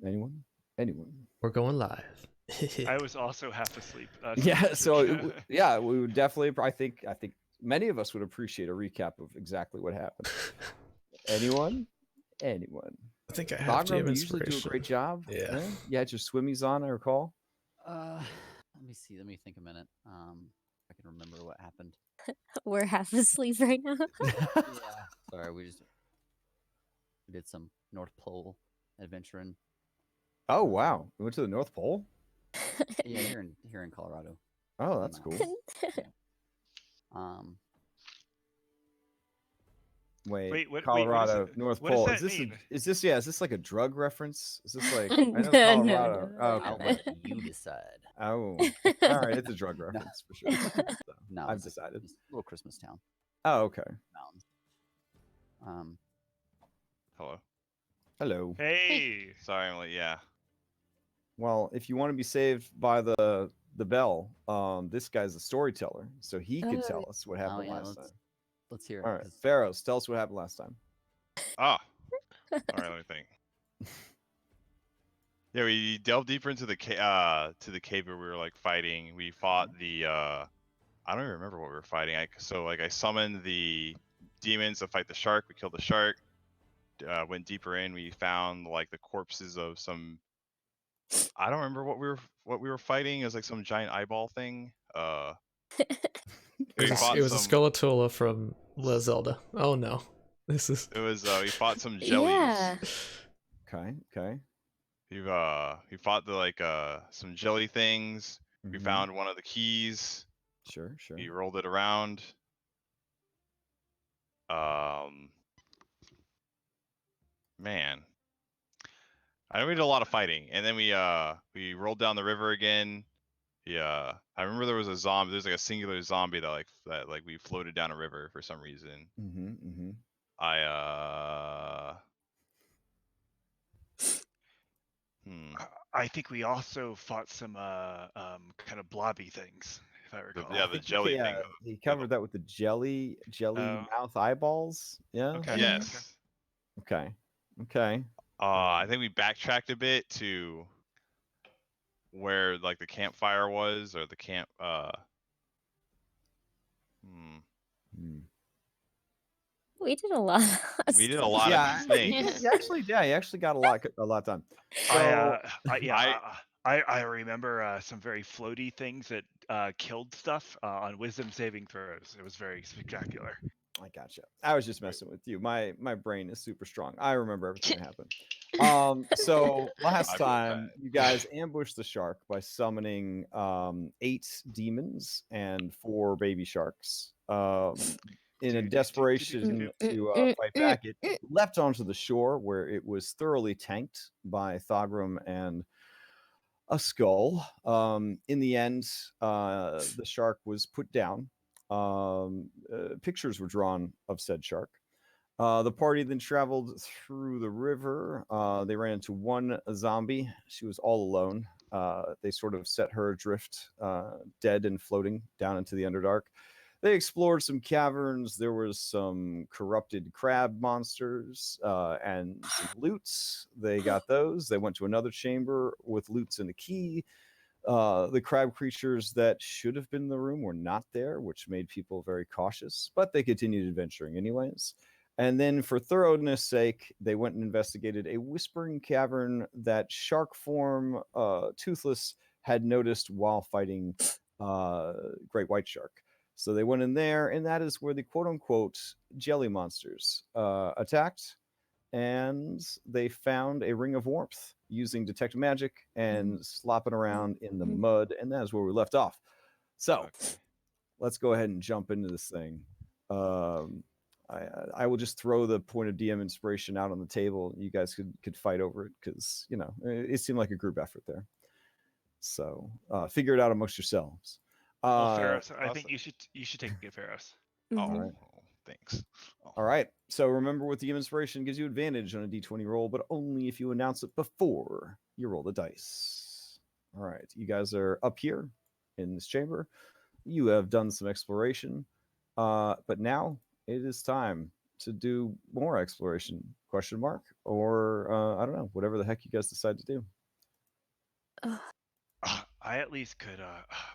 Anyone? Anyone? We're going live. I was also half asleep. Yeah. So yeah, we would definitely. I think many of us would appreciate a recap of exactly what happened. Anyone? Anyone? I think I have Bagram, GM you usually do a great job. Yeah. You had your swimmies on, I recall. Let me see. Let me think a minute. I can remember what happened. We're half asleep right now. Yeah. Sorry, we did some North Pole adventuring. Oh wow, we went to the North Pole. Yeah, here in Colorado. Oh, that's cool. Yeah. Wait, what Colorado, is North what Pole. does that mean? Is this like a drug reference? Is this like I know No, Colorado? no. Oh, I'll okay. let you decide. Oh, all right. It's a drug reference for sure. So, No, I've decided. It's a little Christmas town. Oh, okay. Mountains. Hello. Hello. Hey. Sorry, I'm late. Yeah. Well, if you want to be saved by the bell, this guy's a storyteller, so he could tell us what happened last time. Let's hear it. All right, Pharaohs, tell us what happened last time. Ah. All right, let me think. Yeah, we delved deeper into the cave where we were like fighting. We fought the I don't even remember what we were fighting. I summoned the demons to fight the shark. We killed the shark. Went deeper in. We found like the corpses of some. I don't remember what we were fighting. It was like some giant eyeball thing. It was a Skulltula from La Zelda. Oh no, this is. It was we fought some jellies. Yeah. Okay. We fought the some jelly things. We found one of the keys. Sure. We rolled it around. Man, I know we did a lot of fighting, and then we rolled down the river again. Yeah, I remember there was a zombie. There's like a singular zombie that we floated down a river for some reason. I think we also fought some kind of blobby things, if I recall. The jelly thing. He covered that with the jelly mouth eyeballs. Yeah. Okay. Yes. Okay. I think we backtracked a bit to where like the campfire was, or the camp. We did a lot. We did a lot of things. You actually got a lot done. So, I remember some very floaty things that killed stuff on wisdom saving throws. It was very spectacular. I gotcha. I was just messing with you. My brain is super strong. I remember everything that happened. So last time you guys ambushed the shark by summoning 8 demons and 4 baby sharks. In a desperation to fight back, it leapt onto the shore where it was thoroughly tanked by Thogrum and a skull. In the end, the shark was put down. Pictures were drawn of said shark. The party then traveled through the river. They ran into one zombie. She was all alone. They sort of set her adrift, dead and floating down into the Underdark. They explored some caverns. There was some corrupted crab monsters and some loots. They got those. They went to another chamber with loots and a key. The crab creatures that should have been in the room were not there, which made people very cautious, but they continued adventuring anyways. And then for thoroughness sake, they went and investigated a whispering cavern that shark form Toothless had noticed while fighting Great White Shark. So they went in there, and that is where the quote-unquote jelly monsters attacked, and they found a ring of warmth using detect magic and slopping around in the mud, and that is where we left off. So let's go ahead and jump into this thing. I will just throw the point of DM inspiration out on the table. You guys could fight over it because it seemed like a group effort there. So figure it out amongst yourselves. Ferris, I think you should take it, Ferris. All right. Thanks. All right. So remember, with the inspiration gives you advantage on a d20 roll, but only if you announce it before you roll the dice. All right. You guys are up here in this chamber. You have done some exploration, but now it is time to do more exploration? Question mark? Or I don't know, whatever the heck you guys decide to do. Ugh, I at least could.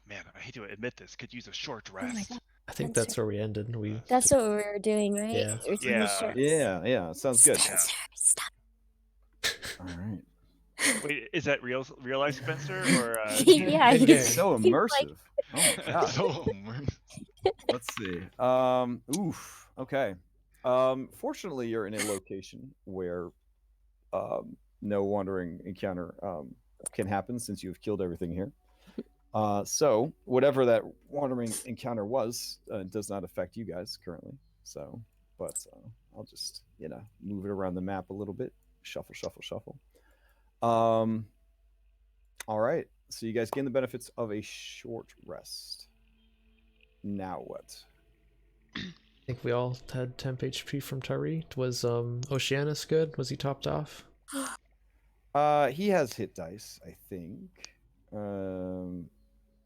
Man, I hate to admit this. Could use a short oh my rest. god. I think Spencer. that's where we ended. We That's what we were doing, right? Yeah. We're taking Yeah. shorts. Yeah, sounds good. Spencer, stop. All right. Wait, is that real life Spencer or? Yeah, in he's, game. It's so he's like, immersive. Oh my god. So Let's see. Oof. Okay. Fortunately, you're in a location where no wandering encounter can happen since you've killed everything here. So whatever that wandering encounter was does not affect you guys currently. So, but I'll just move it around the map a little bit. Shuffle, shuffle, shuffle. All right. So you guys gain the benefits of a short rest. Now what? I think we all had temp HP from Tari. Was Oceanus good? Was he topped off? He has hit dice, I think.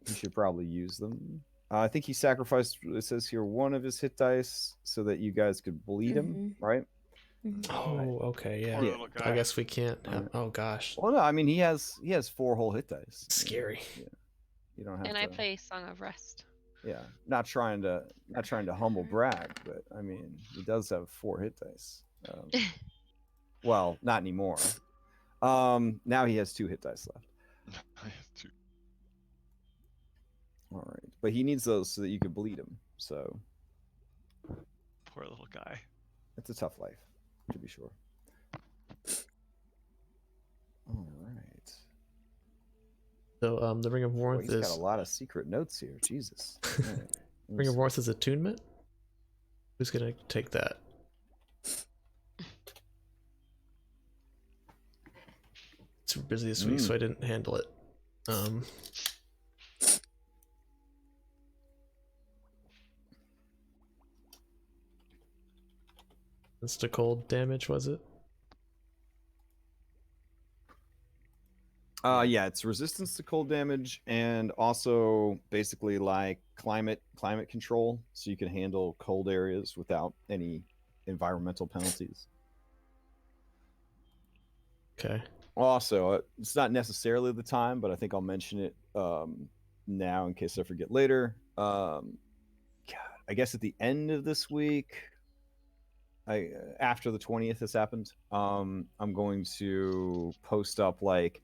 He should probably use them. I think he sacrificed, it says here, one of his hit dice so that you guys could bleed him, right? Oh, okay, yeah. Poor little I guy. guess we can't. Oh gosh, Well, no, I mean he has 4 whole hit dice. scary. Yeah. You don't have And to. I play Song of Rest. Yeah, not trying to humble brag, but I mean he does have 4 hit dice. Well, not anymore. Now he has 2 hit dice left. All right, but he needs those so that you can bleed him. So Poor little guy. it's a tough life, to be sure. All right. So the Ring of Boy, Warmth he's is got a lot of secret notes here. Jesus. All right, let me Ring of see. Warmth is attunement. Who's gonna take that? It's busy this week, so I didn't handle it. It's the cold damage, was it? Yeah, it's resistance to cold damage and also basically like climate control, so you can handle cold areas without any environmental penalties. Okay. Also, it's not necessarily the time, but I think I'll mention it now in case I forget later. God, I guess at the end of this week, after the 20th has happened, I'm going to post up like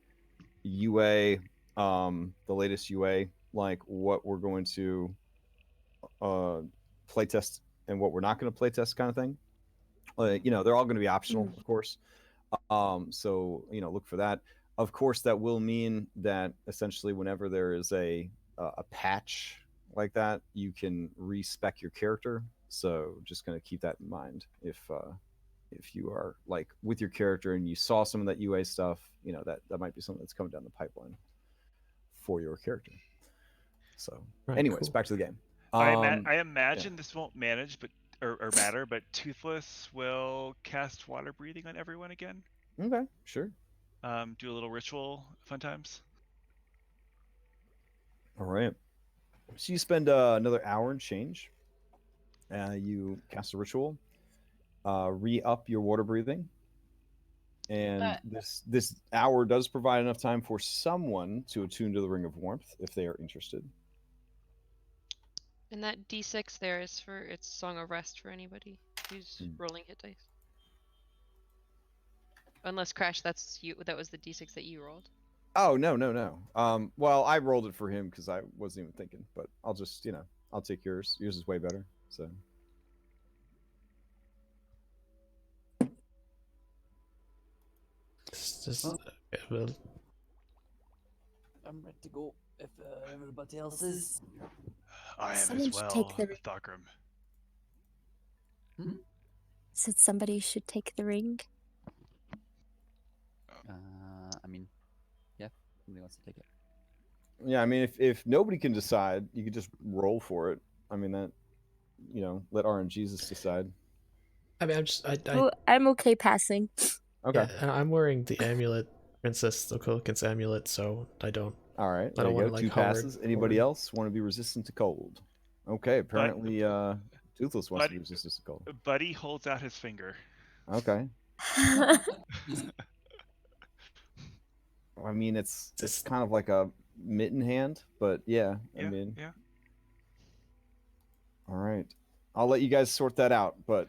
UA, the latest UA, like what we're going to playtest and what we're not going to playtest, kind of thing. They're all going to be optional, of course. So look for that. Of course, that will mean that essentially whenever there is a patch like that, you can respec your character. So just going to keep that in mind if you are like with your character and you saw some of that UA stuff, that might be something that's coming down the pipeline for your character. So, Right, anyways, cool. back to the game. I imagine this won't manage, or matter, but Toothless will cast water breathing on everyone again. Okay, sure. Do a little ritual, fun times. All right. So you spend another hour and change. You cast a ritual, re-up your water breathing, and this hour does provide enough time for someone to attune to the Ring of Warmth if they are interested. And that D6 there is for its Song of Rest for anybody who's rolling hit dice. Unless Crash, that's you. That was the D6 that you rolled. Oh no. Well, I rolled it for him because I wasn't even thinking, but I'll just I'll take yours. Yours is way better. So. It's just, Well- well, I'm ready to go if everybody else is. I am Someone as should well, take the- Thokrum. Said somebody should take the ring. I mean, yeah, somebody wants to take it. Yeah, I mean, if nobody can decide, you could just roll for it. I mean, that let RNGesus decide. I mean, I'm okay passing. Okay. yeah, and I'm wearing the amulet, Princess Okokin's amulet, so I don't. All right. I There don't you wanna, go. like, 2 hover passes. Anybody forward. else want to be resistant to cold? Okay. Apparently, Toothless wants to use this as a goal. Buddy holds out his finger. Okay. I mean, it's kind of like a mitten hand, but yeah, I mean, yeah. all right. I'll let you guys sort that out, but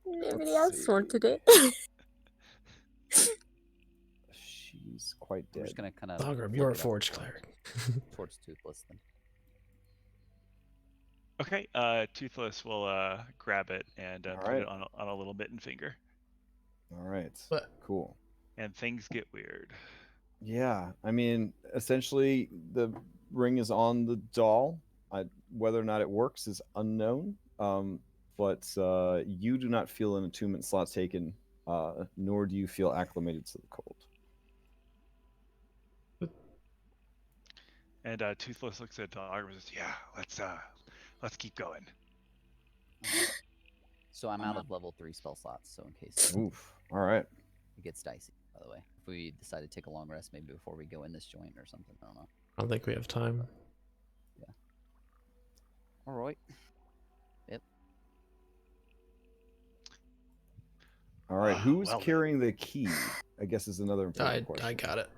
Nobody let's else see. wanted it. She's quite I'm dead. just gonna kind of. Ogrim, you're a forge cleric. Towards Toothless then. Okay, Toothless will grab it and put right. it on a little mitten finger. All right. But Cool. And things get weird. Yeah, I mean, essentially, the ring is on the doll. Whether or not it works is unknown. But you do not feel an attunement slot taken, nor do you feel acclimated to the cold. And Toothless looks at Ogrim and says, "Yeah, let's keep going." So I'm out of level 3 spell slots, so in case Oof. All right. it gets dicey, by the way. If we decide to take a long rest maybe before we go in this joint or something, I don't know. I don't think we have time. Yeah. Alright. Yep. All right. Who's well then. carrying the key? I guess is another important I question. got it.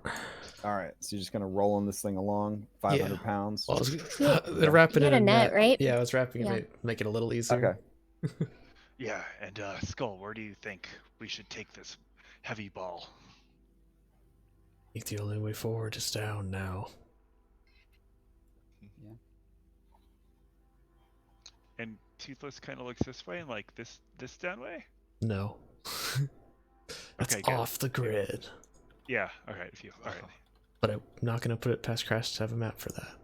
All right. So you're just gonna rolling this thing along, 500 pounds. Well, I was Yeah. wrapping You it had a in net, right? Yeah, I was wrapping Yeah. it, make it a little easier. Okay. Yeah, and Skull, where do you think we should take this heavy ball? I think the only way forward is down now. Yeah. And Toothless kind of looks this way and like this down way. No. That's Okay, good. off the grid. Yeah. All right. All right. But I'm not going to put it past Crash to have a map for that.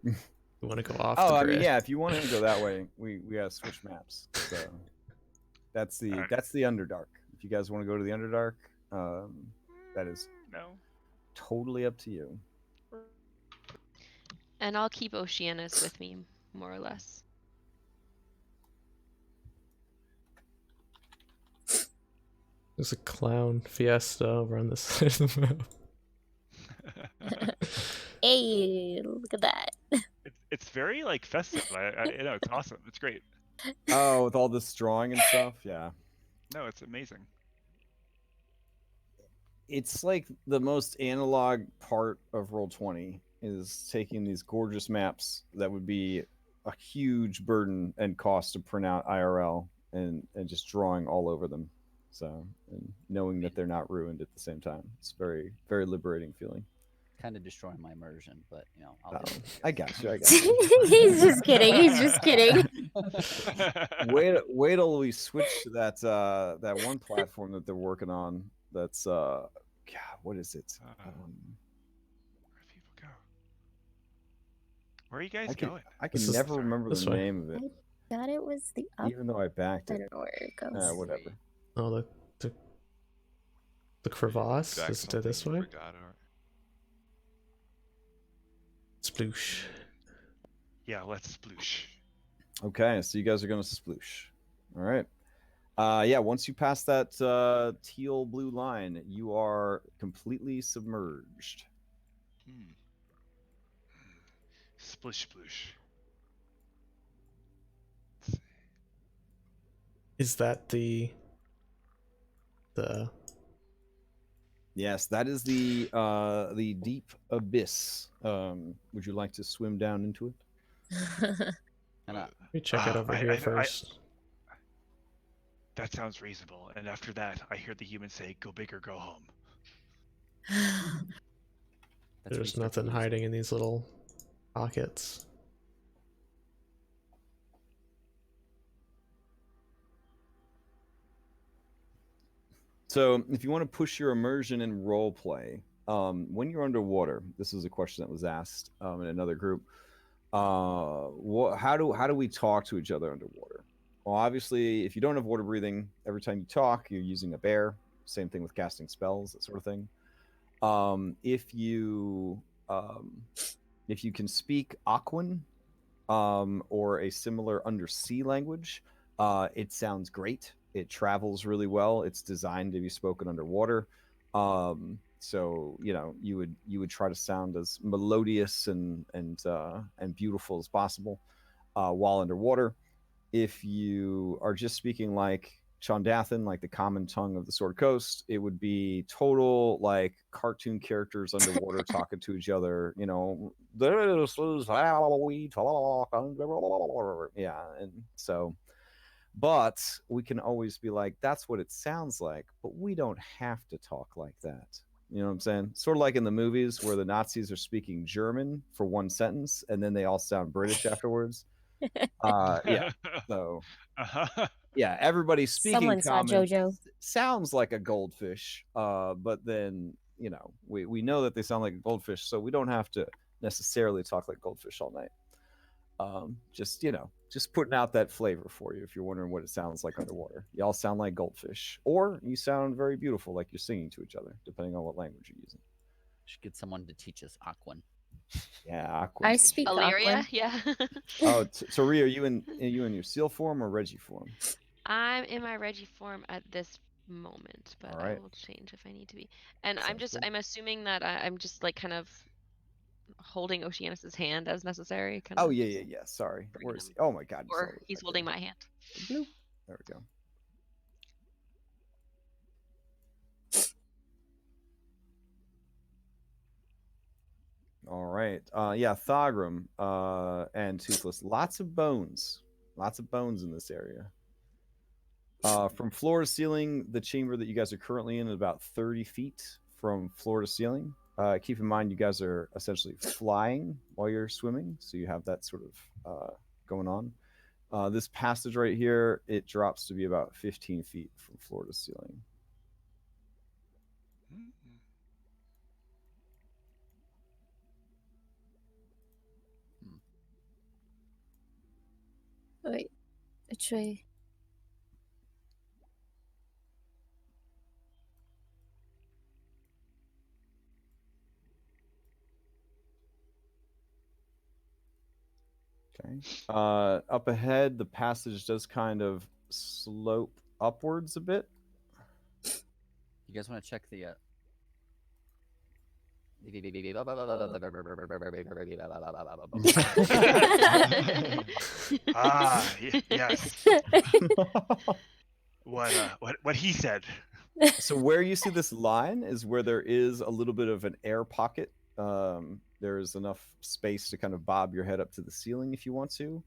We want to go off Oh, the I grid. mean, yeah. If you want to go that way, we gotta switch maps. So that's the Alright. that's the Underdark. If you guys want to go to the Underdark, that is No. totally up to you. And I'll keep Oceanus with me, more or less. There's a clown fiesta over on this side of the map. Hey, look at that. It's very like festive. I you know, it's awesome. It's great. Oh, with all this drawing and stuff, yeah. No, it's amazing. It's like the most analog part of Roll20 is taking these gorgeous maps that would be a huge burden and cost to print out IRL and just drawing all over them. So, and knowing that they're not ruined at the same time. It's very, very liberating feeling. Kind of destroying my immersion, but you know, I'll do it. I got you. I got you. He's just kidding. He's just kidding. Wait till we switch to that one platform that they're working on. That's God, what is it? Where do people go? Where are you guys I can going? This is never remember this the way. name of it, Thought it was the up. even though I backed I it. don't know where it goes. Whatever. Oh, the crevasse? Exact Is it this something way? you forgot, or- Sploosh. Yeah, let's sploosh. Okay, so you guys are gonna sploosh. All right. Yeah, once you pass that teal blue line, you are completely submerged. Splish sploosh. Is that the Yes, that is the deep abyss. Would you like to swim down into it? And Let me check it over here first. That sounds reasonable. And after that, I hear the human say, "Go big or go home." that's There's restricted nothing use. hiding in these little pockets. So, if you want to push your immersion in role play, when you're underwater, this is a question that was asked in another group. How do we talk to each other underwater? Well, obviously, if you don't have water breathing, every time you talk, you're using a bear. Same thing with casting spells, that sort of thing. If you can speak Aquan or a similar undersea language, it sounds great. It travels really well. It's designed to be spoken underwater. So you would try to sound as melodious and beautiful as possible. while underwater. If you are just speaking like Chondathan, like the common tongue of the Sword Coast, it would be total like cartoon characters underwater talking to each other. You know, this is how we talk. Yeah, and so, but we can always be like, that's what it sounds like, but we don't have to talk like that. You know what I'm saying? Sort of like in the movies where the Nazis are speaking German for one sentence and then they all sound British afterwards. Yeah. So yeah, everybody speaking Someone saw common JoJo. sounds like a goldfish, but then you know we know that they sound like a goldfish, so we don't have to necessarily talk like goldfish all night. Just you know, just putting out that flavor for you if you're wondering what it sounds like underwater. Y'all sound like goldfish, or you sound very beautiful, like you're singing to each other, depending on what language you're using. Should get someone to teach us Aquan. Yeah, Aqua. I speak Illyria, Aquan. yeah. Oh, Tori, are you in your seal form or Reggie form? I'm in my Reggie form at this moment, but All I right. will change if I need to be. And Sounds good. I'm assuming that I'm just like kind of holding Oceanus's hand as necessary. Kind Oh of. yeah. Sorry. Bring Where is him- he? Oh my God. You saw Or it he's right holding there. my hand. Bloop. There we go. All right. Yeah, Thogrum and Toothless. Lots of bones. Lots of bones in this area. From floor to ceiling, the chamber that you guys are currently in is about 30 feet from floor to ceiling. Keep in mind, you guys are essentially flying while you're swimming, so you have that sort of going on. This passage right here, it drops to be about 15 feet from floor to ceiling. Wait, which way? Okay. Up ahead, the passage does kind of slope upwards a bit. You guys want to check the Yes. What he said. So where you see this line is where there is a little bit of an air pocket. There is enough space to kind of bob your head up to the ceiling if you want to.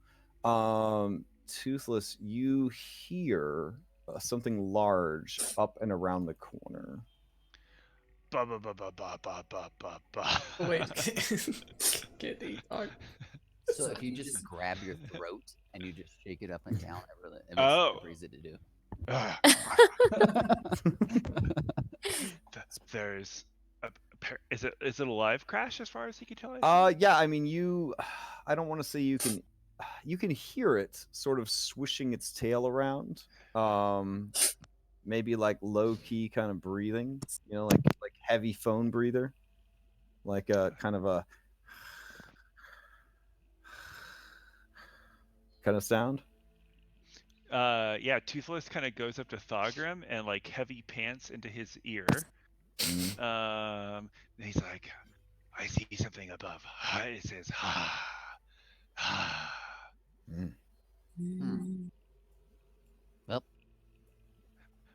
Toothless, you hear something large up and around the corner. Ba ba ba ba ba ba ba ba ba. Wait. Get the So if you just grab your throat and you just shake it up and down, it makes Oh. super easy to do. There's is it a live crash as far as he can tell? I think? Yeah, I mean I don't want to say you can hear it sort of swishing its tail around. Maybe like low key kind of breathing, you know, like heavy phone breather. Like a kind of a kind of sound. Yeah, Toothless kind of goes up to Thogrum and like heavy pants into his ear. And he's like, I see something above. It says, Well,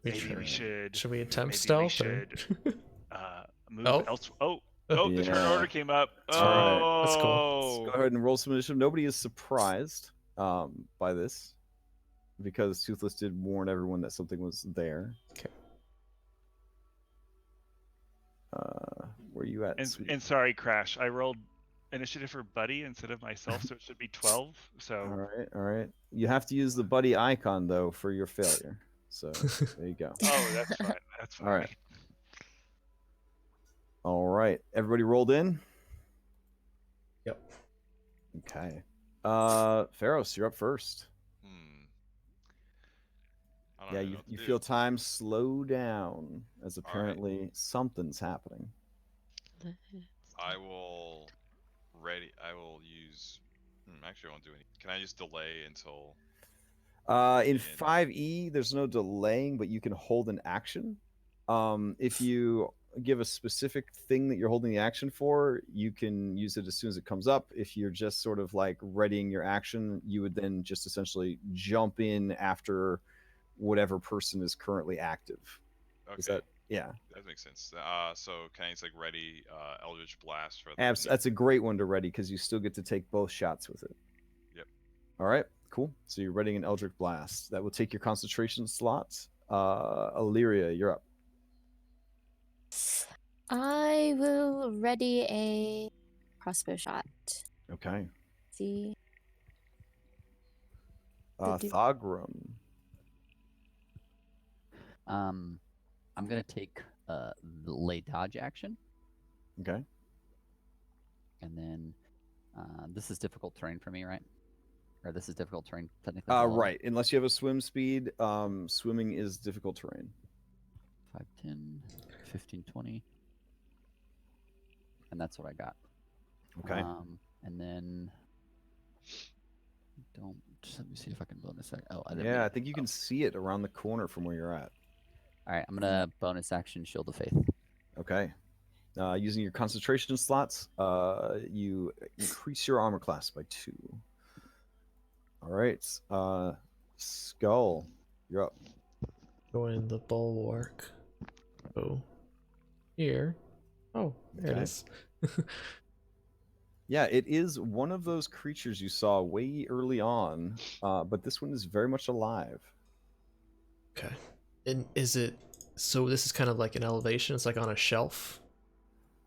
maybe we should. Should we attempt Maybe stealth? we Or... should move Oh. elsewhere. Oh, the turn Yeah. order came up. All right. That's cool. Oh, Go ahead and roll some initiative. Nobody is surprised by this because Toothless did warn everyone that something was there. Okay. Where you at? And sorry, Crash. I rolled initiative for Buddy instead of myself, so it should be 12. So All right. You have to use the buddy icon though for your failure. So there you go. oh, that's fine. That's fine. All right. All right. Everybody rolled in? Yep. Okay. Pharos, you're up first. I don't Yeah, know you, what to you do. feel time slow down as right. apparently something's happening. I will use. Actually, I won't do any. Can I just delay until? In 5e, there's no delaying, but you can hold an action. If you give a specific thing that you're holding the action for, you can use it as soon as it comes up. If you're just sort of like readying your action, you would then just essentially jump in after whatever person is currently active. Okay. Is that yeah? That makes sense. So can I just like ready Eldritch Blast for the That's a great one to ready because you still get to take both shots with it. Yep. All right, cool. So you're readying an Eldritch Blast. That will take your concentration slot. Illyria, you're up. I will ready a crossbow shot. Okay. See. Thogrum. I'm gonna take the lay dodge action, Okay. and then this is difficult terrain for me, right? Or this is difficult terrain technically. for all of them. Right. Unless you have a swim speed, swimming is difficult terrain. 5, 10, 15, 20. And that's what I got. Okay. And then don't let me see if I can bonus that. Oh, I didn't. Yeah, I think you can see it around the corner from where you're at. All right, I'm gonna bonus action Shield of Faith. Okay. Using your concentration slots, you increase your armor class by 2. All right. Skull, you're up. Join the bulwark. Oh, here. Oh, there Okay. it is. Yeah, it is one of those creatures you saw way early on, but this one is very much alive. Okay. And is it? So this is kind of like an elevation. It's like on a shelf.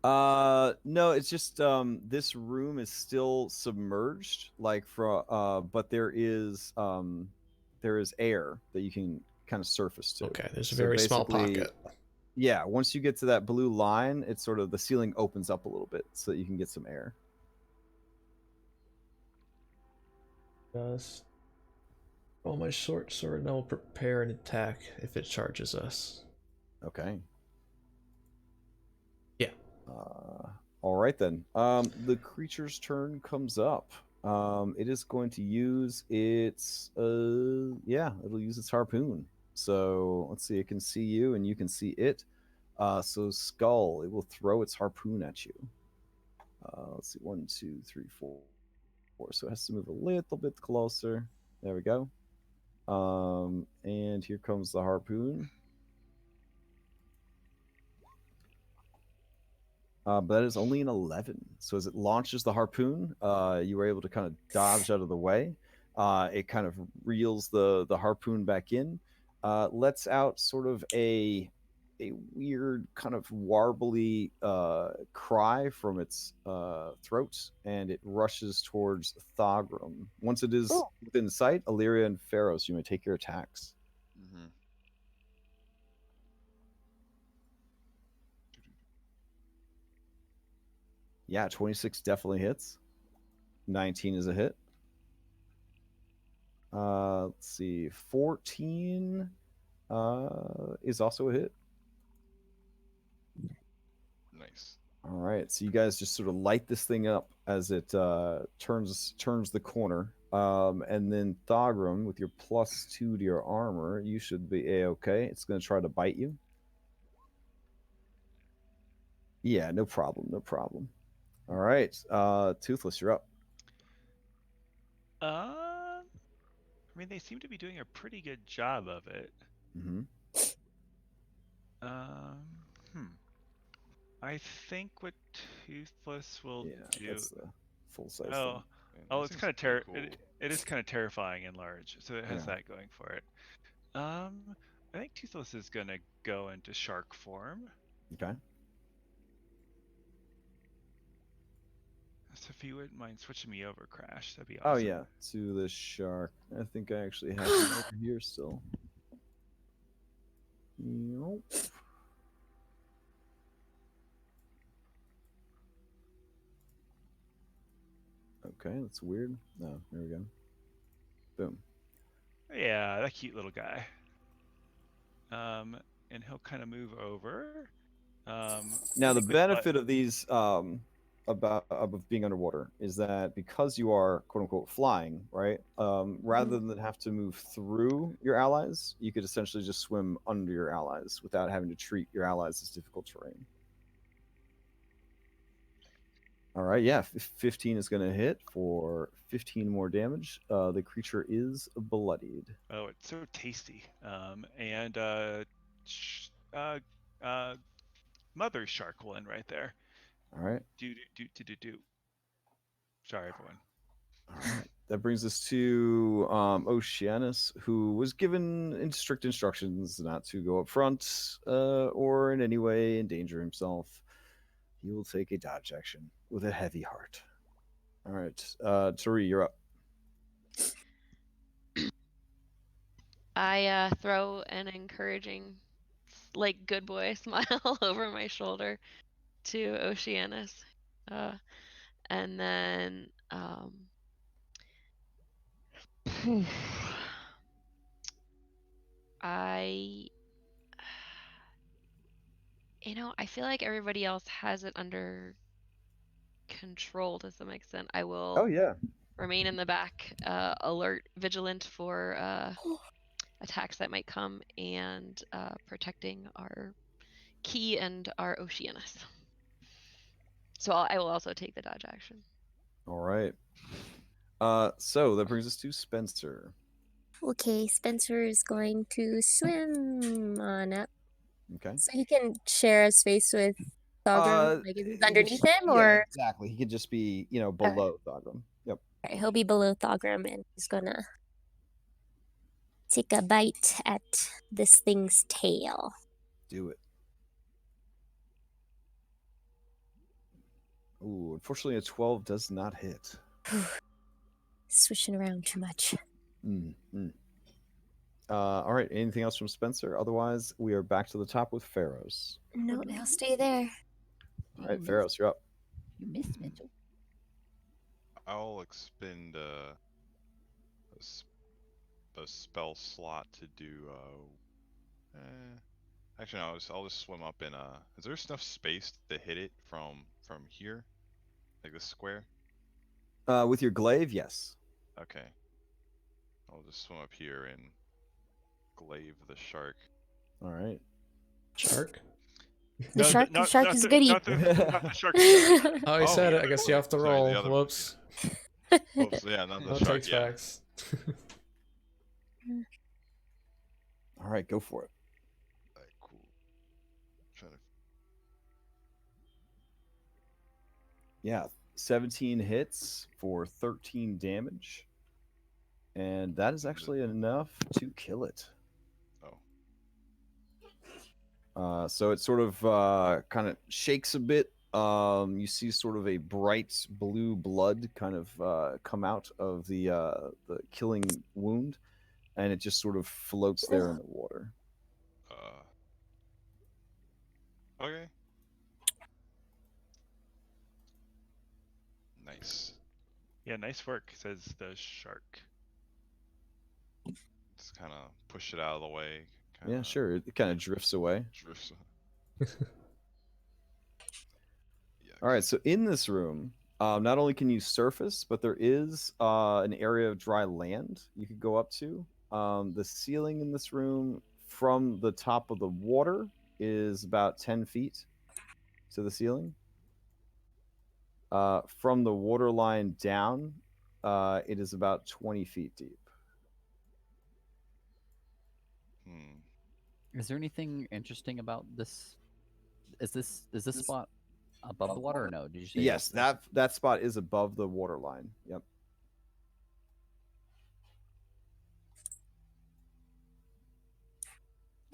No, it's just this room is still submerged, like but there is air that you can kind of surface to. Okay. There's a So very small basically, pocket. Yeah, once you get to that blue line, it's sort of the ceiling opens up a little bit so that you can get some air. Does. Oh, my short sword, and I will prepare an attack if it charges us. Okay. Yeah. All right then. The creature's turn comes up. It is going to use its it'll use its harpoon. So let's see, it can see you and you can see it. So Skull, it will throw its harpoon at you. Let's see, 1, 2, 3, 4. So it has to move a little bit closer. There we go. And here comes the harpoon. But that is only an 11. So as it launches the harpoon, you were able to kind of dodge out of the way. It kind of reels the harpoon back in, lets out sort of a weird kind of warbly cry from its throat, and it rushes towards Thogrum. Once it is within sight, Illyria and Pharos, you may take your attacks. Mm-hmm. Yeah, 26 definitely hits. 19 is a hit. Let's see, 14 is also a hit. Nice. All right, so you guys just sort of light this thing up as it turns the corner, and then Thogrum, with your +2 to your armor, you should be a-okay. It's going to try to bite you. Yeah, no problem, no problem. All right, Toothless, you're up. I mean, they seem to be doing a pretty good job of it. Mm-hmm. I think what Toothless will do. That's the full size Oh, thing. oh, That it's seems kind of pretty cool. it is kind of terrifying and large, so it has Yeah. that going for it. I think Toothless is gonna go into shark form. Okay. So if you wouldn't mind switching me over, Crash, that'd be awesome. Oh yeah, to the shark. I think I actually have him over here still. Nope. Okay, that's weird. No, there we go. Boom. Yeah, that cute little guy. And he'll kind of move over. Now the benefit of these of being underwater is that because you are quote unquote flying, right? Rather than have to move through your allies, you could essentially just swim under your allies without having to treat your allies as difficult terrain. All right, yeah, 15 is going to hit for 15 more damage. The creature is bloodied. Oh, it's so tasty. And mother shark will end right there. All right. Do. Sorry, everyone. All right. That brings us to Oceanus, who was given strict instructions not to go up front or in any way endanger himself. He will take a dodge action with a heavy heart. All right. Tari, you're up. I throw an encouraging, like, good boy smile over my shoulder to Oceanus. And then I I feel like everybody else has it under control to some extent. I will Oh, yeah. remain in the back, alert, vigilant for attacks that might come, and protecting our key and our Oceanus. So I will also take the dodge action. All right. So that brings us to Spencer. Okay, Spencer is going to swim on up. Okay. So he can share a space with Thogrum? Like, is he underneath him, Yeah, or? exactly. He could just be, Okay. below Thogrum. Yep. Alright, he'll be below Thogrum, and he's gonna take a bite at this thing's tail. Do it. Ooh, unfortunately, a 12 does not hit. Swishing around too much. All right. Anything else from Spencer? Otherwise, we are back to the top with Pharaohs. No, they'll stay there. All right, Pharaohs, you're up. You missed, Mitchell. I'll expend a spell slot to do. Actually, no, I'll just swim up in. Is there enough space to hit it from here, like this square? With your glaive, yes. Okay. I'll just swim up here and glaive the shark. All right. Shark? The shark is goody. Not the shark. Oh, he said it. I guess you have to Sorry, roll. the other- Whoops. Whoops, yeah, not the No shark. takes Yeah. backs. All right, go for it. Alright, cool. Trying to. Yeah, 17 hits for 13 damage. And that is actually enough to kill it. Oh. So it sort of kind of shakes a bit. You see sort of a bright blue blood kind of come out of the killing wound, and it just sort of floats there in the water. Okay. Nice. Yeah, nice work, says the shark. Just kind of push it out of the way. Yeah, sure. It kind of drifts away. Drifts. All right, so in this room, not only can you surface, but there is an area of dry land you could go up to. The ceiling in this room from the top of the water is about 10 feet to the ceiling. From the water line down, it is about 20 feet deep. Is there anything interesting about this? Is this spot above the water or no? Did you say? Yes, that spot is above the water line. Yep.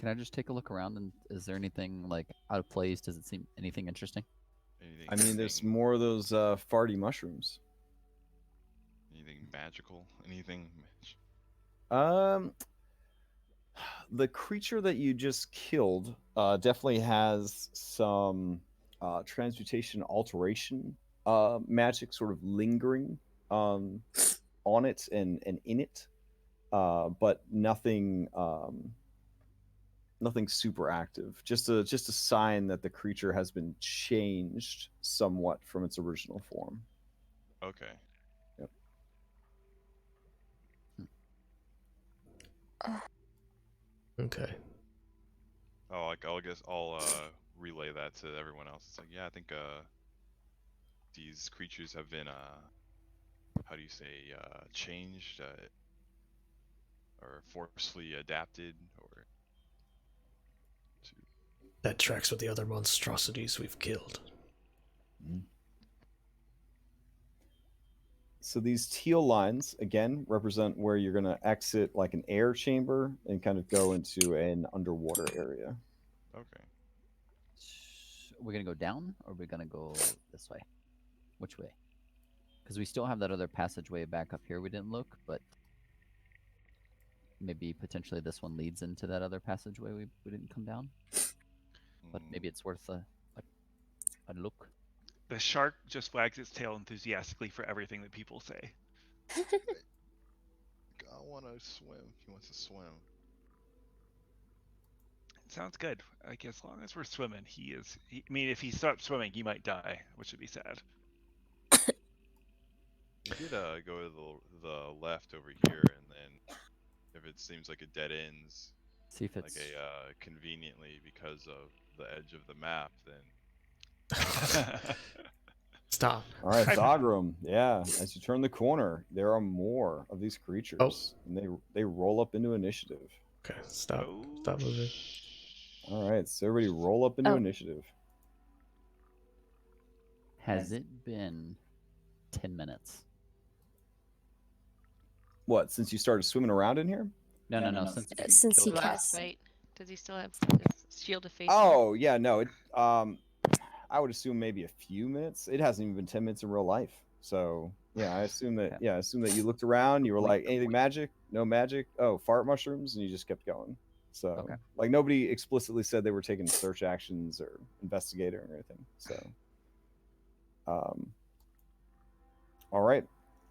Can I just take a look around, and is there anything like out of place? Does it seem anything interesting? I mean, there's more of those farty mushrooms. Anything magical? Anything? The creature that you just killed definitely has some transmutation alteration magic sort of lingering on it and in it, but nothing nothing super active. Just a sign that the creature has been changed somewhat from its original form. Okay. Yep. Okay. Oh, I guess I'll relay that to everyone else. It's like, yeah, I think these creatures have been how do you say changed or forcefully adapted or to That tracks with the other monstrosities we've killed. So these teal lines again represent where you're going to exit like an air chamber and kind of go into an underwater area. okay. We're gonna go down, or we're gonna go this way? Which way? Because we still have that other passageway back up here we didn't look, but maybe potentially this one leads into that other passageway we didn't come down. But maybe it's worth a look. The shark just wags its tail enthusiastically for everything that people say. I want to swim. He wants to swim. It sounds good. Like as long as we're swimming, I mean, if he stopped swimming, he might die, which would be sad. We could go to the left over here, and then if it seems like it dead ends, See if like it's conveniently because of the edge of the map, then Stop. All right, Zogrum. Yeah, as you turn the corner, there are more of these creatures, and they roll up into initiative. Okay, stop. Stop moving. All right, so everybody roll up into initiative. Has it been 10 minutes? What, since you started swimming around in here? No. Since killed he it. Last cast. fight. Does he still have his shield of faith? Oh, yeah, no. It I would assume maybe a few minutes. It hasn't even been 10 minutes in real life. So, yeah, I assume that you looked around, you were like, anything magic? No magic? Oh, fart mushrooms, and you just kept going. So, like nobody explicitly said they were taking search actions or investigating or anything. So, all right.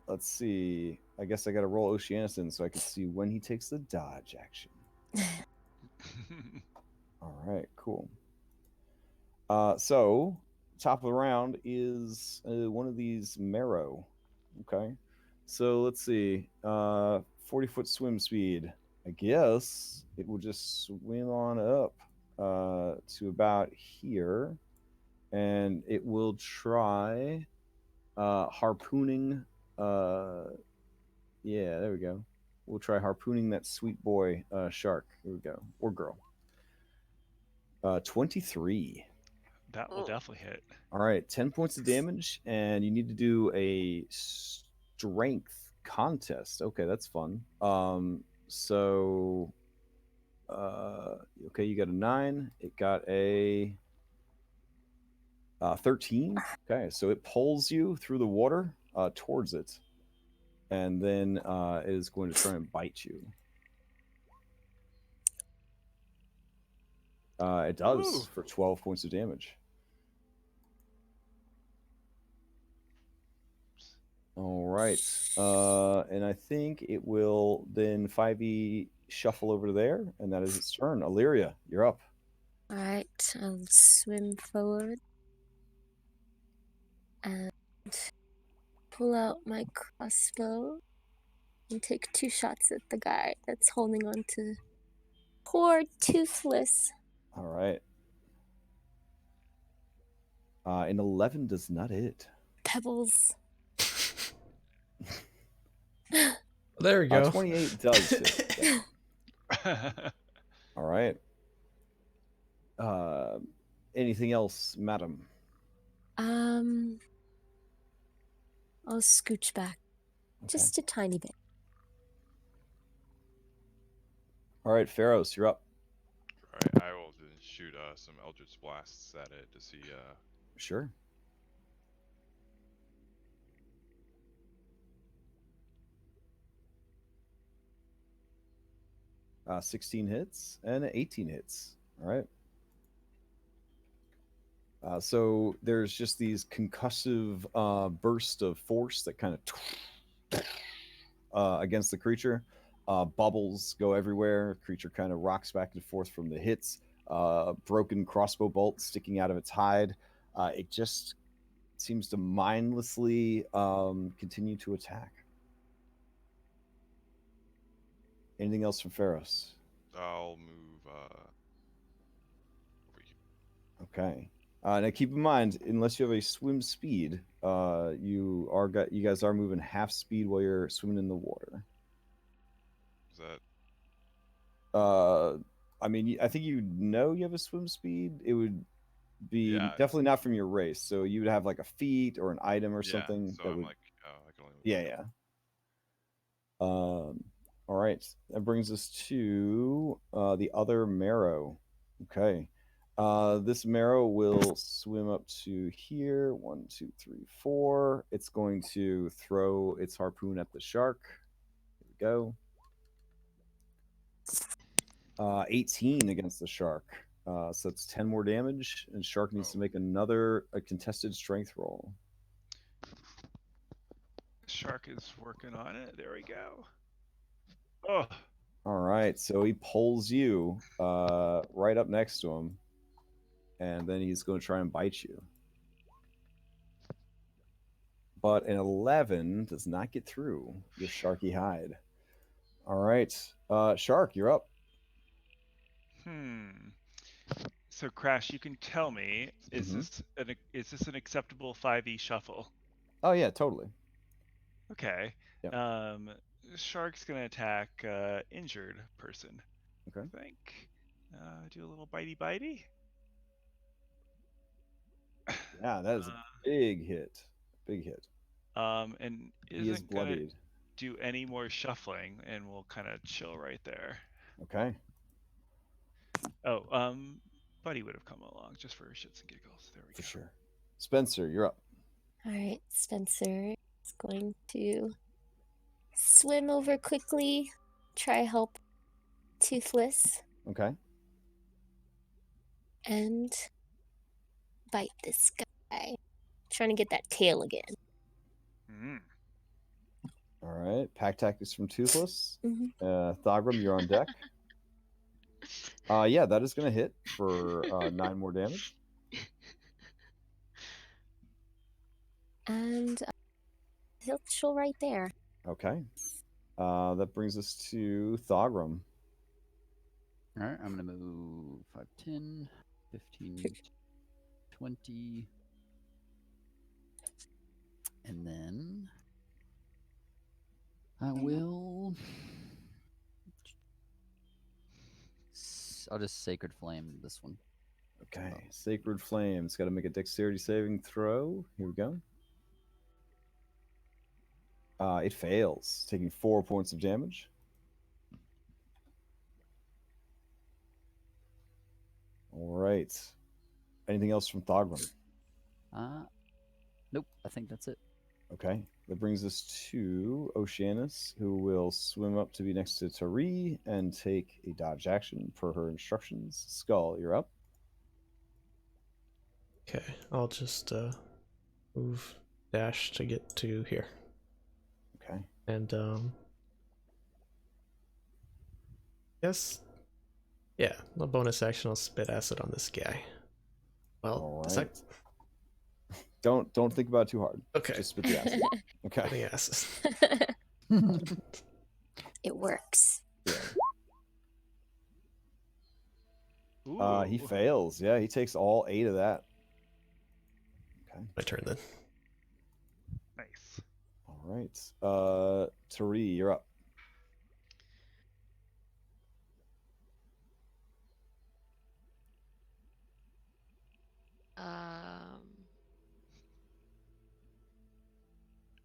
Let's see. I guess I got to roll Oceanus in so I can see when he takes the dodge action. All right, cool. So top of the round is one of these marrow. Okay. So let's see. 40-foot swim speed. I guess it will just swim on up to about here. And it will try harpooning. Yeah, there we go. We'll try harpooning that sweet boy shark. Here we go. Or girl. 23. That will definitely hit. All right, 10 points of damage, and you need to do a strength contest. Okay, that's fun. So, okay, you got a 9. It got a 13. Okay, so it pulls you through the water towards it, and then it is going to try and bite you. It does for 12 points of damage. All right. And I think it will then 5e shuffle over to there, and that is its turn. Illyria, you're up. All right, I'll swim forward and pull out my crossbow and take 2 shots at the guy that's holding on to poor Toothless. All right. An 11 does not hit. Pebbles. There we go. 28 does hit. Yeah. All right. Anything else, madam? I'll scooch back just a tiny bit. All right, Pharaohs, you're up. All right, I will then shoot some Eldritch Blasts at it to see. Sure. Uh, 16 hits and 18 hits. All right. So there's just these concussive bursts of force that kind of against the creature. Bubbles go everywhere. Creature kind of rocks back and forth from the hits. Broken crossbow bolt sticking out of its hide. It just seems to mindlessly continue to attack. Anything else from Pharos? I'll move over here. Okay. Now keep in mind, unless you have a swim speed, you guys are moving half speed while you're swimming in the water. Is that I mean, I think you know you have a swim speed. It would be Yeah, definitely not from your race. So you would have like a feat or an item or yeah? something So that I'm would. like, oh, I can only. Yeah. All right. That brings us to the other marrow. Okay. This marrow will swim up to here. 1, 2, 3, 4. It's going to throw its harpoon at the shark. Here we go. 18 against the shark. So it's 10 more damage, and shark needs to make a contested strength roll. Shark is working on it. There we go. Oh, All right, so he pulls you right up next to him, and then he's going to try and bite you. But an 11 does not get through your sharky hide. All right, Shark, you're up. So Crash, you can tell me, is this an acceptable 5e shuffle? Oh yeah, totally. Okay. Yep. Shark's gonna attack injured person. Okay. I think. Do a little bitey bitey. Yeah, that is a big hit. Big hit. And He is isn't gonna bloodied. do any more shuffling, and we'll kind of chill right there. Okay. Oh, Buddy would have come along just for shits and giggles. There we For go. sure. Spencer, you're up. All right, Spencer is going to swim over quickly, try help Toothless, Okay. and bite this guy. Trying to get that tail again. All right. Pack tactics from Toothless. Mhm. Thogrum, you're on deck. Yeah, that is going to hit for 9 more damage. And he'll chill right there. Okay. That brings us to Thogrum. All right, I'm going to move 5, 10, 15, 20. And then I will. I'll just Sacred Flame this one. Okay. Sacred Flame. It's got to make a dexterity saving throw. Here we go. It fails, taking 4 points of damage. All right. Anything else from Thogrum? Nope, I think that's it. Okay. That brings us to Oceanus, who will swim up to be next to Tari and take a dodge action per her instructions. Skull, you're up. Okay, I'll just move dash to get to here. Okay. And yes, yeah, a bonus action. I'll spit acid on this guy. Well, All does right. Don't think about it too hard. Okay. Just spit the acid. Okay. the acid. It works. Yeah. He fails. Yeah, he takes all 8 of that. Okay. My turn then. Nice. All right. Tari, you're up.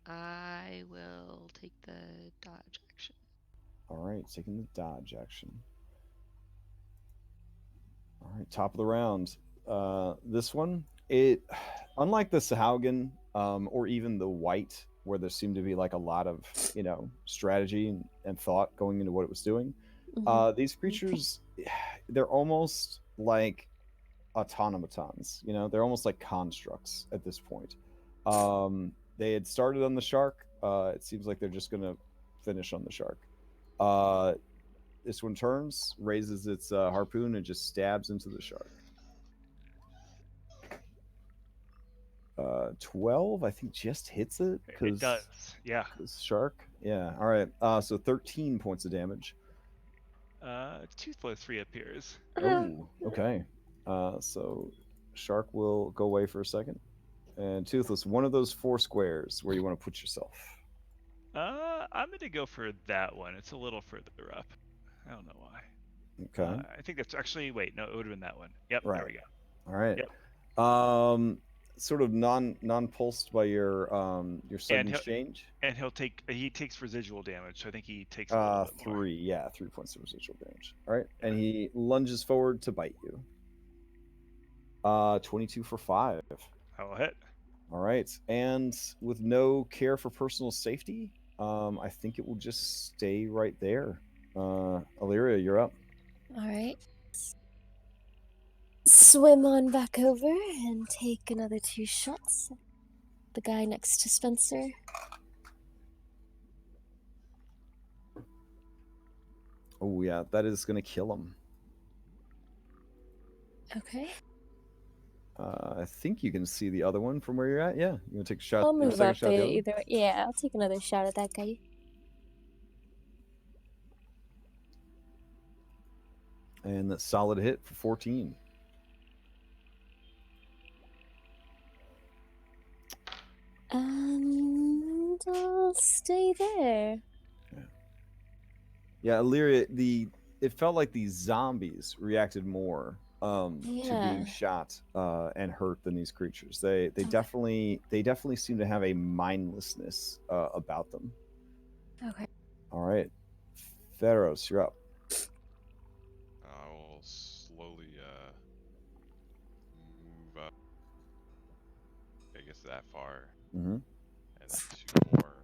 I will take the dodge action. All right, taking the dodge action. All right, top of the round. This one, unlike the Sahaugen or even the White, where there seemed to be like a lot of strategy and thought going into what it was doing. These creatures, they're almost like automatons. They're almost like constructs at this point. They had started on the shark. It seems like they're just going to finish on the shark. This one turns, raises its harpoon, and just stabs into the shark. 12, I think, just hits it. It does, yeah. Shark, yeah. All right, so 13 points of damage. Toothless reappears. Oh, okay. So shark will go away for a second. And Toothless, one of those 4 squares where you want to put yourself. I'm gonna go for that one. It's a little further up. I don't know why. Okay. I think that's actually no, it would have been that one. Yep, Right. there we go. All right. Yep. Sort of non-pulsed by your sudden change. And he takes residual damage, so I think he takes a little bit 3, yeah, 3 points of residual damage. All right, and he lunges forward to bite you. 22 for 5. I'll hit. All right, and with no care for personal safety, I think it will just stay right there. Illyria, you're up. All right. Swim on back over and take another 2 shots. The guy next to Spencer. Oh yeah, that is gonna kill him. Okay. I think you can see the other one from where you're at. Yeah, you want to take a shot? I'll move second up shot at the other one? either way. Yeah, I'll take another shot at that guy. And that solid hit for 14. And I'll stay there. Yeah, Illyria, it felt like these zombies reacted more to being shot and hurt than these creatures. They definitely seem to have a mindlessness about them. Okay. All right, Theros, you're up. I will slowly move up. I guess that far. Mm-hmm. And 2 more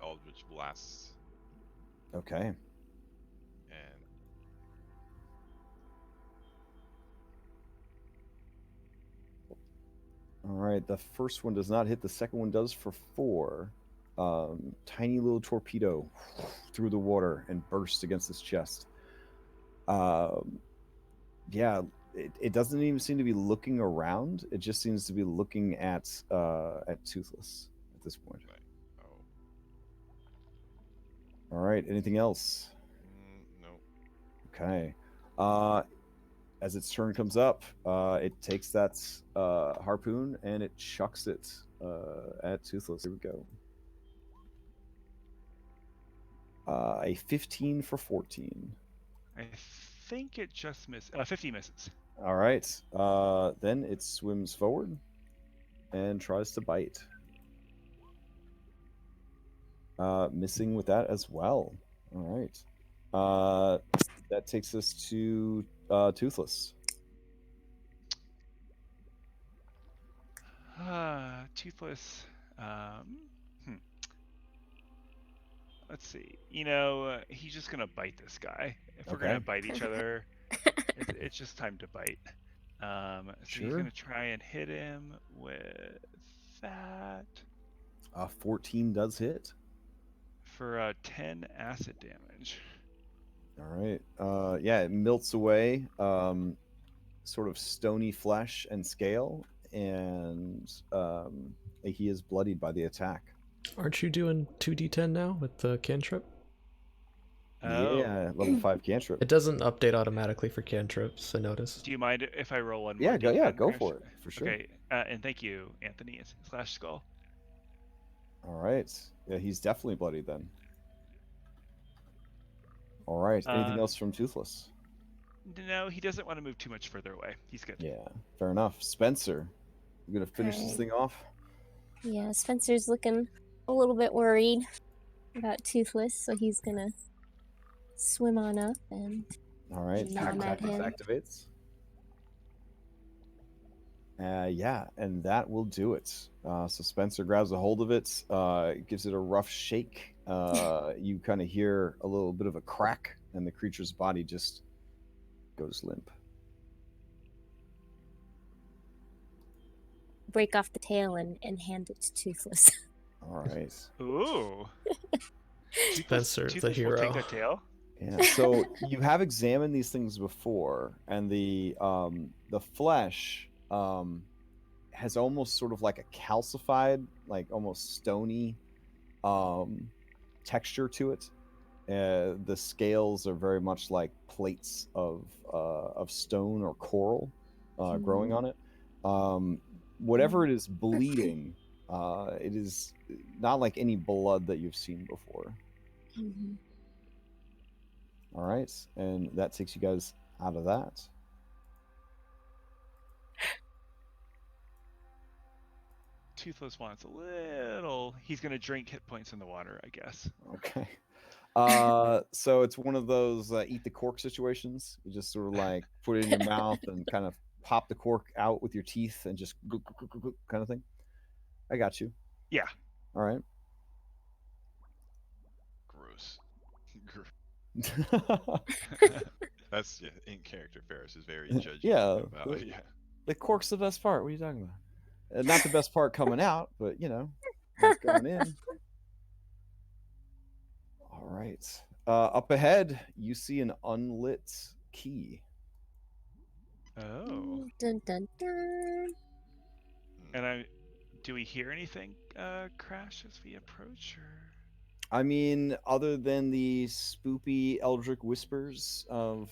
Eldritch Blasts. Okay. And All right, the first one does not hit. The second one does for 4. Tiny little torpedo through the water and burst against his chest. Yeah, it doesn't even seem to be looking around. It just seems to be looking at Toothless at this point. oh, All right, anything else? no. Okay. As its turn comes up, it takes that harpoon and it chucks it at Toothless. Here we go. A 15 for 14. I think it just missed. 50 misses. All right. Then it swims forward and tries to bite. Missing with that as well. All right. That takes us to Toothless. Toothless. Let's see. He's just gonna bite this guy. If we're gonna bite each other, it's just time to bite. So Sure. he's gonna try and hit him with that 14 does hit. for 10 acid damage. All right. Yeah, it melts away, sort of stony flesh and scale, and he is bloodied by the attack. Aren't you doing 2d10 now with the cantrip? Oh. Yeah, level 5 cantrip. It doesn't update automatically for cantrips, I noticed. Do you mind if I roll one? Yeah, more go. D10 Yeah, go Crash? for it for sure. Okay, and thank you, Anthony / Skull. All right. Yeah, he's definitely bloodied then. All right. Anything else from Toothless? No, he doesn't want to move too much further away. He's good. Yeah, fair enough. Spencer, you gonna finish this Alright. thing off? Yeah, Spencer's looking a little bit worried about Toothless, so he's gonna swim on up and All right. Nom at Tactics him. activates. Yeah, and that will do it. So Spencer grabs a hold of it, gives it a rough shake. You kind of hear a little bit of a crack, and the creature's body just goes limp. break off the tail and hand it to Toothless. All right. Ooh. Spencer, the Toothless will hero. take that tail. Yeah. So you have examined these things before, and the flesh has almost sort of like a calcified, like almost stony texture to it. The scales are very much like plates of stone or coral growing on it. whatever it is bleeding, it is not like any blood that you've seen before. Mhm. All right, and that takes you guys out of that. Toothless wants a little. He's gonna drink hit points in the water, I guess. Okay. So it's one of those eat the cork situations. You just sort of like put it in your mouth and kind of pop the cork out with your teeth and just kind of thing. I got you. Yeah. All right. Gross. That's in character. Ferris is very judgy. Yeah, About, yeah. The cork's the best part. What are you talking about? Not the best part coming out, but you know, what's going in. All right. Up ahead, you see an unlit key. Oh. Dun, dun, dun. And do we hear anything crash as we approach, or? I mean, other than the spoopy eldritch whispers of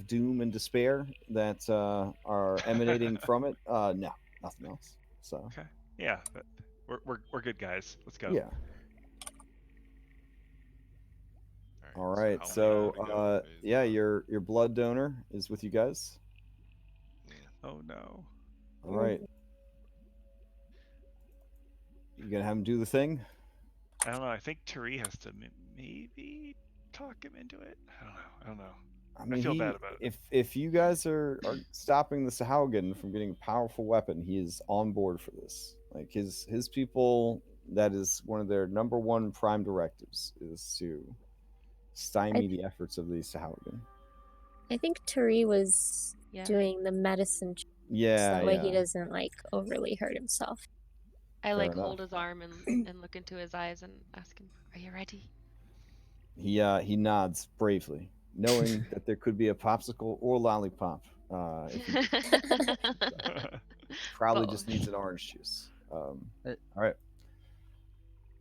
doom and despair that are emanating from it, no, nothing else. So Okay. Yeah, we're good guys. Let's go. yeah. All right. how So many go is, yeah, your blood donor is with you guys. Oh no. All right. You gonna have him do the thing? I don't know. I think Tari has to maybe talk him into it. I don't know. I mean, feel bad about it. If you guys are stopping the Sahaugen from getting a powerful weapon, he is on board for this. Like his people, that is one of their number one prime directives is to stymie the efforts of the Sahaugen. I think Tari was Yeah. doing the medicine. Yeah, that way he doesn't like overly hurt himself. I Fair like enough. hold his arm and look into his eyes and ask him, "Are you ready?" He nods bravely, knowing that there could be a popsicle or lollipop. If he probably just needs an orange juice. All right.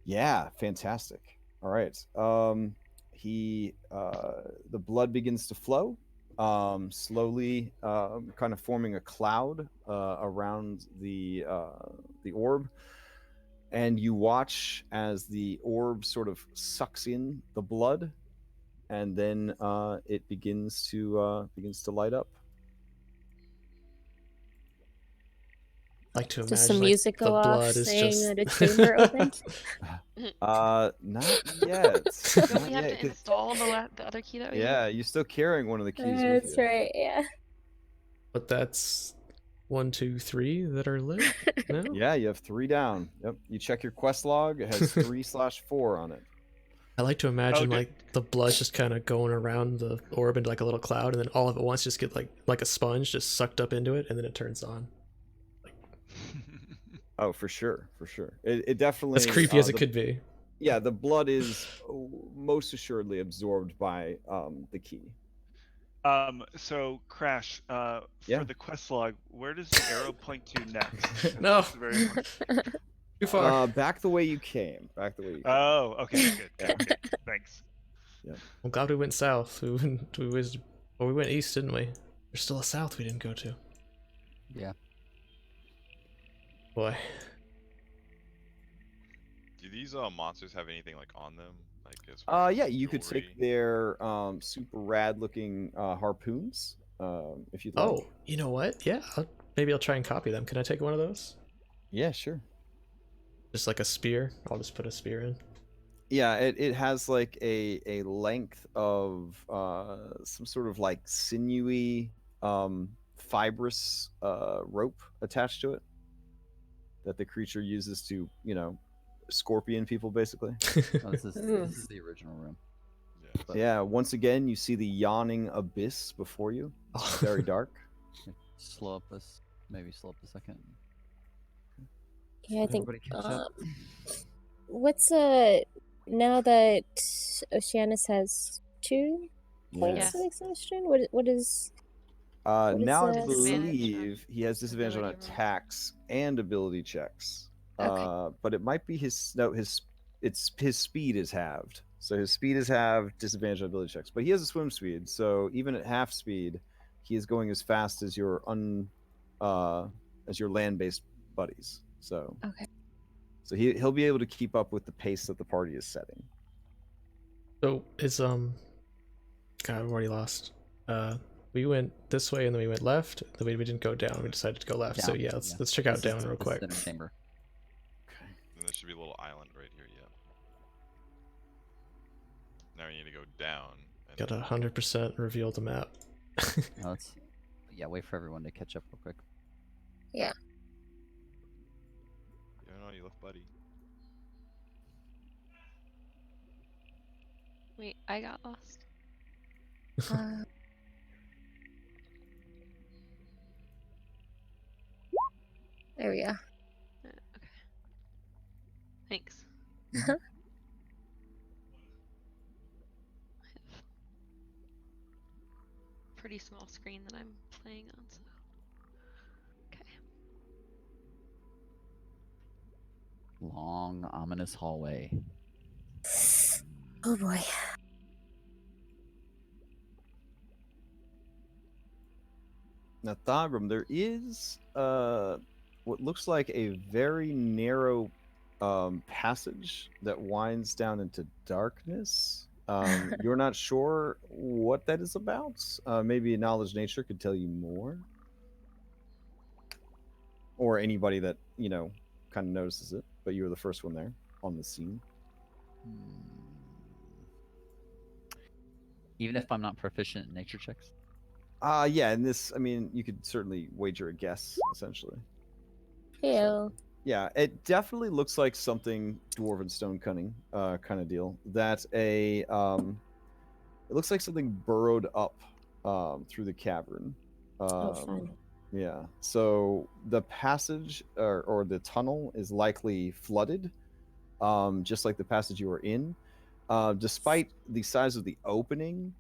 Yeah, fantastic. All right. The blood begins to flow, slowly, kind of forming a cloud around the orb, and you watch as the orb sort of sucks in the blood, and then it begins to light up. Like to Does imagine some like, music the go off blood is saying just that a chamber opened? Not yet. Don't Not we have yet, to 'cause- install the other key though? Yeah, you're still carrying one of the keys with That's you. right, yeah. But that's 1, 2, 3 that are lit. No. Yeah, you have 3 down. Yep. You check your quest log. It has 3/4 on it. I like to imagine good. like the blood's just kind of going around the orb into like a little cloud, and then all of it once just get like a sponge just sucked up into it, and then it turns on. Oh, for sure, for sure. It definitely. As creepy as it could be. Yeah, the blood is most assuredly absorbed by the key. So Crash, Yeah. for the quest log, where does the arrow point to next? No. That's very important. Too far. Back the way you came. Back the way you came. Oh, okay, good. Thanks. I'm glad we went south. We went east, didn't we? There's still a south we didn't go to. Yeah. Boy. Do these monsters have anything like on them? Like as far as Yeah, you could jewelry? take their super rad looking harpoons if you'd like. Oh, you know what? Yeah, maybe I'll try and copy them. Can I take one of those? Yeah, sure. Just like a spear. I'll just put a spear in. Yeah, it has like a length of some sort of like sinewy fibrous rope attached to it that the creature uses to, scorpion people basically. Oh, this is the original room. Yeah. But yeah, once again you see the yawning abyss before you. It's very dark. Slow up us. Maybe slow up a second. Yeah, I think. Everybody catch up. What's now that Oceanus has 2 points Yes. of exhaustion? What is? What is Now I this? believe he has disadvantage on Ability roll. attacks and ability checks. Okay. But it might be his speed is halved. So his speed is halved, disadvantage on ability checks. But he has a swim speed, so even at half speed, he is going as fast as your as your land-based buddies. So Okay. So he'll be able to keep up with the pace that the party is setting. So it's God, I've already lost. We went this way and then we went left. Then we didn't go down. We decided to go left. So Down, yeah, let's check out down real This is quick. the chamber. Okay. And there should be a little island right here. Yep. Now we need to go down. And Got 100% reveal the map. Now let's, yeah, wait for everyone to catch up real quick. Yeah. You know, you left Buddy. Wait, I got lost. Uh, there we go. Okay. Thanks. Uh-huh. I have a pretty small screen that I'm playing on, so. Okay. Long, ominous hallway. Oh boy. Now, Thagrum, there is what looks like a very narrow passage that winds down into darkness. You're not sure what that is about. Maybe a knowledge nature could tell you more, or anybody that kind of notices it. But you were the first one there on the scene. Even if I'm not proficient in nature checks. Yeah, and this, I mean, you could certainly wager a guess, essentially. Ew. Yeah, it definitely looks like something dwarven stone cutting kind of deal. That it looks like something burrowed up through the cavern. Oh, fun. Yeah, so the passage or the tunnel is likely flooded, just like the passage you were in. Despite the size of the opening,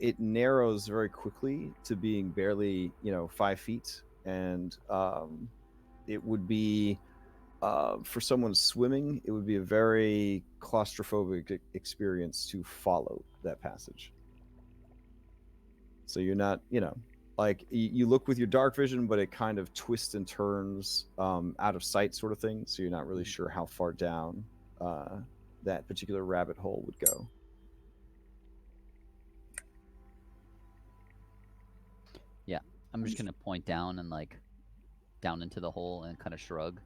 it narrows very quickly to being barely 5 feet, and it would be for someone swimming, it would be a very claustrophobic experience to follow that passage. So you're not like you look with your dark vision, but it kind of twists and turns out of sight sort of thing, so you're not really sure how far down that particular rabbit hole would go. I'm just gonna point down and down into the hole and kind of shrug,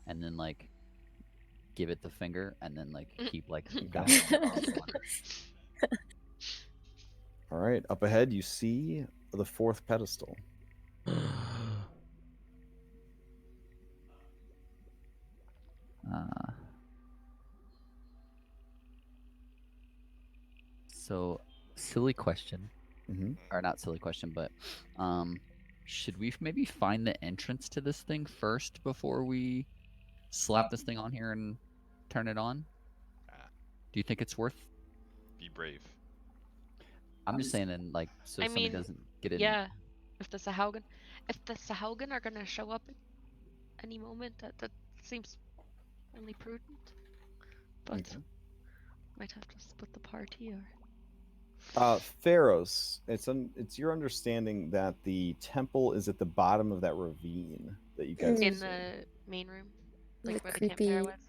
and then give it the finger, and then keep bouncing across the water. All right, up ahead you see the 4th pedestal. So, silly question. Mm-hmm. Or not silly question, but should we maybe find the entrance to this thing first before we slap this thing on here and turn it on? Do you think it's worth? Be brave. I'm just saying, and so I somebody mean, doesn't get in. Yeah, if the Sahaugen are gonna show up at any moment, that seems only prudent. But Okay. might have to split the party or. Pharaohs, it's your understanding that the temple is at the bottom of that ravine that you guys In see. the main room, The like where the campfire creepy- was.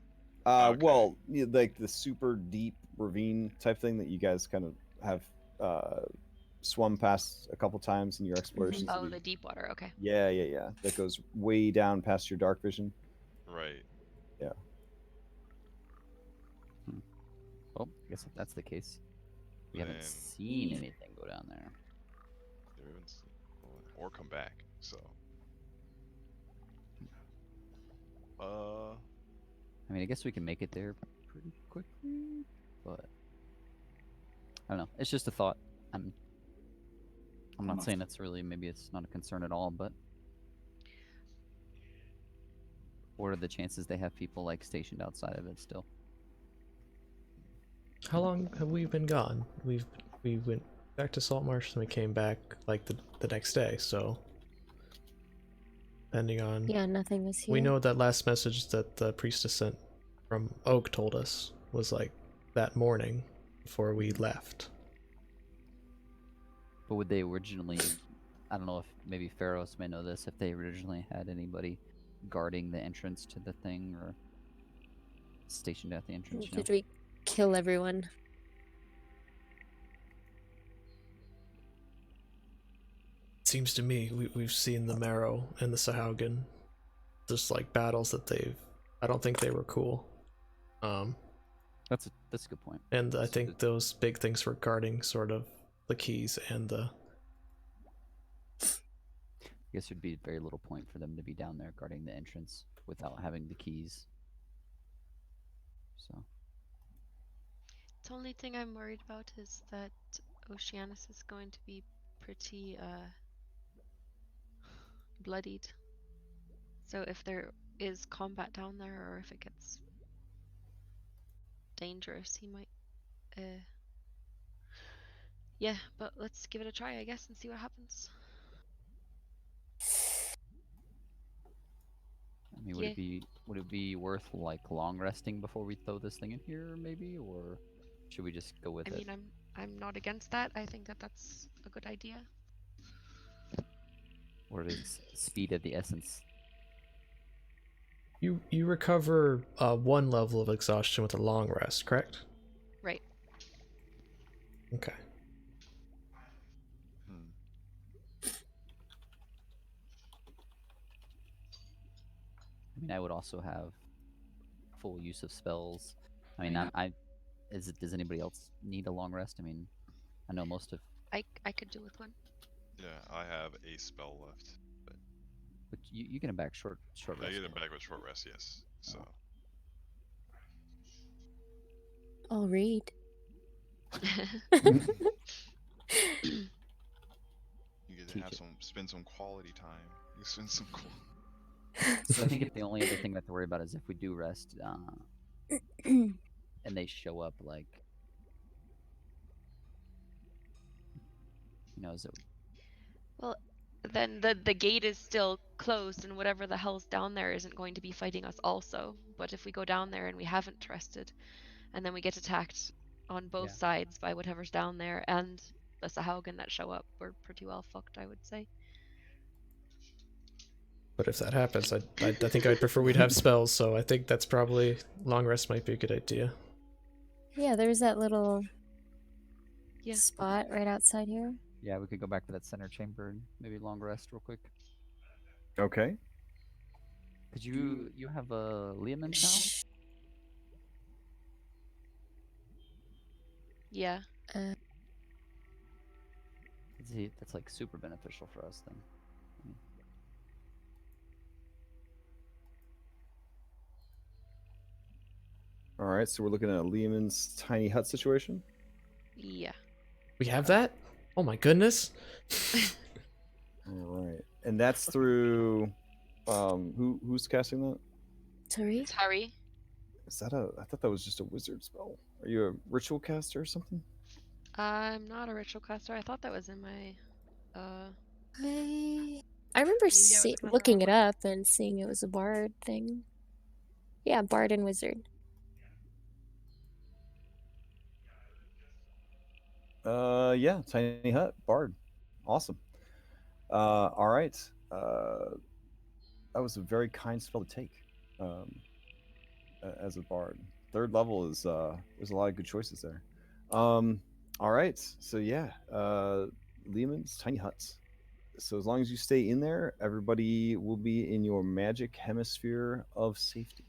Okay. Well, like the super deep ravine type thing that you guys kind of have swum past a couple times in your explorations. Oh, of the deep water. Okay. Yeah. That goes way down past your dark vision. Right. Well, I guess if that's the case, we haven't Then- seen anything go down there. We haven't seen- or come back. So. I mean, I guess we can make it there pretty quickly, but I don't know. It's just a thought. I'm not saying it's really, maybe it's not a concern at all, but what are the chances they have people stationed outside of it still? How long have we been gone? We went back to Saltmarsh and we came back the next day, so depending on Yeah, nothing was here. we know that last message that the priestess sent from Oak told us was that morning before we left. But would they originally, I don't know if maybe Pharaohs may know this, if they originally had anybody guarding the entrance to the thing or stationed at the entrance, you know? Did we kill everyone? Seems to me we've seen the Marrow and the Sahaugen, just like battles that I don't think they were cool. That's a good point. And I That's think those big things were guarding sort of the keys and the. I guess there'd be very little point for them to be down there guarding the entrance without having the keys. So. The only thing I'm worried about is that Oceanus is going to be pretty bloodied. So if there is combat down there, or if it gets dangerous, he might. Yeah, but let's give it a try, I guess, and see what happens. I mean, would it be worth like long resting before we throw this thing in here, maybe, or should we just go with it? I mean, I'm not against that. I think that that's a good idea. Or is speed of the essence? You recover 1 level of exhaustion with a long rest, correct? Right. Okay. I mean, I would also have full use of spells. I mean, does anybody else need a long rest? I mean, I know most of. I could do with one. Yeah, I have a spell left. But you get them back short rest. I get them back with short rest, yes. So. I'll read. You get to have spend some quality time. You spend some So I think if the only other thing we have to worry about is if we do rest, and they show up, like, is it? Well, then the gate is still closed, and whatever the hell's down there isn't going to be fighting us also. But if we go down there and we haven't rested, and then we get attacked on both sides by whatever's down there and the Sahaugen that show up, we're pretty well fucked, I would say. But if that happens, I think I'd prefer we'd have spells, so I think that's probably long rest might be a good idea. Yeah, there's that little spot right outside here. Yeah, we could go back to that center chamber and maybe long rest real quick. Okay. Could you have a Leomund now? Yeah. That's like super beneficial for us then. All right, so we're looking at Lehman's tiny hut situation. Yeah. We have that? Oh my goodness. All right, and that's through who's casting that? Tari. Tari. Is that I thought that was just a wizard spell. Are you a ritual caster or something? I'm not a ritual caster. I thought that was in my I remember looking it one. up and seeing it was a bard thing. Yeah, bard and wizard. Yeah, tiny hut, bard. Awesome. All right. That was a very kind spell to take. As a bard, 3rd level is there's a lot of good choices there. All right, so yeah, Lehman's tiny huts. So as long as you stay in there, everybody will be in your magic hemisphere of safety.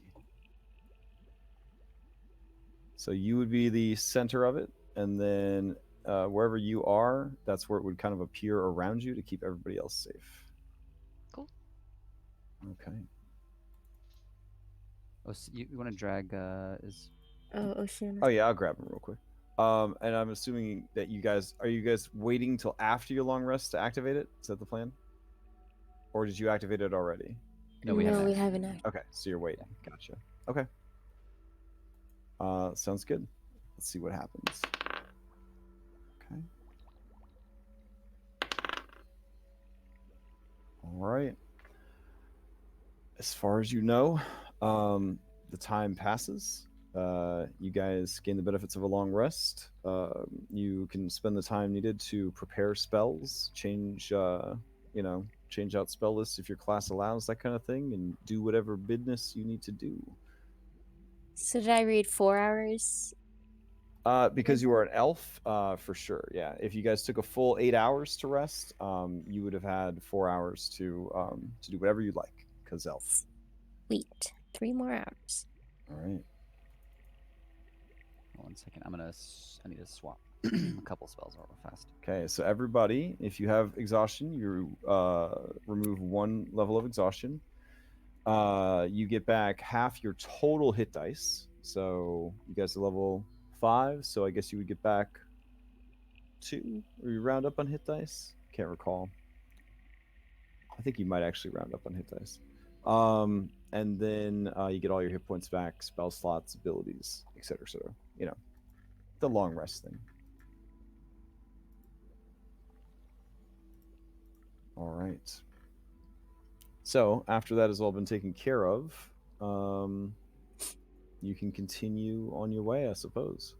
So you would be the center of it, and then wherever you are, that's where it would kind of appear around you to keep everybody else safe. Cool. Okay. Oh, so you want to drag Oceanus. Oh yeah, I'll grab him real quick. And I'm assuming that you guys waiting till after your long rest to activate it? Is that the plan? Or did you activate it already? No, we haven't. Activated. Okay, so you're waiting. Gotcha. Okay. Sounds good. Let's see what happens. Okay. All right. As far as you know, the time passes. You guys gain the benefits of a long rest. You can spend the time needed to prepare spells, change change out spell lists if your class allows, that kind of thing, and do whatever business you need to do. So did I read 4 hours? Because you are an elf, for sure. Yeah. If you guys took a full 8 hours to rest, you would have had 4 hours to do whatever you'd like. Because elf. Sweet. 3 more hours. All right. 1 second. I need to swap a couple spells real fast. Okay. So everybody, if you have exhaustion, you remove 1 level of exhaustion. You get back half your total hit dice. So you guys are level 5, so I guess you would get back 2, or you round up on hit dice. Can't recall. I think you might actually round up on hit dice. And then you get all your hit points back, spell slots, abilities, etc., etc. The long rest thing. All right. So after that has all been taken care of, you can continue on your way, I suppose.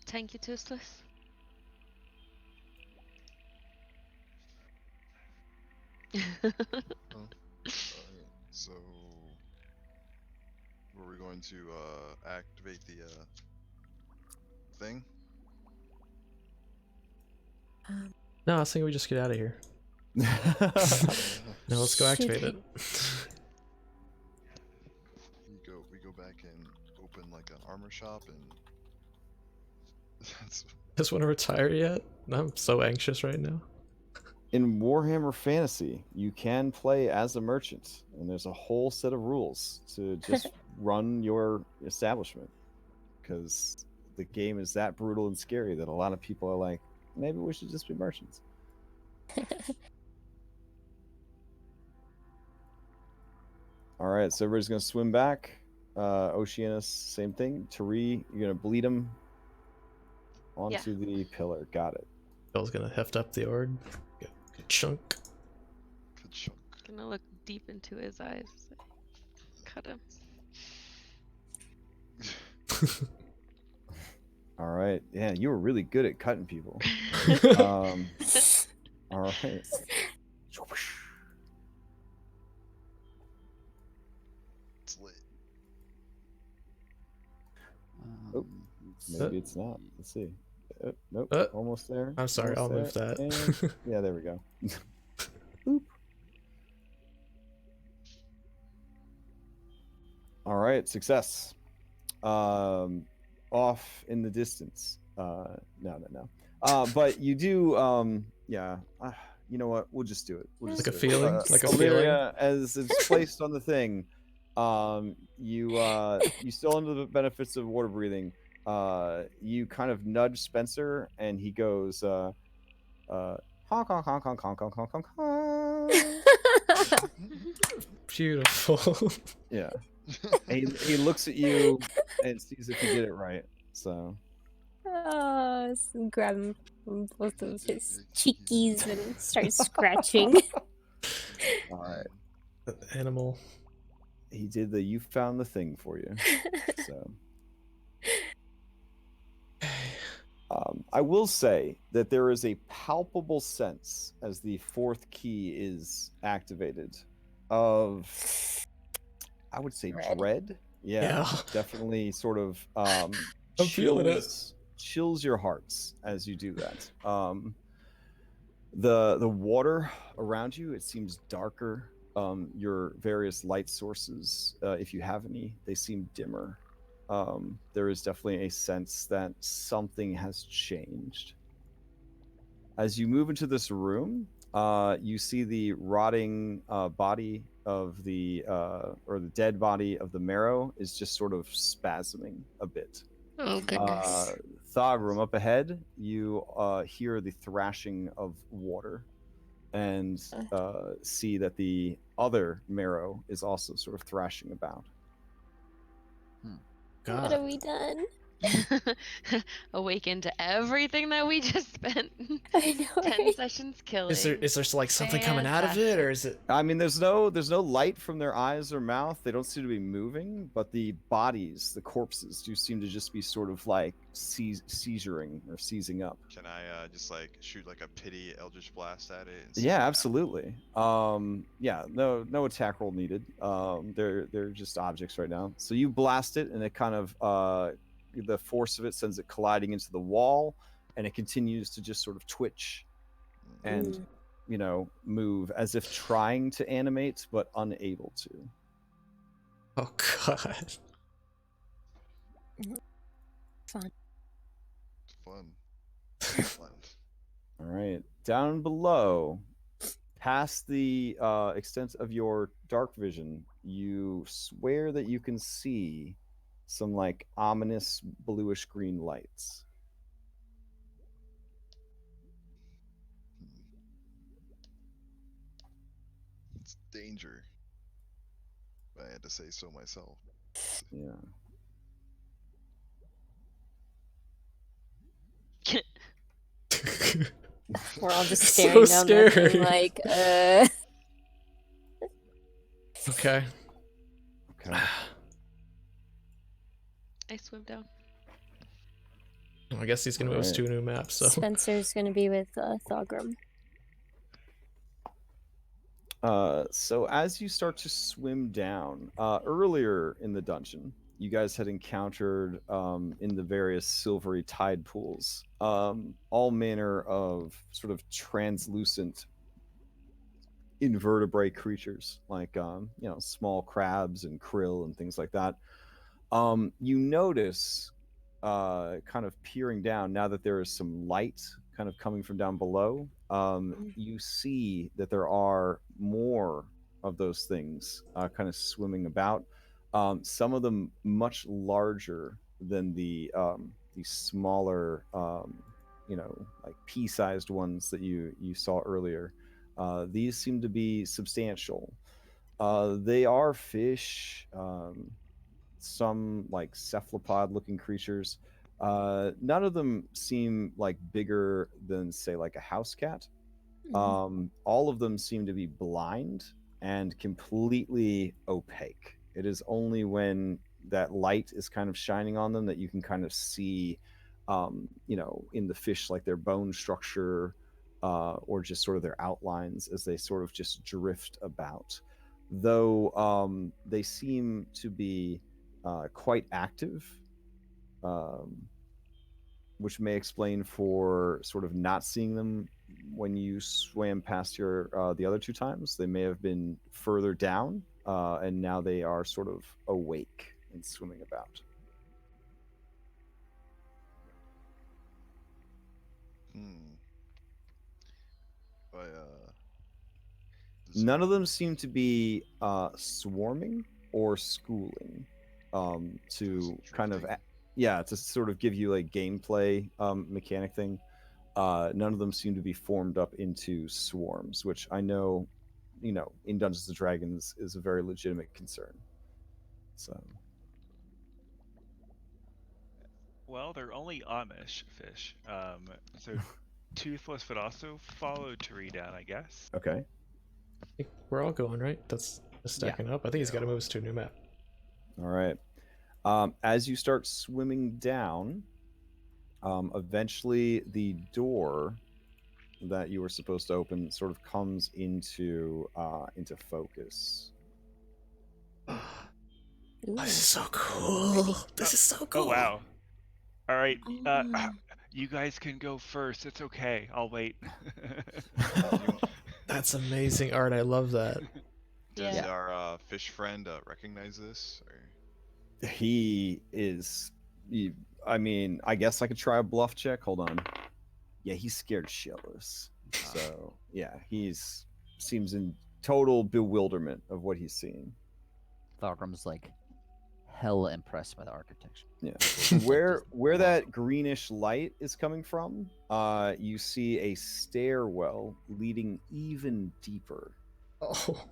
Thank you, Toothless. So, were we going to activate the thing? No, I was thinking we just get out of here. No, let's go activate it. We go back and open like an armor shop and. Just want to retire yet? I'm so anxious right now. In Warhammer Fantasy, you can play as a merchant, and there's a whole set of rules to just run your establishment, because the game is that brutal and scary that a lot of people are like, maybe we should just be merchants. All right, so everybody's gonna swim back. Oceanus, same thing. Tari, you're gonna bleed him onto the pillar. Got it. Bill's gonna heft up the orb. Good chunk. Good chunk. Gonna look deep into his eyes. Cut him. All right. Yeah, you were really good at cutting people. All right. It's lit. Oh, maybe it's not. Let's see. Nope. Almost there. I'm sorry. Almost I'll there. move that. And, yeah, there we go. Boop. All right. Success. Off in the distance. No. But you do. Yeah. You know what? We'll just do it. We'll just Like a do it. feeling? Like a feeling? As it's placed on the thing, you still under the benefits of water breathing. You kind of nudge Spencer, and he goes, honk, honk, honk, honk, honk, honk, honk, honk, honk. Beautiful. Yeah. And he looks at you and sees if you did it right. So. Oh, so grab him from both of his cheekies and start scratching. All right. The animal. He did the you found the thing for you. So. I will say that there is a palpable sense as the 4th key is activated of, I would say, dread. Yeah. Definitely sort of I'm feeling it. Chills your hearts as you do that. The water around you, it seems darker. Your various light sources, if you have any, they seem dimmer. There is definitely a sense that something has changed. As you move into this room, you see the rotting body of the or the dead body of the marrow is just sort of spasming a bit. Oh goodness. Thogrum, up ahead, you hear the thrashing of water, and see that the other marrow is also sort of thrashing about. God. What have we done? Awaken to everything that we just spent I know, 10 right? sessions killing. Is there like something coming out of it, or is it? I mean, there's no light from their eyes or mouth. They don't seem to be moving, but the bodies, the corpses, do seem to just be sort of like seizuring or seizing up. Can I just like shoot like a pity Eldritch Blast at it? And see Yeah, what absolutely. Yeah, no attack roll needed. They're just objects right now. So you blast it, and it kind of the force of it sends it colliding into the wall, and it continues to just sort of twitch and move as if trying to animate but unable to. Oh god. Fun. It's fun. Fun. All right, down below, past the extent of your dark vision, you swear that you can see some like ominous bluish green lights. It's danger. I had to say so myself. Yeah. We're all just So staring down that scary. thing like, Okay. Okay. I swim down. Well, I guess he's gonna move us to a new map. So Spencer's gonna be with Thogrum. So as you start to swim down, earlier in the dungeon, you guys had encountered in the various silvery tide pools all manner of sort of translucent invertebrate creatures, like small crabs and krill and things like that. You notice, kind of peering down, now that there is some light kind of coming from down below, you see that there are more of those things kind of swimming about. Some of them much larger than the smaller, like pea-sized ones that you saw earlier. These seem to be substantial. They are fish, some like cephalopod-looking creatures. None of them seem like bigger than, say, like a house cat. All of them seem to be blind and completely opaque. It is only when that light is kind of shining on them that you can kind of see, in the fish, like their bone structure, or just sort of their outlines as they sort of just drift about. Though they seem to be quite active, which may explain for sort of not seeing them when you swam past your the other 2 times. They may have been further down, and now they are sort of awake and swimming about. None of them seem to be swarming or schooling, to kind of to sort of give you a gameplay mechanic thing. None of them seem to be formed up into swarms, which I know, in Dungeons and Dragons is a very legitimate concern. So, Well, they're only Amish fish. So Toothless would also follow to read out, I guess. okay. I think we're all going right. That's stacking up. I think he's got to move us to a new map. All right. As you start swimming down, eventually the door that you were supposed to open sort of comes into focus. This is so cool. This is so cool. Oh wow! All right, you guys can go first. It's okay. I'll wait. That's amazing art. I love that. Does Yeah. our fish friend recognize this? Or... He is. I mean, I guess I could try a bluff check. Hold on. Yeah, he's scared shitless. So yeah, seems in total bewilderment of what he's seeing. Thogrum's like hella impressed by the architecture. Yeah. Where that greenish light is coming from, you see a stairwell leading even deeper. Oh.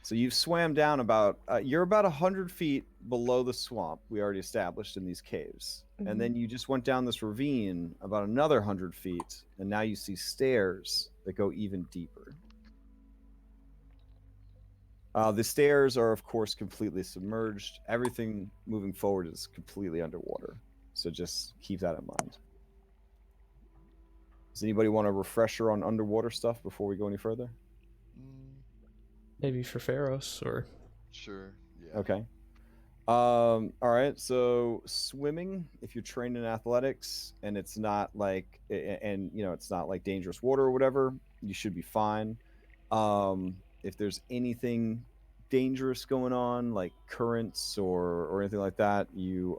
So you've swam down about, you're about 100 feet below the swamp we already established in these caves. And then you just went down this ravine about another 100 feet, and now you see stairs that go even deeper. The stairs are, of course, completely submerged. Everything moving forward is completely underwater. So just keep that in mind. Does anybody want a refresher on underwater stuff before we go any further? Maybe for Pharos or... Sure. Yeah. Okay. All right. So swimming, if you're trained in athletics and it's not like, and you know, it's not like dangerous water or whatever, you should be fine. If there's anything dangerous going on, like currents or anything like that, you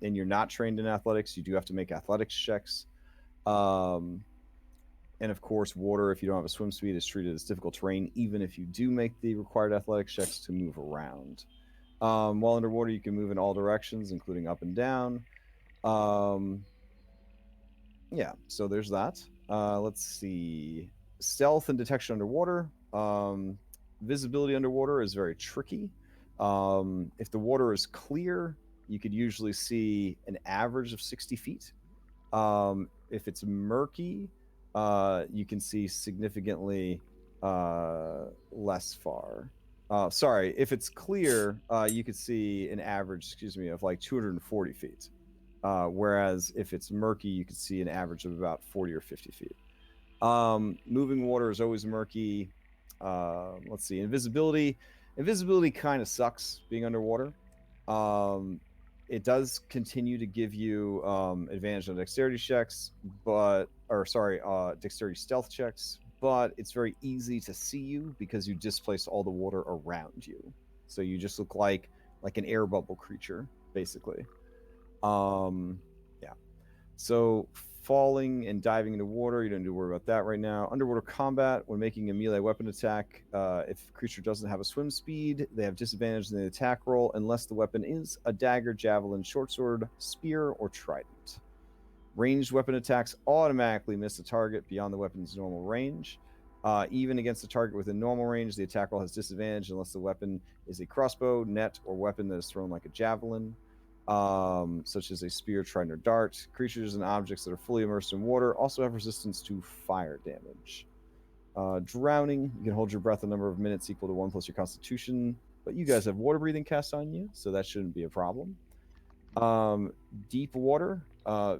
and you're not trained in athletics, you do have to make athletics checks. And of course, water, if you don't have a swim speed, is treated as difficult terrain, even if you do make the required athletics checks to move around. While underwater, you can move in all directions, including up and down. Yeah, so there's that. Let's see. Stealth and detection underwater. Visibility underwater is very tricky. If the water is clear, you could usually see an average of 60 feet. If it's murky, you can see significantly less far. Sorry, if it's clear, you could see an average, of like 240 feet. Whereas if it's murky, you could see an average of about 40 or 50 feet. Moving water is always murky. Let's see, invisibility. Invisibility kind of sucks being underwater. It does continue to give you advantage on dexterity checks, dexterity stealth checks, but it's very easy to see you because you displace all the water around you. So you just look like an air bubble creature, basically. Yeah. So falling and diving into water, you don't need to worry about that right now. Underwater combat, when making a melee weapon attack, if the creature doesn't have a swim speed, they have disadvantage in the attack roll unless the weapon is a dagger, javelin, short sword, spear, or trident. Ranged weapon attacks automatically miss the target beyond the weapon's normal range. Even against a target within normal range, the attack roll has disadvantage unless the weapon is a crossbow, net, or weapon that is thrown like a javelin. Such as a spear, trident, or dart. Creatures and objects that are fully immersed in water also have resistance to fire damage. Drowning, you can hold your breath a number of minutes equal to 1 plus your constitution, but you guys have water breathing cast on you, so that shouldn't be a problem. Deep water,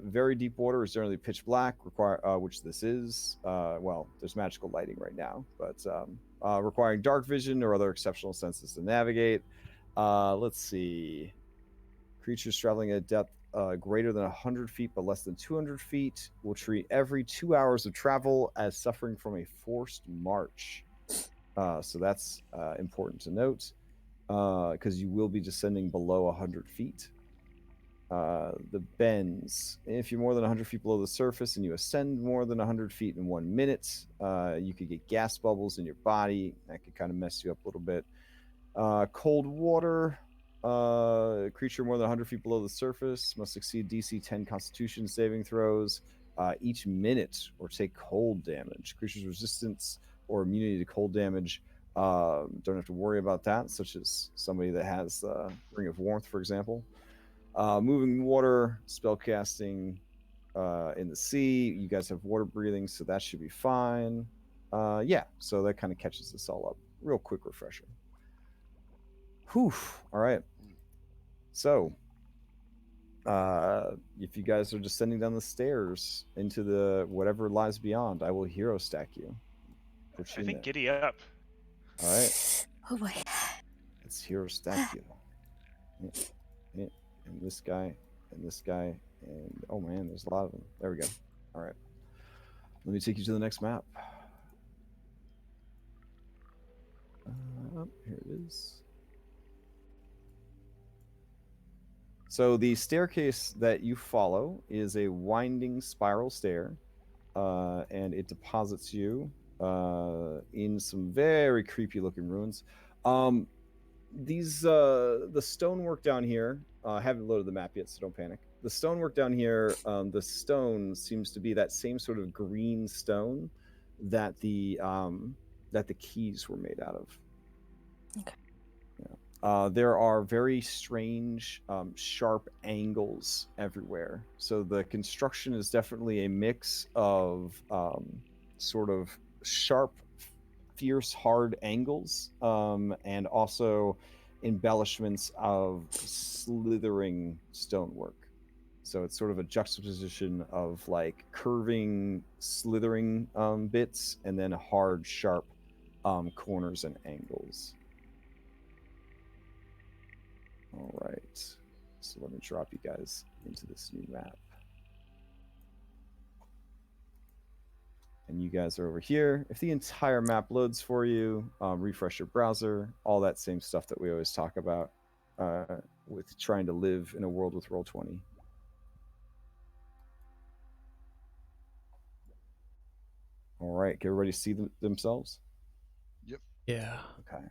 very deep water is generally pitch black, which this is. Well, there's magical lighting right now, but requiring dark vision or other exceptional senses to navigate. Let's see. Creatures traveling at depth greater than 100 feet but less than 200 feet will treat every 2 hours of travel as suffering from a forced march. So that's important to note because you will be descending below 100 feet. The bends. If you're more than 100 feet below the surface and you ascend more than 100 feet in 1 minute, you could get gas bubbles in your body. That could kind of mess you up a little bit. Cold water. Creature more than 100 feet below the surface must succeed DC 10 Constitution saving throws each minute or take cold damage. Creatures' resistance or immunity to cold damage don't have to worry about that, such as somebody that has Ring of Warmth, for example. Moving water, spellcasting in the sea. You guys have water breathing, so that should be fine. Yeah, so that kind of catches this all up. Real quick refresher. Whew. All right. So, if you guys are descending down the stairs into the whatever lies beyond, I will hero stack you. I think giddy up. All right. Oh boy. Let's hero stack you. And this guy, and this guy, and oh man, there's a lot of them. There we go. All right. Let me take you to the next map. Here it is. So the staircase that you follow is a winding spiral stair, and it deposits you in some very creepy looking ruins. The stonework down here, I haven't loaded the map yet, so don't panic. The stonework down here, the stone seems to be that same sort of green stone that the keys were made out of. There are very strange, sharp angles everywhere. So the construction is definitely a mix of sort of sharp, fierce, hard angles, and also embellishments of slithering stonework. So it's sort of a juxtaposition of like curving, slithering bits, and then hard, sharp corners and angles. All right, so let me drop you guys into this new map. And you guys are over here. If the entire map loads for you, refresh your browser, all that same stuff that we always talk about with trying to live in a world with Roll20. All right, can everybody see themselves? Yep. Yeah. Okay.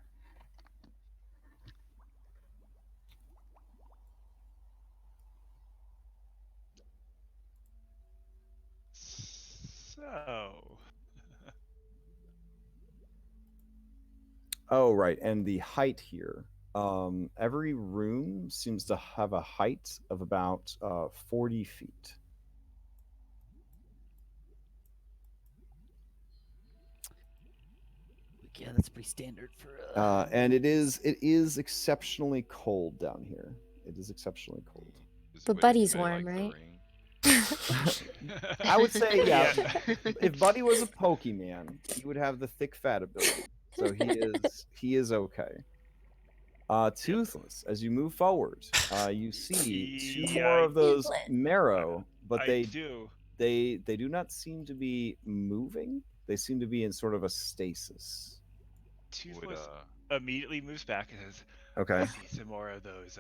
So, Oh, right, and the height here. Every room seems to have a height of about 40 feet. Yeah, that's pretty standard for. And it is exceptionally cold down here. It is exceptionally cold. But Buddy's warm, right? I would say, yeah. Yeah. If Buddy was a Pokemon, he would have the thick fat ability. So he is okay. Toothless. As you move forward, you see two more of those Toothless. marrow, but I do. they do not seem to be moving. They seem to be in sort of a stasis. Toothless immediately moves back and says, Okay. I see some more of those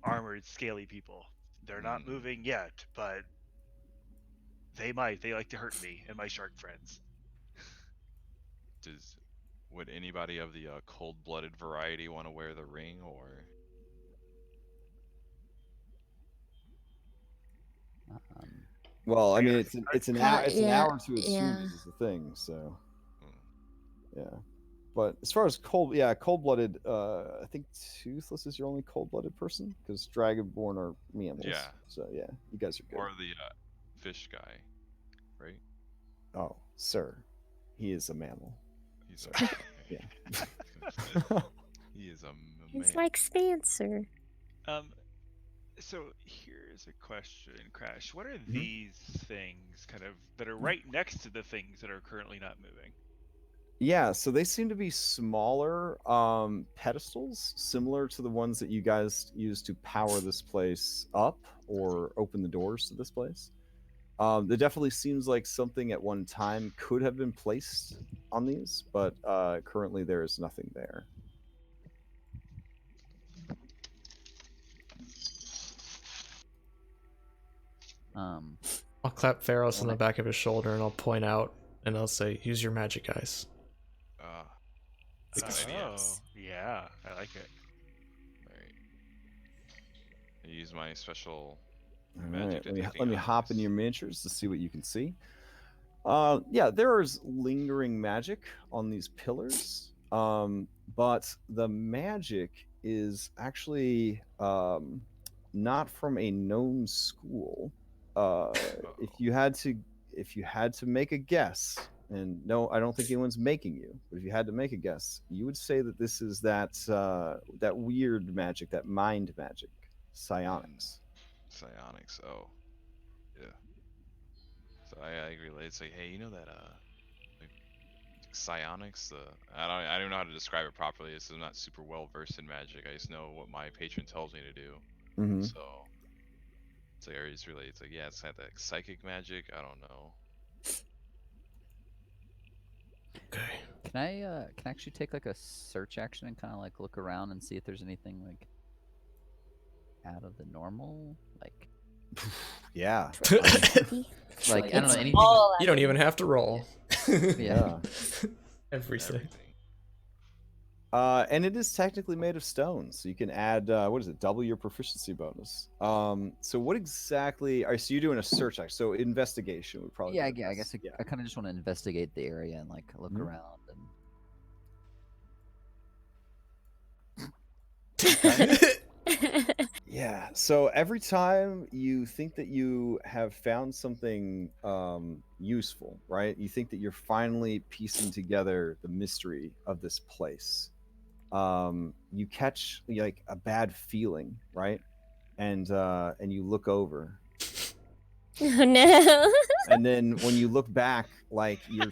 armored, scaly people. They're not moving yet, but they might. They like to hurt me and my shark friends. Would anybody of the cold-blooded variety want to wear the ring, or? Well, I mean, it's an hour to as soon yeah. as is the thing. So, yeah. But as far as cold-blooded, I think Toothless is your only cold-blooded person because Dragonborn are mammals. Yeah. So yeah, you guys are good. Or the fish guy, right? Oh, sir, he is a mammal. He's So, yeah. He is a He's man. like Spencer. So here's a question, Crash. What are these things kind of that are right next to the things that are currently not moving? Yeah, so they seem to be smaller pedestals, similar to the ones that you guys use to power this place up or open the doors to this place. There definitely seems like something at one time could have been placed on these, but currently there is nothing there. I'll clap Pharos on the back of his shoulder and I'll point out and I'll say, use your magic, guys. That's an idea. Oh, yeah, I like it. Alright. I use my special All magic right, detecting let me hop eyes. in your miniatures to see what you can see. Yeah, there is lingering magic on these pillars, but the magic is actually not from a known school. If you had to make a guess, and no, I don't think anyone's making you, but if you had to make a guess, you would say that this is that weird magic, that mind magic, psionics. Psionics, oh. Yeah. So I relate. It's like, hey, you know that like psionics, I don't know how to describe it properly. I'm not super well versed in magic. I just know what my patron tells me to do. Mm-hmm. So it's like it's really, it's like, yeah, it's not that psychic magic. I don't know. Okay. Can I actually take like a search action and kind of like look around and see if there's anything like out of the normal, like Yeah. like I don't know anything. You don't even have to roll. Yeah. Everything. And it is technically made of stone, so you can add what is it? Double your proficiency bonus. So what exactly? So you're doing a search action. So investigation would probably. Yeah, be the I best. guess I kind of just want to investigate the area and like look around and. Yeah. So every time you think that you have found something useful, right? You think that you're finally piecing together the mystery of this place. You catch like a bad feeling, right? And you look over, Oh no. and then when you look back, like your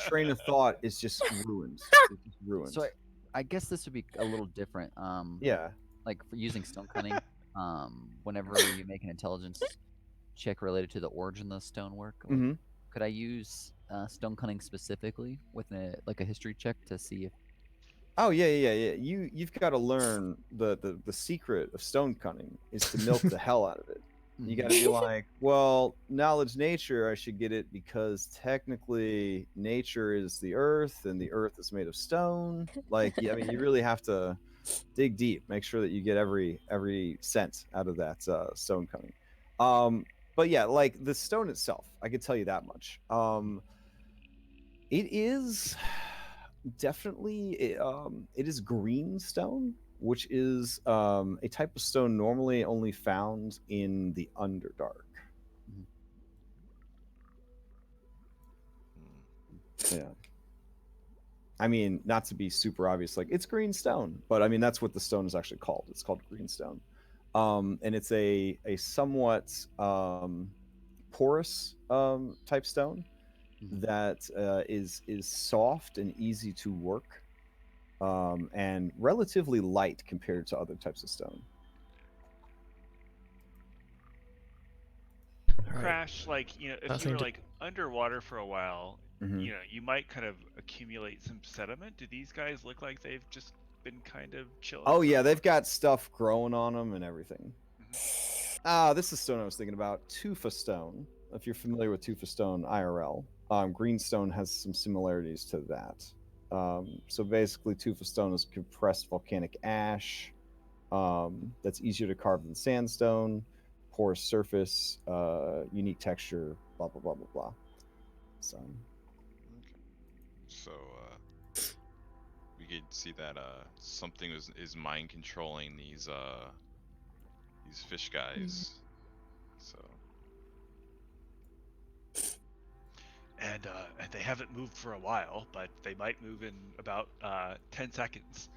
train of thought is just ruined. It's just ruined. So I guess this would be a little different. Yeah. Like for using stone cunning, whenever you make an intelligence check related to the origin of the stonework, like, Mhm. could I use stone cunning specifically with a history check to see if Oh yeah. You've got to learn the secret of stone cunning is to milk the hell out of it. You got to be like, well, knowledge nature, I should get it because technically nature is the earth and the earth is made of stone. Like, I mean, you really have to dig deep, make sure that you get every cent out of that stone cunning. But yeah, like the stone itself, I can tell you that much. It is definitely it is green stone, which is a type of stone normally only found in the Underdark. Yeah. I mean, not to be super obvious, like it's green stone, but I mean that's what the stone is actually called. It's called green stone, and it's a somewhat porous type stone that is soft and easy to work, and relatively light compared to other types of stone. All right. Crash, like, you know, if you Nothing were to- like underwater for a while, Mhm. you know, you might kind of accumulate some sediment. Do these guys look like they've just been kind of chilling? Oh for a yeah, long they've got stuff growing on them and everything. Mhm. This is stone I was thinking about. Tufa stone. If you're familiar with Tufa stone IRL, greenstone has some similarities to that. So basically, Tufa stone is compressed volcanic ash that's easier to carve than sandstone, porous surface, unique texture, blah blah blah blah blah. So Okay. So we could see that something is mind controlling these fish guys. So And they haven't moved for a while, but they might move in about 10 seconds.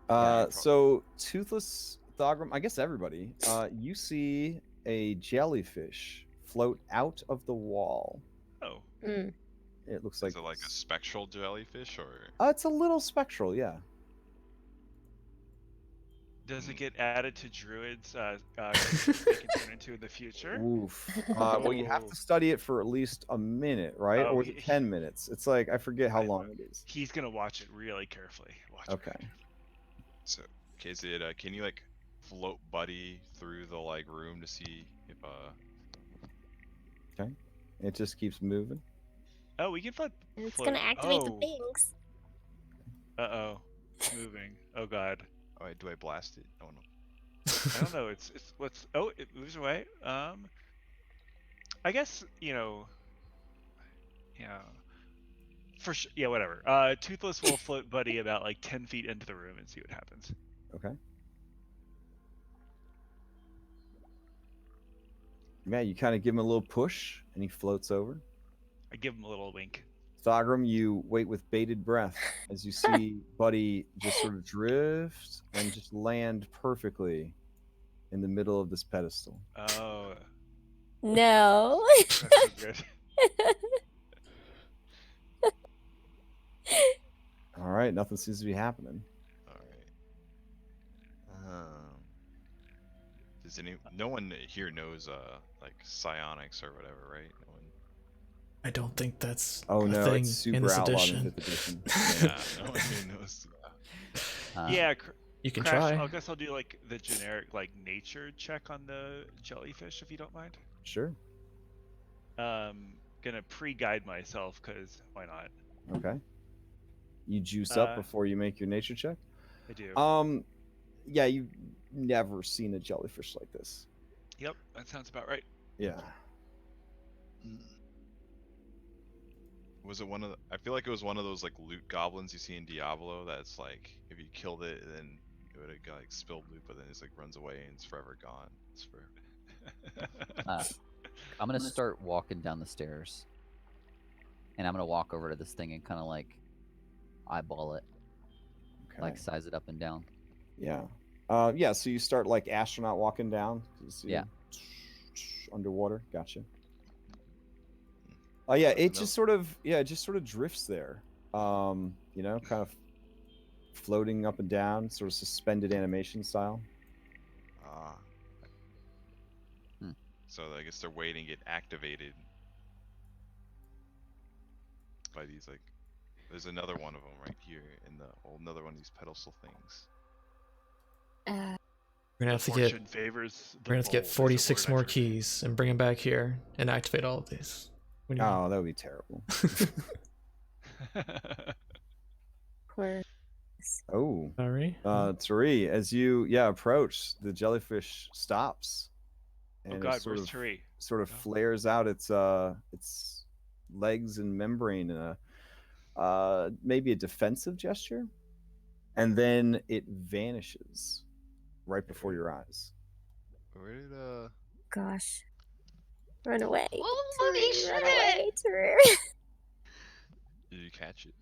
so toothless Thogrum, I guess everybody, you see a jellyfish float out of the wall. Oh, Mm. It looks is like it like a spectral jellyfish or? it's a little spectral, yeah. does it get added to druids? They can turn into in the future. Oof. Well, you have to study it for at least a minute, right? Oh, Or is it 10 minutes? It's like I forget how I- long it is. He's gonna watch it really carefully. Watch it Okay. really carefully. So, okay, is it? Can you like float Buddy through the like room to see if Okay. It just keeps moving. Oh, we can float. It's gonna activate the Oh, things. oh, it's moving. Oh god. Oh, wait, do I blast it? Oh no. I don't know. It's what's. Oh, it moves away. I guess you know. Yeah. For sure. Yeah, whatever. Toothless will float Buddy about like 10 feet into the room and see what happens. Okay. Yeah, you kind of give him a little push and he floats over. I give him a little wink. Thogrum, you wait with bated breath as you see Buddy just sort of drift and just land perfectly in the middle of this pedestal. Oh, No. that's so good. All right, nothing seems to be happening. All right. Does no one here knows like psionics or whatever, right? No one. I don't think that's Oh a no, thing it's super in this outlawed edition. in 5th edition. Yeah, no one here knows. Yeah, You can Crash, try. I guess I'll do like the generic like nature check on the jellyfish if you don't mind. Sure. Gonna pre-guide myself because why not? Okay. You juice up before you make your nature check? I do. Yeah, you've never seen a jellyfish like this. Yep, that sounds about right. Yeah. Was it one of the? I feel like it was one of those like loot goblins you see in Diablo. That's like if you killed it, then It would have got like spilled loot, but then it's like runs away and it's forever gone. It's forever. I'm gonna start walking down the stairs, and I'm gonna walk over to this thing and kind of like eyeball it, Okay. like size it up and down. Yeah. Yeah. So you start like astronaut walking down. Yeah. Underwater. Gotcha. Oh yeah. That's It enough. just sort of drifts there. Kind of floating up and down, sort of suspended animation style. Ah. Hmm. So I guess they're waiting to get activated by these like. There's another one of them right here in another one of these pedestal things. Uh, We're gonna have to Fortune favors the we're gonna have to get bold is the 46 word I've more heard. keys and bring them back here and activate all of these. What do you Oh, that would be terrible. poor. Oh. Sorry. Tari, as you approach, the jellyfish stops, Oh and God, it sort where's of Tari? Oh. flares out its legs and membrane in maybe a defensive gesture, and then it vanishes right before your eyes. Where did Gosh. Run away. Holy Tari, run shit! away, Tari. did you catch it?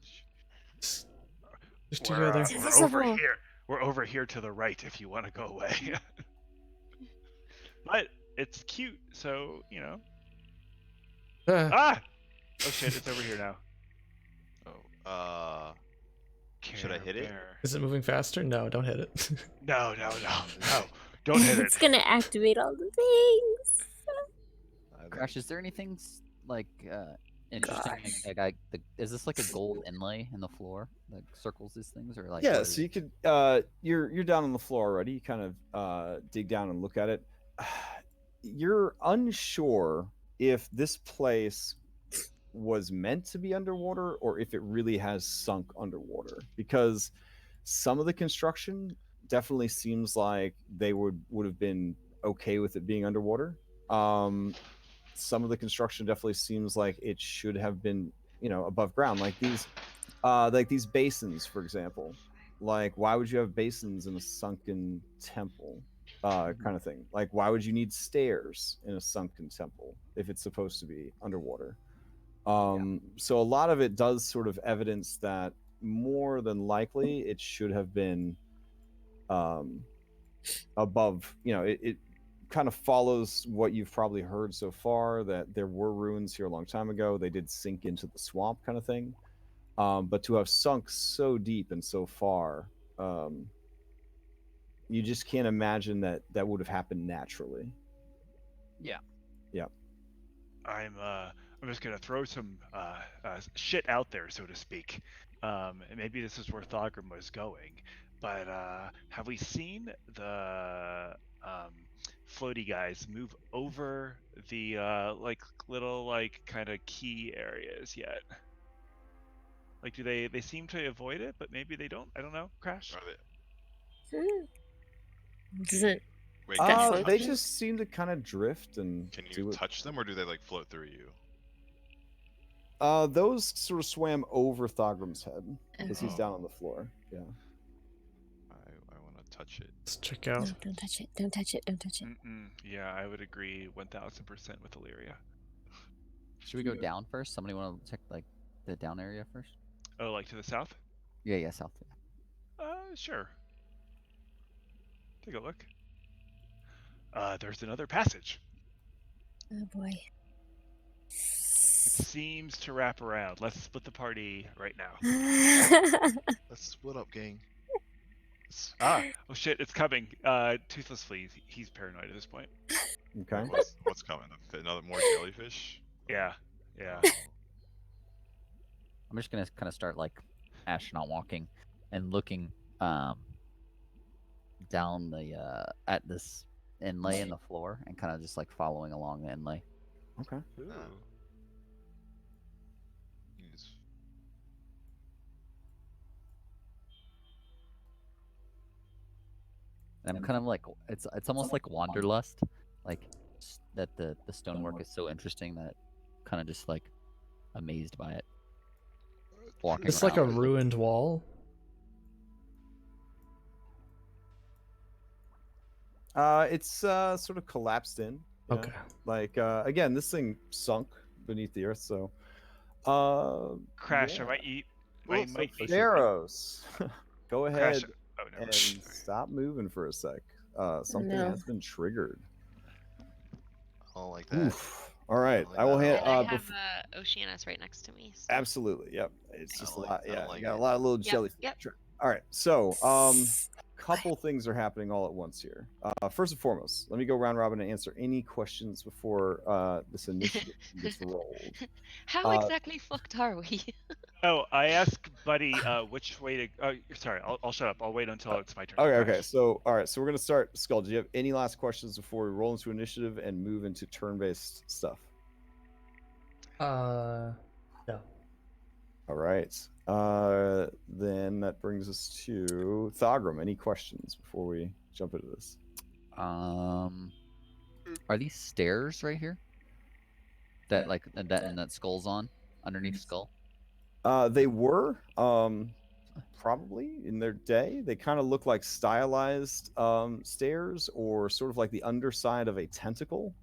Just We're, together. we're over Invisible. here. We're over here to the right if you want to go away. But it's cute, so you know. Ah! Oh shit! It's over here now. Oh, should I Care hit it? Bear. Is it moving faster? No, don't hit it. No. Don't hit it. It's gonna activate all the things. Crash, is there anything like interesting? Is this like a gold inlay in the floor that circles these things, or like? Yeah, what is so you could you're down on the floor already. You kind of dig down and look at it. You're unsure if this place was meant to be underwater or if it really has sunk underwater, because some of the construction definitely seems like they would have been okay with it being underwater. Some of the construction definitely seems like it should have been, above ground, like these basins, for example. Like, why would you have basins in a sunken temple? Kind of thing. Like, why would you need stairs in a sunken temple if it's supposed to be underwater? So a lot of it does sort of evidence that more than likely it should have been above. It kind of follows what you've probably heard so far, that there were ruins here a long time ago. They did sink into the swamp, kind of thing. But to have sunk so deep and so far, you just can't imagine that would have happened naturally. Yeah. I'm just gonna throw some shit out there, so to speak. And maybe this is where Thogrim was going, but have we seen the floaty guys move over the little kind of key areas yet? Like, do they seem to avoid it, but maybe they don't? I don't know. Crash. Are they? Doesn't Wait, That can you float They touch, just seem to kind of drift and can do you it. touch them, or do they like float through you? Those sort of swam over Thogrim's head because he's Oh. down on the floor. Yeah. I want to touch it. Let's check No, out. don't touch it. Don't touch it. Don't touch it. Yeah, I would agree 1000% with Illyria. Should we go down first? Somebody want to check like the down area first? Oh, like to the south? Yeah, south. Sure. Take a look. There's another passage. Oh boy. It seems to wrap around. Let's split the party right now. Let's split up, gang. Oh shit, it's coming. Toothless Flea, he's paranoid at this point. Okay. What's coming? Another more jellyfish? Yeah. Oh. I'm just gonna kind of start like astronaut walking and looking down the at this inlay in the floor and kind of just like following along the inlay. Okay. Ooh. Yes. And I'm kind of like it's almost like wanderlust, like that the stonework is so interesting that kind of just like amazed by it. Walking It's like a around. ruined wall. It's sort of collapsed in. Yeah. Okay. Like again, this thing sunk beneath the earth, so Crash. yeah. I might eat. Well, I so might need. Theros, go Crash. ahead Oh, never mind. and Sorry. stop moving for a sec. Something No. has been triggered. I don't like that. Oof. All right, like I will that at hand. all. And I have Oceanus right next to me. So. Absolutely. Yep. It's I just a don't lot. like- I don't Yeah. like You got it. a lot of little Yep, jellyfish. yep. Sure. All right. So, couple things are happening all at once here. First and foremost, let me go round robin and answer any questions before this initiative gets rolled. How exactly fucked are we? Oh, I asked Buddy which way to. Oh, sorry. I'll shut up. I'll wait until it's my turn. Okay. Go Okay. ahead. So, all right. So we're gonna start. Skull, do you have any last questions before we roll into initiative and move into turn-based stuff? No. All right. Then that brings us to Thogrum. Any questions before we jump into this? Are these stairs right here? That like that skull's on underneath skull? They were probably in their day. They kind of look like stylized stairs, or sort of like the underside of a tentacle,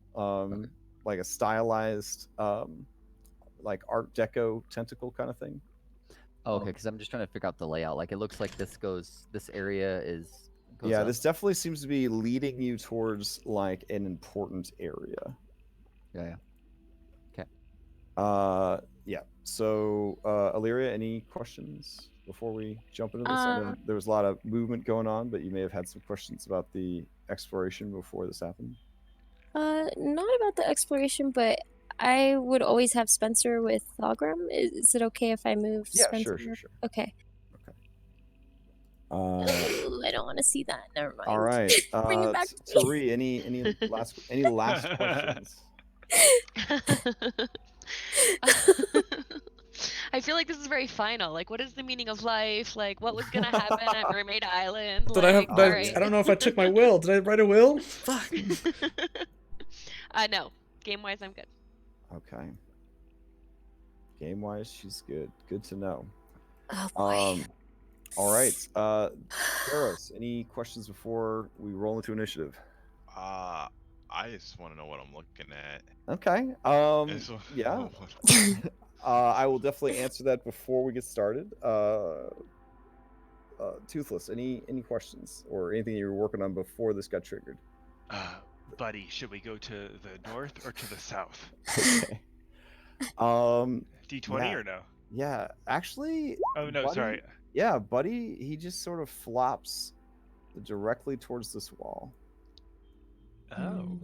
like a stylized like Art Deco tentacle kind of thing. Oh, okay, because I'm just trying to figure out the layout. Like it looks like this area is. Goes Yeah, up. this definitely seems to be leading you towards like an important area. Yeah. Yeah. So, Illyria, any questions before we jump into this? I know there was a lot of movement going on, but you may have had some questions about the exploration before this happened. Not about the exploration, but I would always have Spencer with Thogrum. Is it okay if I move Yeah, Spencer? sure. Okay. Oh, I don't want to see that. Never mind. All right. Bring it back to me. Tari, any last questions? I feel like this is very final. Like, what is the meaning of life? Like, what was gonna happen at Mermaid Island? Did I have? Like, Oh, all right. yeah. I don't know if I took my will. Did I write a will? Fuck. No. Game wise, I'm good. Okay. Game wise, she's good. Good to know. Oh boy. All right. Theros, any questions before we roll into initiative? I just want to know what I'm looking at. Okay. It's- Yeah. I will definitely answer that before we get started. Toothless, any questions or anything you were working on before this got triggered? Buddy, should we go to the north or to the south? Okay. D20 yeah. or no? Yeah, actually. Oh no, Buddy, sorry. Yeah, Buddy, he just sort of flops directly towards this wall. Oh.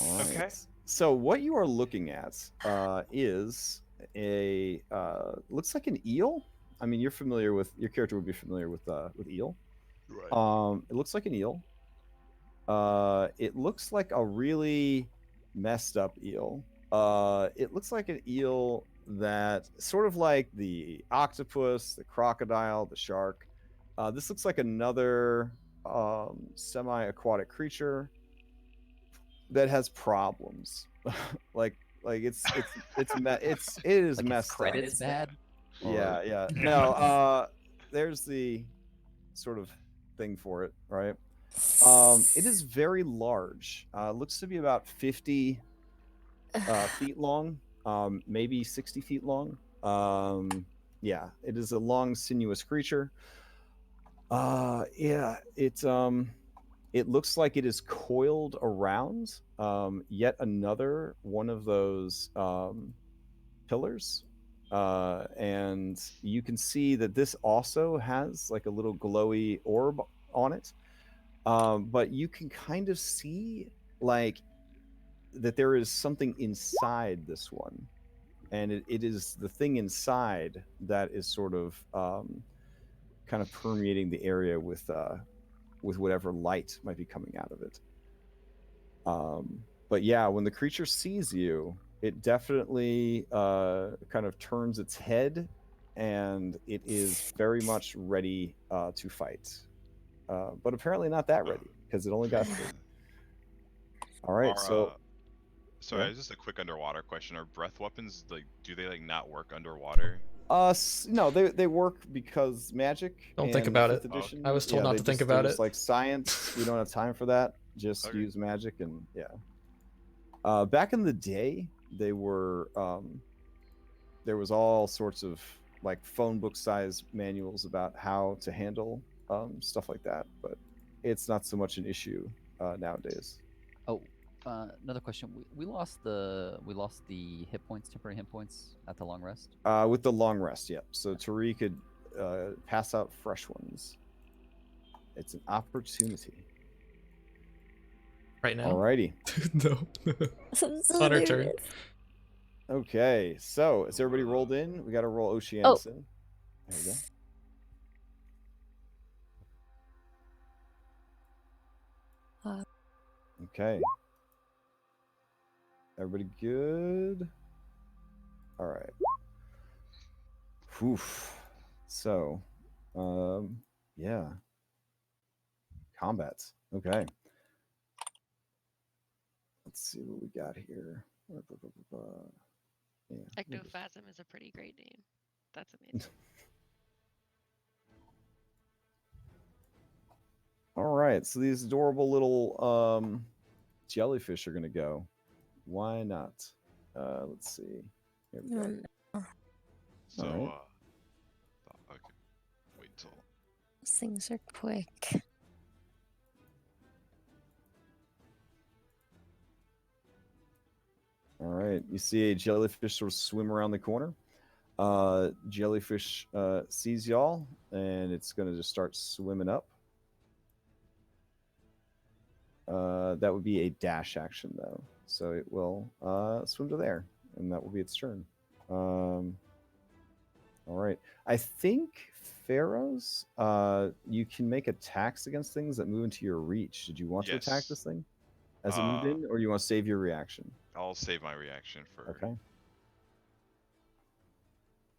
All right. Okay. So what you are looking at is a looks like an eel. I mean, your character would be familiar with eel. Right. It looks like an eel. It looks like a really messed up eel. It looks like an eel that sort of like the octopus, the crocodile, the shark. This looks like another semi-aquatic creature that has problems. like it is Like messed its credit's up. bad. Yeah. No, there's the sort of thing for it, right? It is very large. Looks to be about 50 feet long, maybe 60 feet long. Yeah, it is a long, sinuous creature. Yeah, it looks like it is coiled around yet another one of those pillars. And you can see that this also has like a little glowy orb on it. But you can kind of see like that there is something inside this one. And it is the thing inside that is sort of kind of permeating the area with whatever light might be coming out of it. But yeah, when the creature sees you, it definitely kind of turns its head, and it is very much ready to fight. But apparently not that ready, because it only got 3. All right, so sorry, yeah. just a quick underwater question. Are breath weapons do they not work underwater? No, they work because magic. Don't think and about fifth it. edition, I was told not they to think they're about just it. like science. We don't have time for that. Just Okay. use magic and yeah. Back in the day, they were there was all sorts of like phone book size manuals about how to handle stuff like that, but it's not so much an issue nowadays. Oh, another question. We lost the hit points, temporary hit points at the long rest. With the long rest, yeah. So Tari could pass out fresh ones. It's an opportunity. Right now? Alrighty. No. I'm so On our turn. nervous. Okay, so is everybody rolled in? We got to roll Oceanus in. There you go. Uh, Okay. Everybody good? All right. Oof. So, yeah. Combats. Okay. Let's see what we got here. Yeah. Ectophasm is a pretty great name. That's amazing. All right. So these adorable little jellyfish are gonna go. Why not? Let's see. Here we go. So, Alright. okay. Wait till. Those things are quick. All right. You see a jellyfish sort of swim around the corner. Jellyfish sees y'all, and it's going to just start swimming up. That would be a dash action, though. So it will swim to there, and that will be its turn. All right. I think pharaohs, you can make attacks against things that move into your reach. Did you want to attack Yes. this thing as it moved in, or you want to save your reaction? I'll save my reaction for. Okay.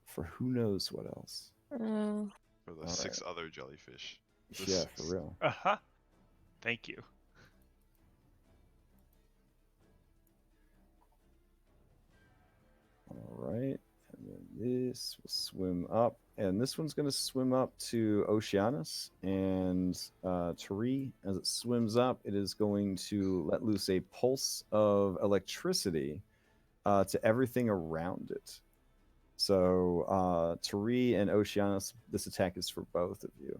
For who knows what else? For the All 6 other jellyfish. Yeah, for real. Uh-huh. Thank you. All right. And then this will swim up. And this one's going to swim up to Oceanus. And Tari, as it swims up, it is going to let loose a pulse of electricity to everything around it. So Tari and Oceanus, this attack is for both of you.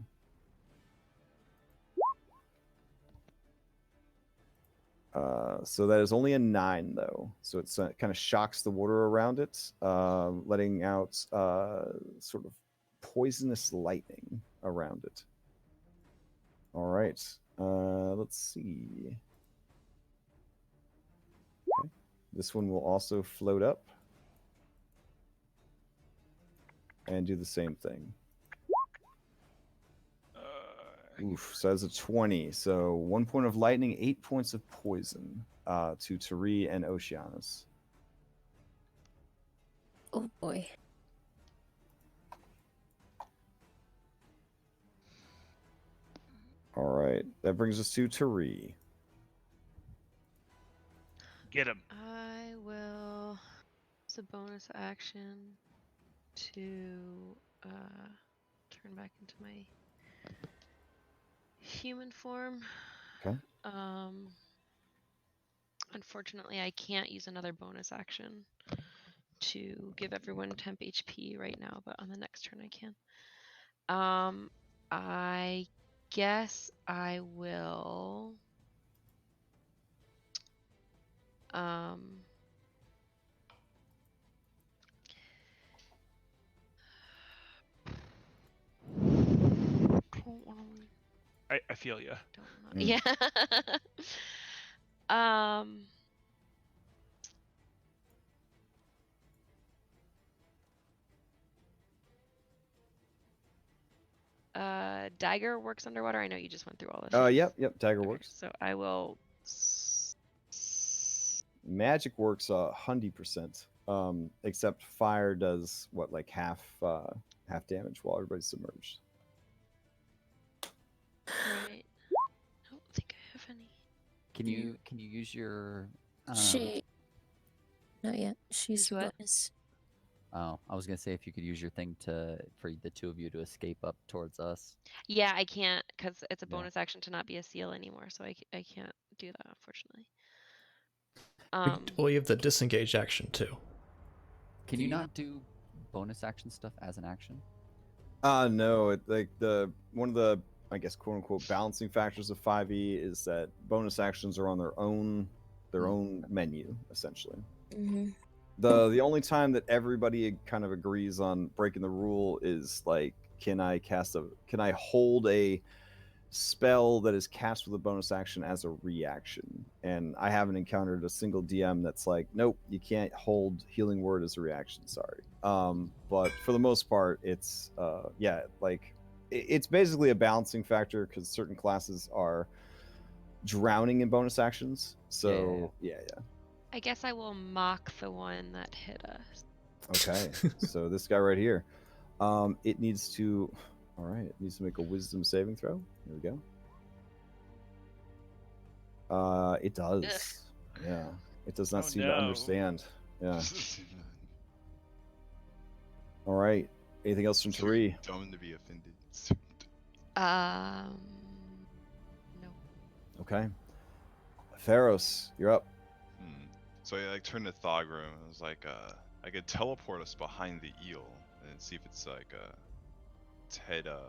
So that is only a 9, though. So it's kind of shocks the water around it, letting out sort of poisonous lightning around it. All right. Let's see. Okay. This one will also float up and do the same thing. Oof, so that's a 20. So 1 point of lightning, 8 points of poison to Tari and Oceanus. Oh boy. All right, that brings us to Tari. Get him. I will use a bonus action to turn back into my human form. Okay. Unfortunately, I can't use another bonus action to give everyone temp HP right now, but on the next turn I can. I guess I will I feel you. Yeah. Dagger works underwater. I know you just went through all this. Yep, dagger works. So I will. Magic works 100%. Except fire does what, like half damage while everybody's submerged. Right. I don't think I have any. Can you use your She. Not yet. She's Use what? bonus. Oh, I was gonna say if you could use your thing for the two of you to escape up towards us. Yeah, I can't because it's a Yeah. bonus action to not be a seal anymore, so I can't do that unfortunately. Well, you have the disengage action too. Can you not do bonus action stuff as an action? No, like one of the, I guess, quote unquote balancing factors of 5e is that bonus actions are on their own menu essentially. The only time that everybody kind of agrees on breaking the rule is like, can I hold a spell that is cast with a bonus action as a reaction? And I haven't encountered a single DM that's like, nope, you can't hold healing word as a reaction, sorry. But for the most part, it's like it's basically a balancing factor because certain classes are drowning in bonus actions. So yeah. I guess I will mock the one that hit us. Okay, so this guy right here, it needs to, all right, it needs to make a wisdom saving throw. Here we go. It does. Ugh. Yeah, it does not Oh, seem to no. understand. Yeah. All right. Anything else from Tari? Dumb to be offended. No. Okay. Pharos, you're up. So I like turned to Thogrum and was like, I could teleport us behind the eel and see if it's like its head to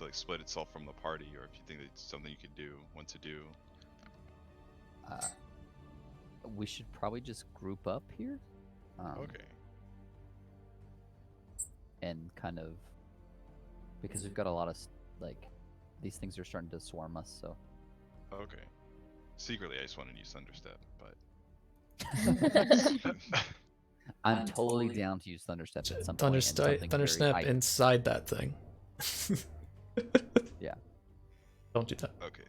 like split itself from the party, or if you think it's something you could want to do. We should probably just group up here. Okay. And kind of, because we've got a lot of like, these things are starting to swarm us. So. Okay. Secretly, I just wanted to use Thunderstep, but. I'm totally down to use Thunderstep at some point. Thunderstep inside that thing. Yeah. Don't do that. Okay.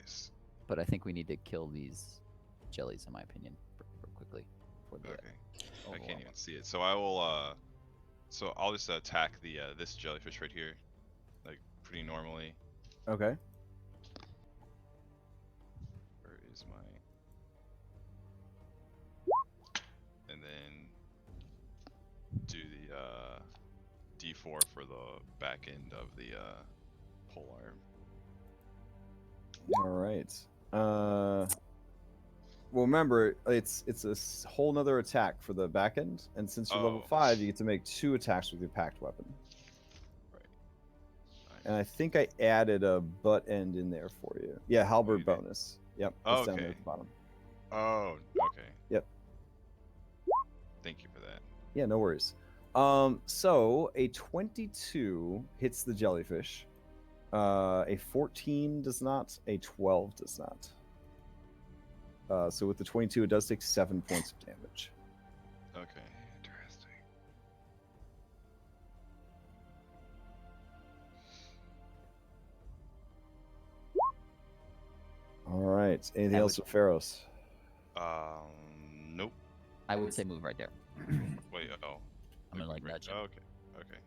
But I think we need to kill these jellies, in my opinion, quickly. Okay. I can't even see it. So I will. So I'll just attack the this jellyfish right here, like pretty normally. Okay. Where is my? And then do the D4 for the back end of the pole arm. All right. Well, remember, it's a whole nother attack for the back end, and since you're level 5, you get to make 2 attacks with your packed weapon. Right. And I think I added a butt end in there for you. Yeah, halberd bonus. Yep. It's down there at the bottom. Oh, okay. Yep. Thank you for that. Yeah, no worries. So a 22 hits the jellyfish. A 14 does not. A 12 does not. So with the 22, it does take 7 points of damage. Okay, interesting. All right. Anything else with Pharos? Nope. I would say move right there. Wait, I'm gonna like nudge him. Okay.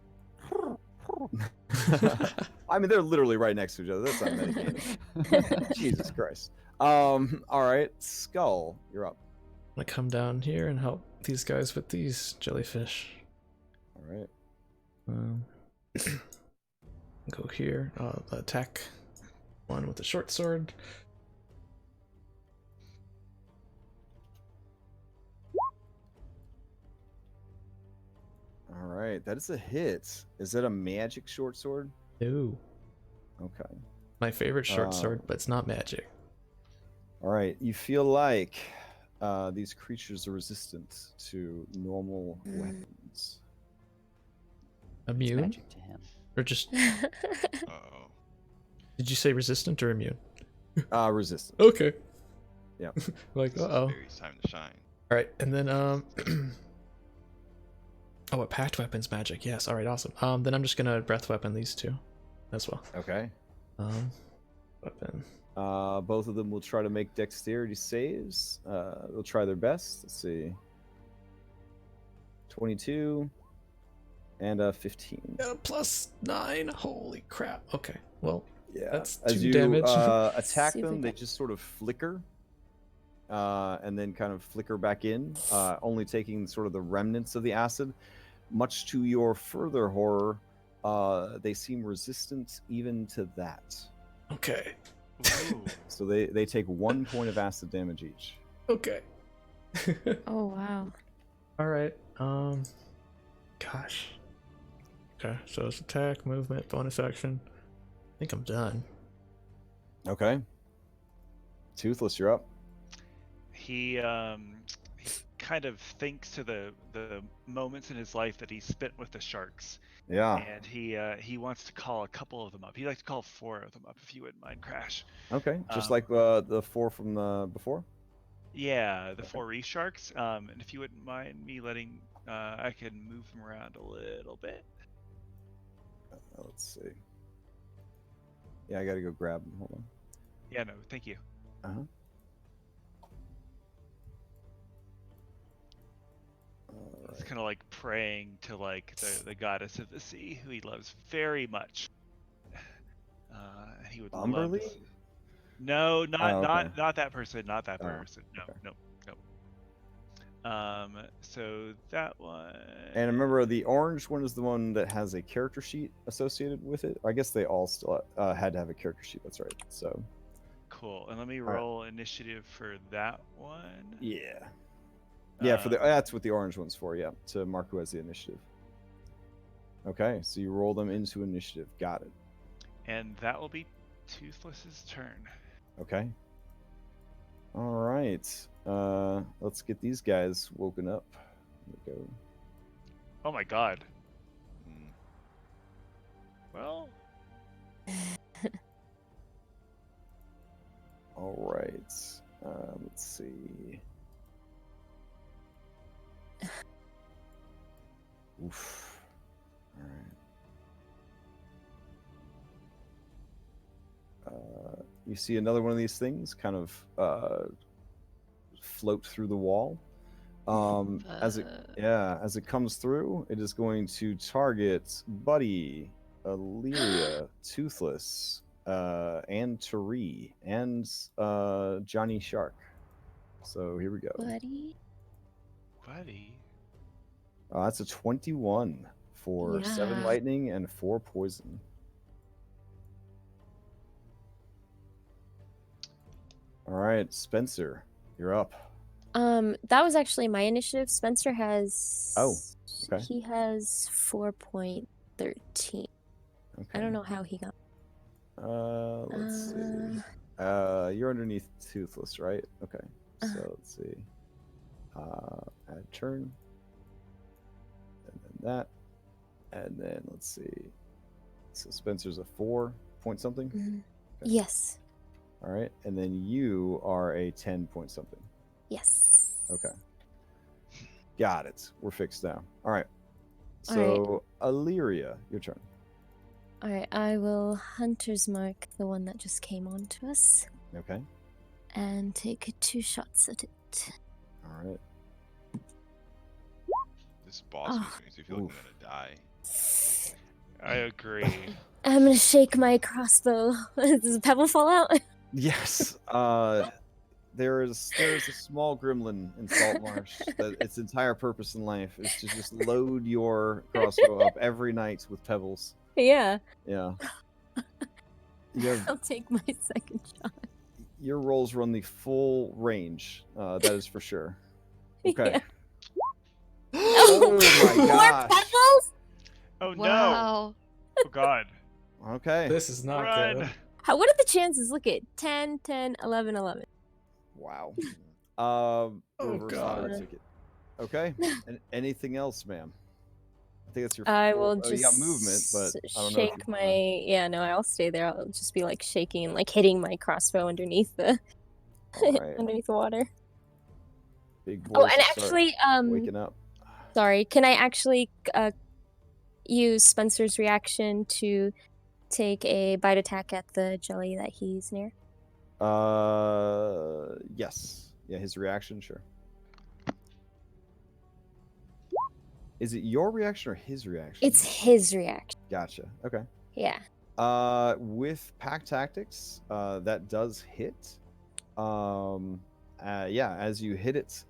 I mean, they're literally right next to each other. That's not metagaming. Jesus Christ. All right, Skull, you're up. I'm gonna come down here and help these guys with these jellyfish. All right. Go here. I'll attack one with the short sword. All right, that is a hit. Is that a magic short sword? No. Okay. My favorite short sword, but it's not magic. All right, you feel like these creatures are resistant to normal weapons. Immune? Magic to him. Or just... Uh-oh. Did you say resistant or immune? Resistant. Okay. Yeah. Like, uh-oh. It's time to shine. Alright, and then, oh, a packed weapon's magic. Yes, alright, awesome. Then I'm just gonna breath weapon these two as well. Okay. Weapon. Both of them will try to make dexterity saves. They'll try their best. Let's see. 22 and 15. +9. Holy crap. Okay. Well, yeah. That's As 2 you damage. attack them, they just sort of flicker. And then kind of flicker back in, only taking sort of the remnants of the acid. much to your further horror, they seem resistant even to that. Okay. Ooh. So they take 1 point of acid damage each. Okay. Oh wow. All right. Gosh. Okay. So it's attack, movement, bonus action. I think I'm done. Okay. Toothless, you're up. He kind of thinks to the moments in his life that he spent with the sharks, Yeah. and he wants to call a couple of them up. He'd like to call 4 of them up, if you wouldn't mind, Crash. Okay. Just Um, like the 4 from the before. Yeah, the Okay. 4 reef sharks. And if you wouldn't mind me letting, I can move them around a little bit. Let's see. Yeah, I gotta go grab them. Hold on. Yeah, no, thank you. Uh-huh. He's kind of like praying to like the goddess of the sea, who he loves very much. He would love Umberly? to see. No, not Oh, okay. not that person. Not that Oh, person. No, okay. no, no. So that one. And remember, the orange one is the one that has a character sheet associated with it. I guess they all still had to have a character sheet. That's right. So. Cool. And let me right. roll initiative for that one. Yeah. Yeah, for the Um, that's what the orange one's for. Yeah, to mark who has the initiative. Okay, so you roll them into initiative. Got it. And that will be Toothless's turn. Okay. All right. Let's get these guys woken up. Here we go. Oh my god. Mm. Well, All right. Let's see. Oof. All right. You see another one of these things kind of float through the wall. As it comes through, it is going to target Buddy, Illyria, Toothless, and Tari, and Johnny Shark. So here we go. Buddy. That's a 21 for 7 Yeah. lightning and 4 poison. All right, Spencer, you're up. That was actually my initiative. Spencer has. Oh, okay. He has 4.13. Okay. I don't know how he got. Let's see. You're underneath Toothless, right? Okay. So let's see. Add turn. And then that. And then let's see. So Spencer's a 4 point something. Mhm. Okay. Yes. All right. And then you are a 10 point something. Yes. Okay. Got it. We're fixed now. All right. All So, Illyria, your turn. All right. I will Hunter's Mark the one that just came on to us Okay. and take 2 shots at it. All right. This boss Oh. makes me feel like I'm gonna die. I agree. I'm gonna shake my crossbow. Does a pebble fall out? Yes. There's a small gremlin in Saltmarsh that its entire purpose in life is to just load your crossbow up every night with pebbles. Yeah. Yeah. You have, I'll take my second shot. your rolls run the full range. That is for sure. Okay. Yeah. Oh my More gosh. pebbles? Oh no! Wow. Oh god. Okay. This is not Run. good. What are the chances? Look at 10, 10, 11, 11. Wow. Oh, Reverse God. lottery ticket. Okay. And anything else, ma'am? I think that's your. I full- will oh, just you got movement, but I don't know. if shake you my. wanna- Yeah, no, I'll stay there. I'll just be like shaking and like hitting my crossbow underneath the All right. underneath the water. Big boys Oh, and will start actually, waking up. sorry, can I actually use Spencer's reaction to take a bite attack at the jelly that he's near? Yes. Yeah, his reaction, sure. Is it your reaction or his reaction? It's his reaction. Gotcha. Okay. Yeah. With pack tactics, that does hit. Yeah, as you hit it,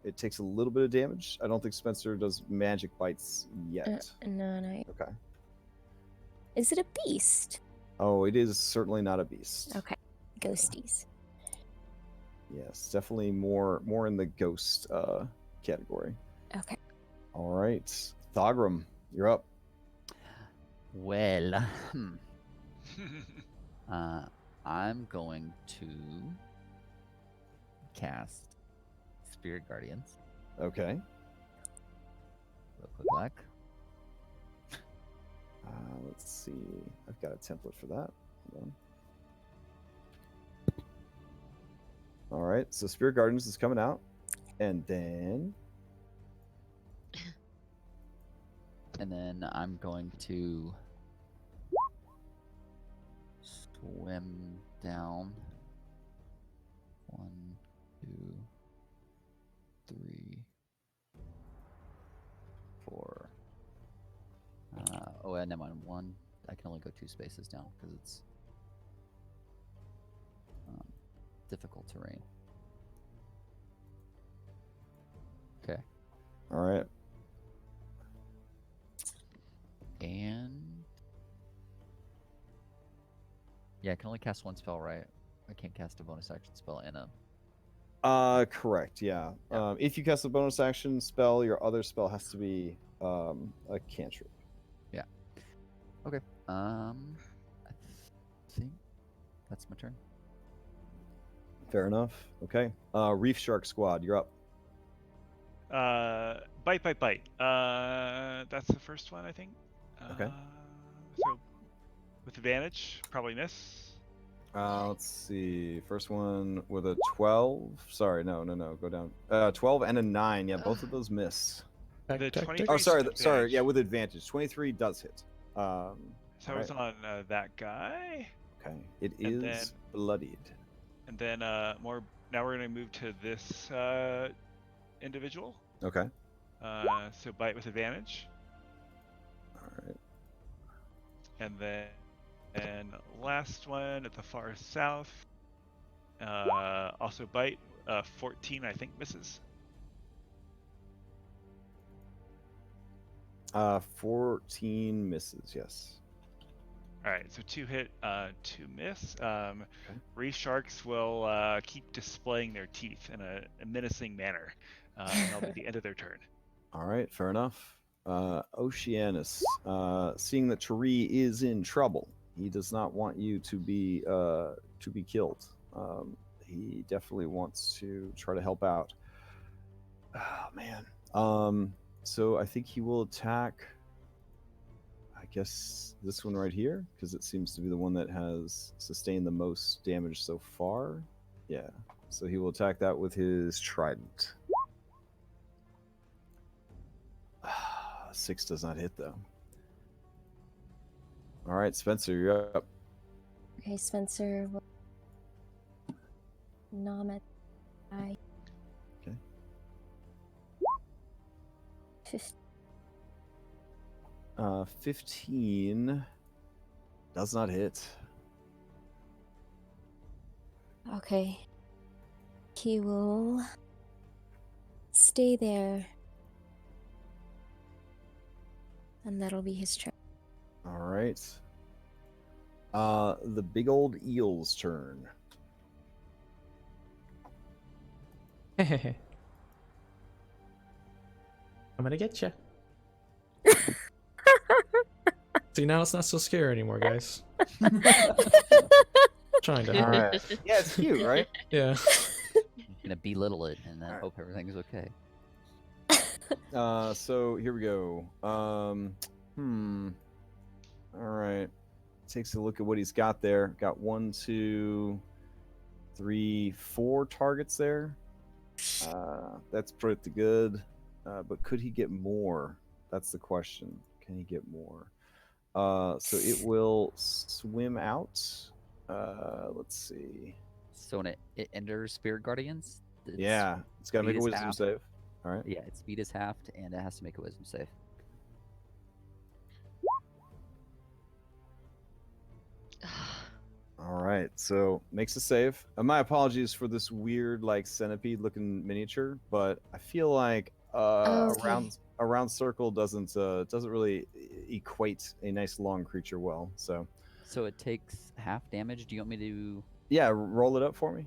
It takes a little bit of damage. I don't think Spencer does magic bites yet. No. Okay. Is it a beast? Oh, it is certainly not a beast. Okay. Ghosties. Yes, definitely more in the ghost category. Okay. All right, Thogrum, you're up. Well, I'm going to cast Spirit Guardians. Okay. Real quick, back. Let's see. I've got a template for that. Hold on. All right, so Spirit Guardians is coming out, and then I'm going to swim down. 1, 2, 3, 4. Oh, never mind. 1. I can only go 2 spaces down because it's difficult terrain. Okay. all right. And yeah, I can only cast 1 spell, right? I can't cast a bonus action spell in a. Correct. Yeah. Yeah. If you cast a bonus action spell, your other spell has to be a cantrip. Yeah. Okay. I think that's my turn. Fair enough. Okay. Reef Shark Squad, you're up. Bite. That's the first one, I think. Okay. So with advantage, probably miss. Let's see. First one with a 12. Sorry, no. Go down. 12 and a 9. Yeah, both of those miss. The Tactic. 23 Oh, is sorry. with Sorry. advantage. Yeah, with advantage. 23 does hit. So it's alright. on that guy, Okay. It And is bloodied. and then more. Now we're gonna move to this individual. Okay. So bite with advantage, All right. and then last one at the far south. Also bite. 14, I think, misses. 14 misses. Yes. All right, so 2 hit, 2 miss. Reef sharks will keep displaying their teeth in a menacing manner, and that'll be the end of their turn. All right. Fair enough. Oceanus, seeing that Tari is in trouble, he does not want you to be killed. He definitely wants to try to help out. Oh man. So I think he will attack, I guess, this one right here, because it seems to be the one that has sustained the most damage so far. Yeah. So he will attack that with his trident. 6 does not hit though. All right, Spencer, you're up. Okay, Spencer will nom at I. Okay. 15 does not hit. Okay. He will stay there. And that'll be his turn. All right. The big old eel's turn. I'm gonna get you. See, now it's not so scary anymore, guys. Trying to All hurt. right. Yeah, it's cute, right? Yeah. I'm gonna belittle it and then Alright. hope everything's okay. So here we go. All right. Takes a look at what he's got there. Got 1, 2, 3, 4 targets there. That's pretty good. But could he get more? That's the question. Can he get more? So it will swim out. Let's see. So when it enters Spirit Guardians, Yeah, it's got to make speed a is wisdom half. save. All right. Yeah, its speed is halved and it has to make a wisdom save. All right, so makes a save. My apologies for this weird, like centipede-looking miniature, but I feel like Okay. a round circle doesn't really equate a nice long creature well. So So it takes half damage. Do you want me to? yeah, roll it up for me.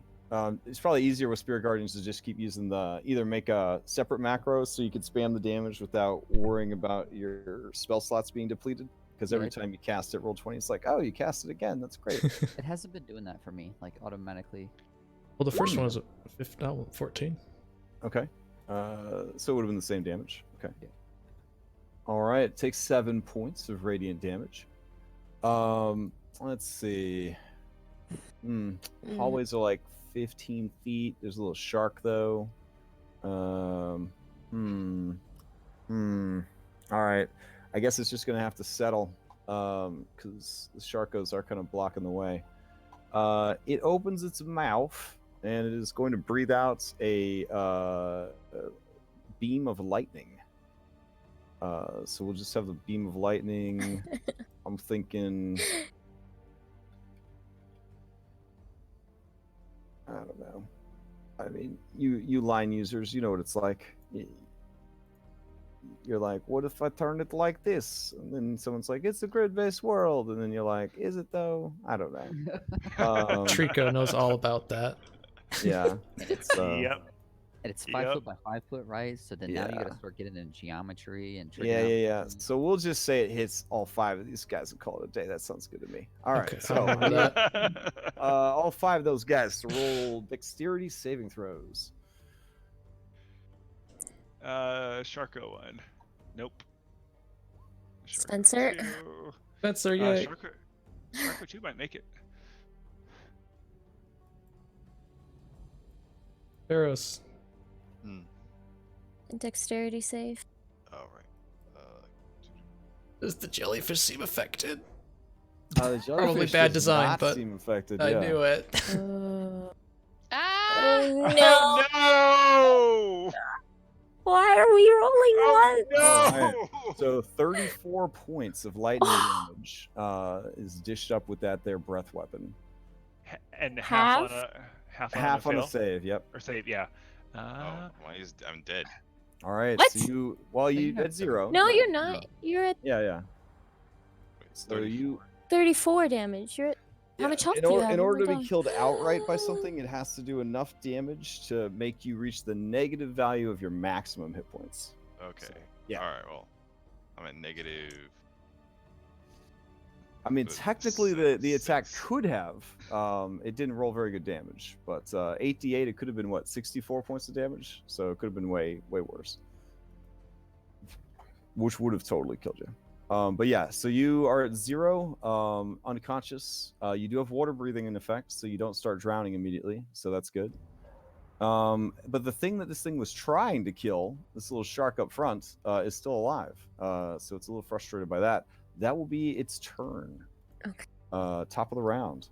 It's probably easier with Spirit Guardians to just keep using either make a separate macro so you can spam the damage without worrying about your spell slots being depleted. Because every time you cast it, roll 20. It's like, oh, you cast it again. That's great. It hasn't been doing that for me, like automatically. Well, the first one was 14. Okay. So it would have been the same damage. Okay. Yeah. All right. It takes 7 points of radiant damage. Let's see. Hallways are like 15 feet. There's a little shark though. All right. I guess it's just gonna have to settle. Because the sharkos are kind of blocking the way. It opens its mouth and it is going to breathe out a beam of lightning. So we'll just have the beam of lightning. I'm thinking, I don't know. I mean, you line users, you know what it's like. You're like, what if I turn it like this? And then someone's like, it's a grid-based world. And then you're like, is it though? I don't know. Trico knows all about that. Yeah. Yep. And it's 5 foot by 5 foot, right? So then now you Yeah. gotta start getting into geometry and Yeah. So we'll just say it hits all 5 of these guys and call it a day. That sounds good to me. All right. Okay, So I'll remember that. all 5 of those guys to roll dexterity saving throws. Sharko 1. Nope. Sharko Spencer? 2. Spencer, yeah. Sharko 2 might make it. Eros. Dexterity save. All right. Does the jellyfish seem affected? The jellyfish bad does design, not but seem affected. I yeah. knew it. Ah! Oh no! Oh, no! Why are we rolling once? No! Alright, So 34 points of lightning damage is dished up with that there breath weapon. And Half? half on a a fail? save. Yep. Or save, yeah. Oh, I'm dead. All right. What? So you have at 0. No, you're not. You're at Yeah. Wait, it's So you 34 damage. You're at... How much health do you have? in Oh order my to be God. killed outright by something, it has to do enough damage to make you reach the negative value of your maximum hit points. Okay. yeah. All right. Well, I'm at negative. I mean, But technically, the attack six. could have. It didn't roll very good damage, but 8d8, it could have been what, 64 points of damage. So it could have been way worse, which would have totally killed you. But yeah, so you are at 0, unconscious. You do have water breathing in effect, so you don't start drowning immediately. So that's good. But the thing that this thing was trying to kill, this little shark up front, is still alive. So it's a little frustrated by that. That will be its turn. Okay. Top of the round.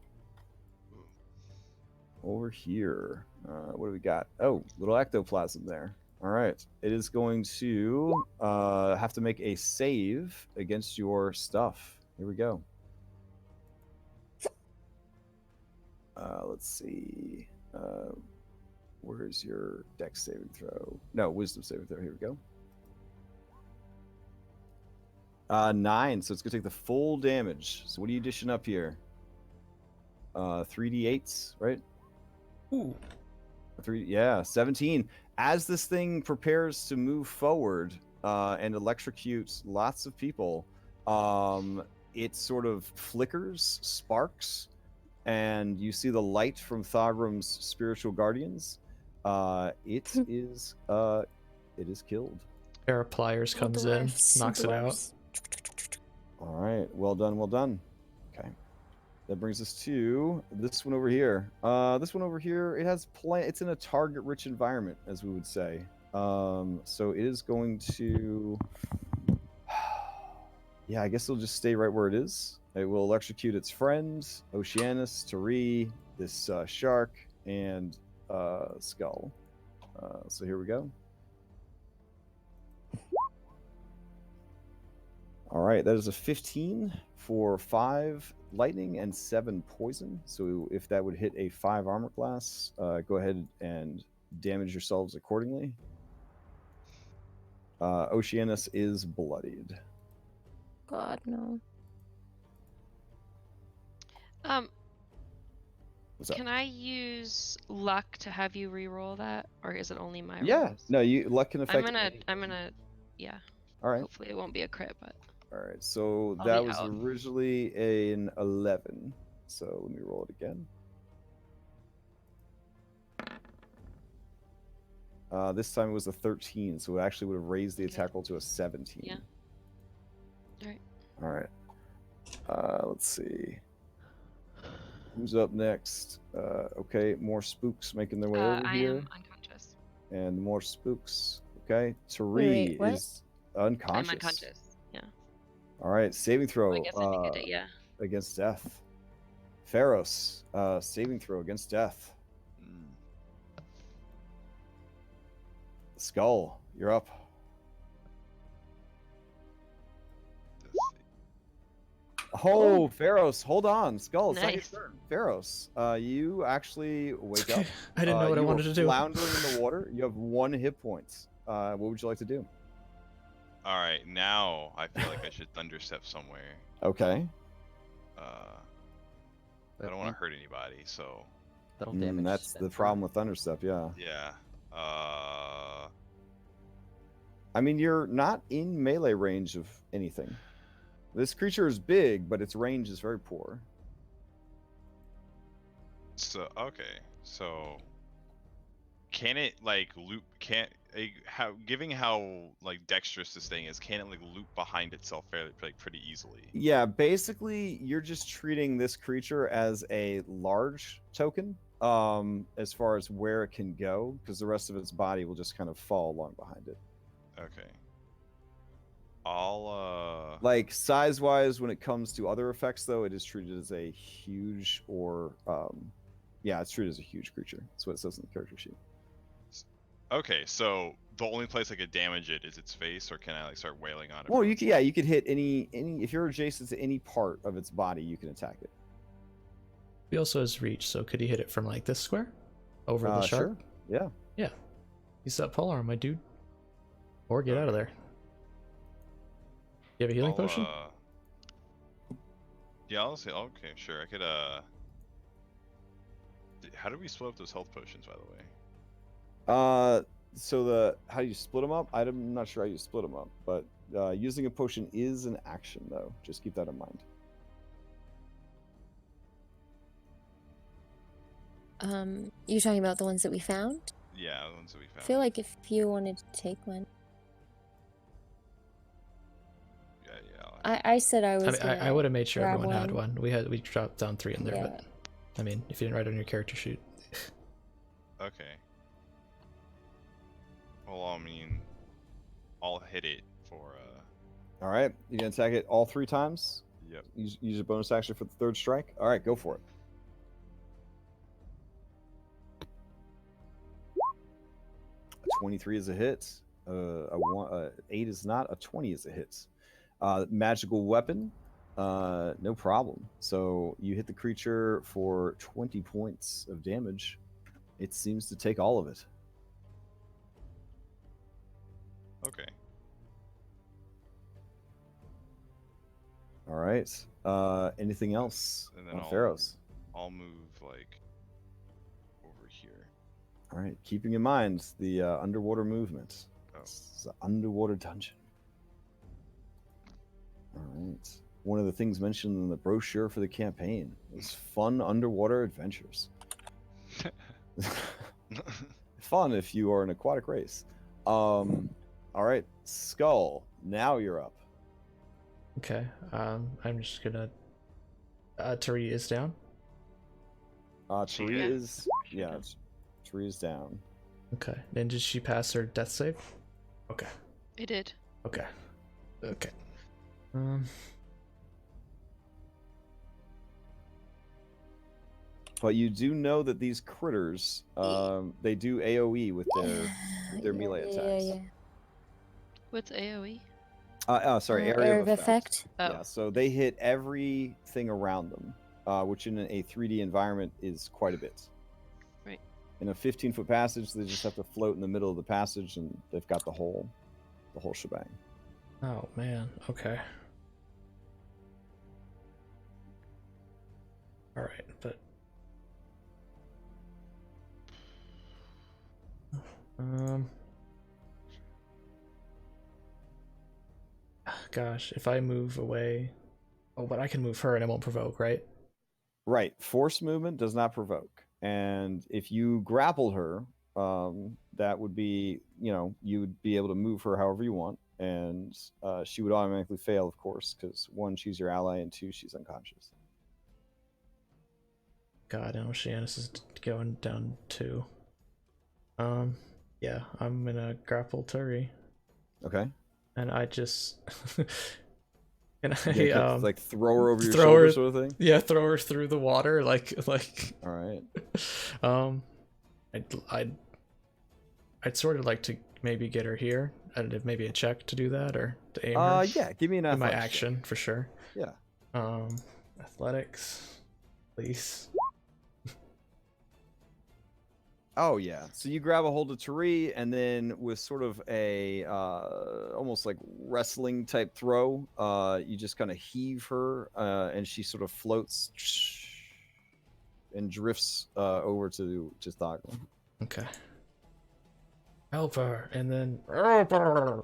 Over here. What do we got? Oh, little ectoplasm there. All right. It is going to have to make a save against your stuff. Here we go. Let's see. Where's your dex saving throw? No, wisdom saving throw. Here we go. 9, so it's gonna take the full damage. So what are you dishing up here? 3d8s, right? Ooh. 17. As this thing prepares to move forward and electrocute lots of people, it sort of flickers, sparks, and you see the light from Thagram's spiritual guardians. It is killed. Pair of pliers comes in, knocks it out. All right, well done. Okay, that brings us to this one over here. It has it's in a target-rich environment, as we would say. So it is going to, yeah, I guess it'll just stay right where it is. It will electrocute its friends, Oceanus, Tari, this shark, and Skull. So here we go. All right, that is a 15 for 5 lightning and 7 poison. So if that would hit a 5 armor class, go ahead and damage yourselves accordingly. Oceanus is bloodied. God, no. What's up? Can I use luck to have you re-roll that, or is it only my Yeah, rolls? no, luck can affect. I'm gonna, yeah. All right. Hopefully it won't be a crit, but. All right. So I'll that be was out. originally an 11. So let me roll it again. This time it was a 13, so it actually would have raised the attack roll to a 17. Yeah. All right. All right. Let's see. Who's up next? Okay, more spooks making their way over I here. am unconscious. And more spooks. Okay, Tari Wait, what? is unconscious. I'm unconscious. Yeah. All right, saving throw I guess I think I did. Yeah. against death. Pharos, saving throw against death. Skull, you're up. Oh, Pharos, hold on. Skull, it's not your Nice. turn. Pharos, you actually wake up. I didn't know what I you wanted were to do. floundering in the water. You have 1 hit points. What would you like to do? All right, now I feel like I should thunderstep somewhere. Okay. I don't want to hurt anybody, so That'll damage. That's the Spencer. problem with Thunderstep, yeah. yeah. I mean, you're not in melee range of anything. This creature is big, but its range is very poor. So okay, so can it like loop? Can't how giving how like dexterous this thing is? Can it like loop behind itself fairly like pretty easily? Yeah, basically, you're just treating this creature as a large token, as far as where it can go, because the rest of its body will just kind of fall along behind it. Okay. I'll Like size-wise, when it comes to other effects, though, it is treated as a huge or yeah, it's treated as a huge creature. That's what it says in the character sheet. Okay, so the only place I could damage it is its face, or can I like start wailing on it? Well, from you its- can, yeah, you could hit any if you're adjacent to any part of its body, you can attack it. He also has reach, so could he hit it from like this square? Over the shark? Sure. Yeah. Yeah. Use that polearm, my dude. Or get out of there. You have a healing potion? Yeah, I'll say okay, sure. I could how do we split up those health potions, by the way? So how do you split them up? I'm not sure how you split them up, but using a potion is an action, though. Just keep that in mind. You're talking about the ones that we found? Yeah, the ones that we I found. feel like if you wanted to take one. Yeah. I said I I was mean, I would have made sure grab everyone had one. one. We dropped down 3 in there, Yeah. but I mean, if you didn't write it on your character sheet. Okay. Well, I mean, I'll hit it for All right, you can attack it all 3 times. Yep. Use your bonus action for the 3rd strike. All right, go for it. A 23 is a hit. A 8 is not. A 20 is a hit. Magical weapon, no problem. So you hit the creature for 20 points of damage. It seems to take all of it. okay. All right. Anything else And then on I'll- Pharos? I'll move like over here. All right. Keeping in mind the underwater movement. Oh. It's an underwater dungeon. All right. One of the things mentioned in the brochure for the campaign was fun underwater adventures. Fun if you are an aquatic race. All right, Skull. Now you're up. Okay. I'm just gonna. Tari is down. Tari Yeah. is Tari is down. Okay. And did she pass her death save? Okay. I did. Okay. Okay. But you do know that these critters, they do AOE with their melee attacks. Yeah. What's AoE? Sorry, area of effect. Oh. Yeah, so they hit everything around them, which in a 3D environment is quite a bit. Right. In a 15-foot passage, they just have to float in the middle of the passage, and they've got the whole shebang. Oh man. Okay. All right, but gosh, if I move away, oh, but I can move her and it won't provoke, right? Right. Force movement does not provoke. And if you grappled her, that would be, you would be able to move her however you want. And she would automatically fail, of course, because 1, she's your ally, and 2, she's unconscious. God, and Oceanus is going down too. Yeah, I'm gonna grapple Turi, Okay. and I just and You I like throw her over your throw shoulder, her- sort of thing. yeah, throw her through the water, like All right. I'd sort of like to maybe get her here. I'd maybe a check to do that, or to aim her. Yeah. Give me an In my athletics check. action for sure. Yeah. Athletics, please. Oh yeah. So you grab a hold of Tari, and then with sort of a almost like wrestling type throw, you just kind of heave her, and she sort of floats and drifts over to Thoggle. Okay. Help her, and then help her.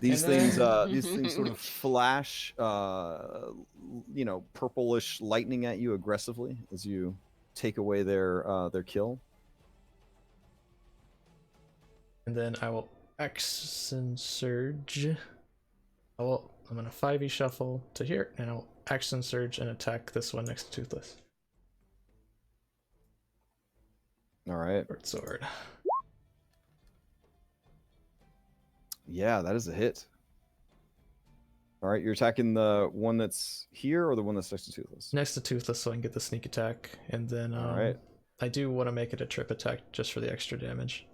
These And things, then- these things sort of flash, purplish lightning at you aggressively as you take away their kill. And then I will action surge. I'm gonna 5e shuffle to here, and I'll action surge and attack this one next to Toothless. All right. Sword. Yeah, that is a hit. All right, you're attacking the one that's here or the one that's next to Toothless? Next to Toothless, so I can get the sneak attack, and then All right. I do want to make it a trip attack just for the extra damage.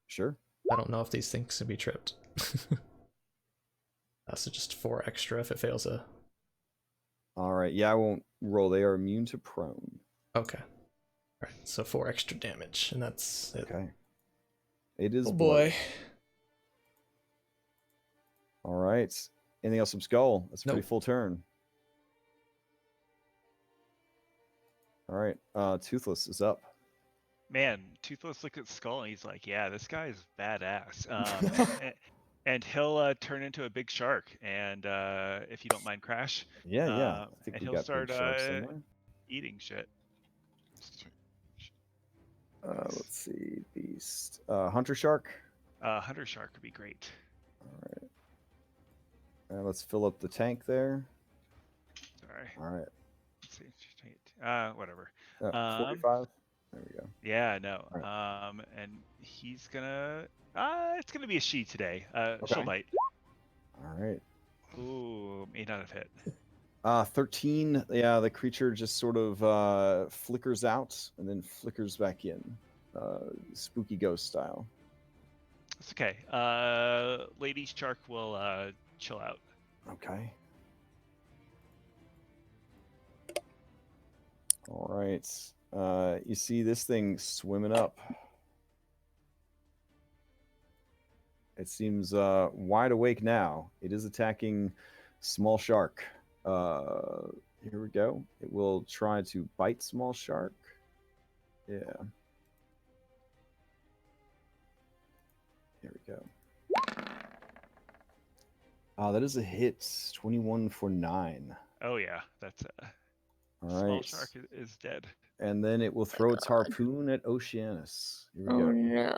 Sure. I don't know if these things can be tripped. So just 4 extra if it fails a. All right. Yeah, I won't roll. They are immune to prone. Okay. All right. So 4 extra damage, and that's it. Okay. It is. Oh blood. boy. All right. Anything else from Skull? That's a pretty Nope. full turn. All right. Toothless is up. Man, Toothless looked at Skull and he's like, "Yeah, this guy's badass." And he'll turn into a big shark. And if you don't mind, Crash. Yeah, yeah. I think and we he'll got start big sharks somewhere. eating shit. Let's see. Beast. Hunter shark. Hunter shark would be great. All right. Let's fill up the tank there. Sorry. All right. Let's see. Whatever. 45. There we go. Yeah, no. All And he's gonna. It's gonna be a she today. She'll bite. All right. Ooh, may not have hit. 13. Yeah, the creature just sort of flickers out and then flickers back in, spooky ghost style. It's okay. Lady Shark will chill out. Okay. All right. You see this thing swimming up. It seems wide awake now. It is attacking Small Shark. Here we go. It will try to bite Small Shark. Yeah. Here we go. That is a hit. 21 for 9. Oh yeah, that's All small right. shark is dead. And then it will throw its harpoon at Oceanus. Here we Oh go. no.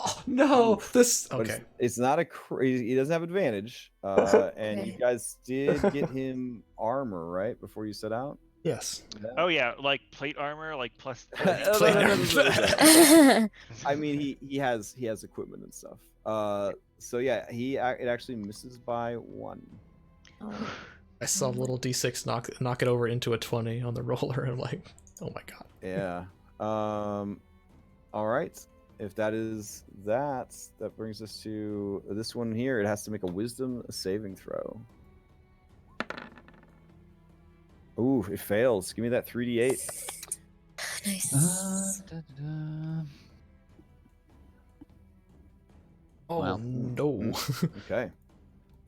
Oh no! Oof. This But okay. it's not a crazy. He doesn't have advantage. And you Okay. guys did get him armor, right? Before you set out? Yes. Oh yeah, like plate armor, like plus. No, 30. no, no, no, no, no. I mean, he has equipment and stuff. So yeah, it actually misses by 1. Oh, I saw little D6 knock it over into a 20 on the roller, and I'm like, oh my god. Yeah. All right. if that is that brings us to this one here. It has to make a wisdom saving throw. Ooh, it fails. Give me that 3d8. Nice. Oh Wow. no. Okay.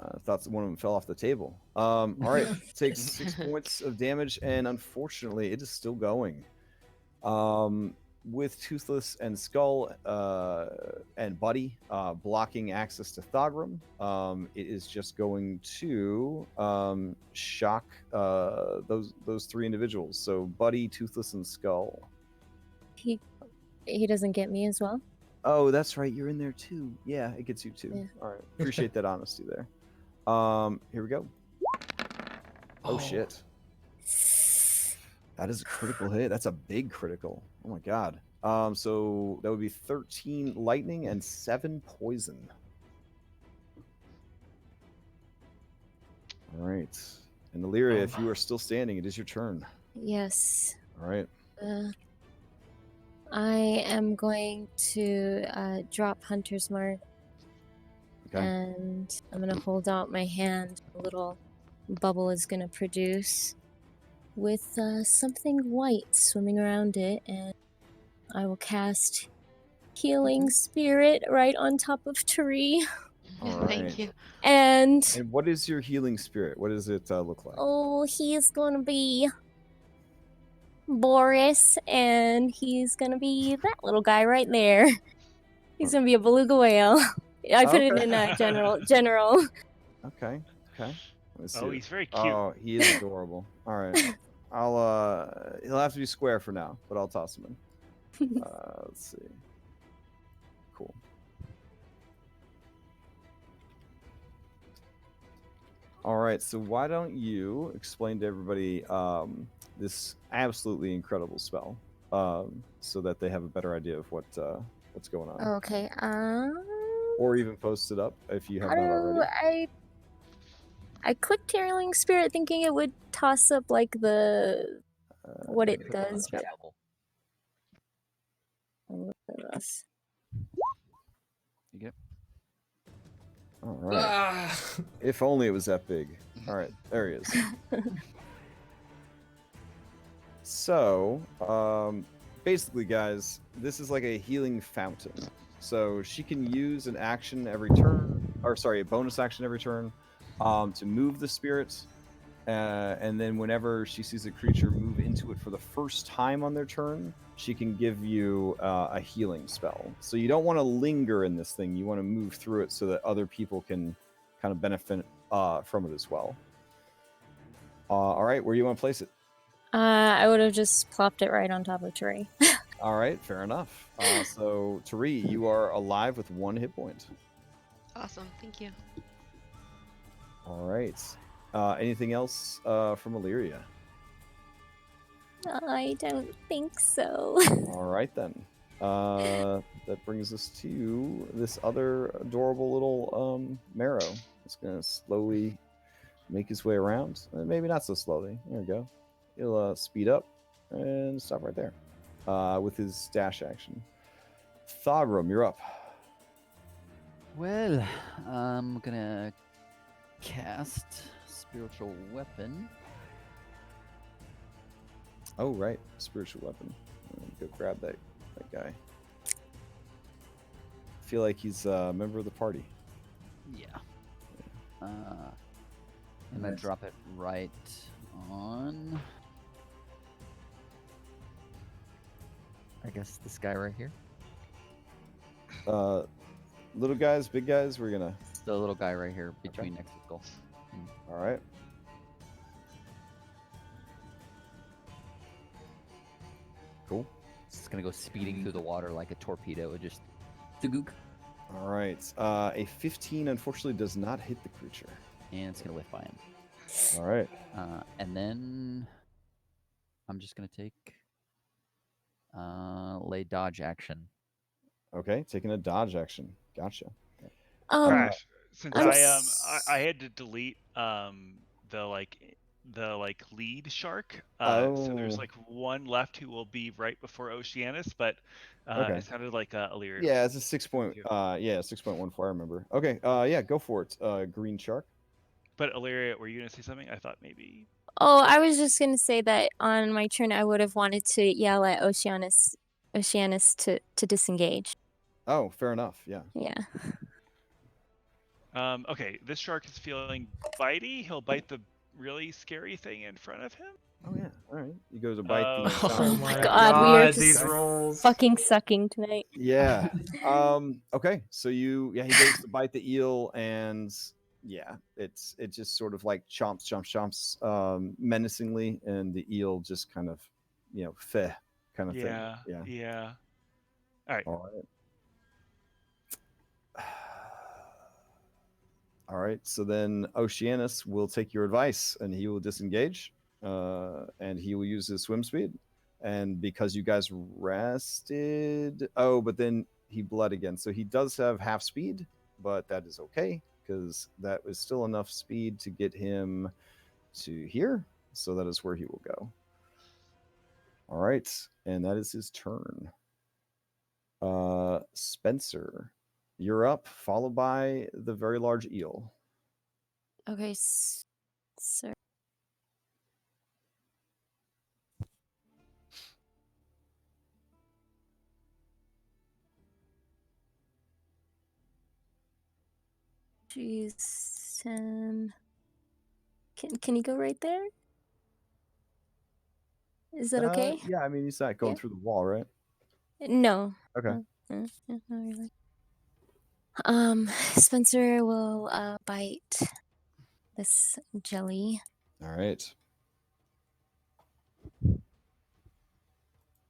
I thought one of them fell off the table. All right. Takes 6 points of damage, and unfortunately, it is still going. With Toothless and Skull and Buddy blocking access to Thogrum, it is just going to shock those 3 individuals. So Buddy, Toothless, and Skull. He doesn't get me as well. Oh, that's right. You're in there too. Yeah, it gets you too. Yeah. All right. Appreciate that honesty there. Here we go. Oh shit. That is a critical hit. That's a big critical. Oh my god. So that would be 13 lightning and 7 poison. All right. And Illyria, if you are still standing, it is your turn. Yes. All right. I am going to drop Hunter's Mark. Okay. And I'm going to hold out my hand. A little bubble is going to produce with something white swimming around it. And I will cast Healing Spirit right on top of Tari. All Thank right. you. And what is your healing spirit? What does it look like? oh, he's going to be Boris. And he's going to be that little guy right there. He's going to be a beluga whale. I put it in general. Okay. Let's see Oh, it. he's very cute. Oh, he is adorable. All right. He'll have to be square for now, but I'll toss him in. Let's see. Cool. All right, so why don't you explain to everybody this absolutely incredible spell, so that they have a better idea of what's going on, Okay. or even post it up if you have How not do already. I clicked Healing Spirit thinking it would toss up like the what it does, but look at us. You get All right. If only it was that big. All right, there he is. So, basically, guys, this is like a healing fountain. So she can use an action every turn, or sorry, a bonus action every turn, to move the spirit. And then whenever she sees a creature move into it for the first time on their turn, she can give you a healing spell. So you don't want to linger in this thing. You want to move through it so that other people can kind of benefit from it as well. All right, where do you want to place it? I would have just plopped it right on top of Tari. All right, fair enough. So, Tari, you are alive with 1 hit point. Awesome. Thank you. All right. Anything else from Illyria? I don't think so. All right, then. That brings us to this other adorable little marrow. It's going to slowly make his way around. Maybe not so slowly. There we go. He'll speed up and stop right there with his dash action. Thogrum, you're up. Well, I'm gonna cast Spiritual Weapon. Oh, right. Spiritual weapon. Go grab that guy. I feel like he's a member of the party. Yeah. I'm gonna drop it right on. I guess this guy right here. Little guys, big guys, we're gonna. The little guy right here between next to Skull. All right. Cool. It's gonna go speeding through the water like a torpedo. It just. Tsugook. All right. A 15 unfortunately does not hit the creature. And it's gonna whiff by him. All right. And then I'm just gonna take lay dodge action. Okay, taking a dodge action. Gotcha. Crash. Since I'm I had to delete the lead shark. So there's Oh. like one left who will be right before Oceanus, but Okay. It sounded like Illyria. Yeah, it's a 6 you. 6.14, I remember. Okay, yeah, go for it. Green shark. But Illyria, were you gonna say something? I thought maybe. Oh, I was just gonna say that on my turn, I would have wanted to yell at Oceanus to disengage. Oh, fair enough. Yeah. Yeah. Okay, this shark is feeling bitey. He'll bite the really scary thing in front of him. Oh yeah. All right. You go to bite the. Oh Oh my my god, God, we are these just rolls. fucking sucking tonight. Yeah. Okay. So he goes to bite the eel, and yeah, it just sort of like chomps, menacingly, and the eel just kind of, feh, kind of thing. Yeah. Yeah. Yeah. All right. All right. All right. So then Oceanus will take your advice, and he will disengage, and he will use his swim speed. And because you guys rested, but then he bled again. So he does have half speed, but that is okay because that was still enough speed to get him to here. So that is where he will go. All right, and that is his turn. Spencer, you're up, followed by the very large eel. Okay, sir. Jeez, can you go right there? Is that okay? Yeah, I mean, he's not going Yeah. through the wall, right? No. Okay. Not really. Spencer will bite this jelly. All right.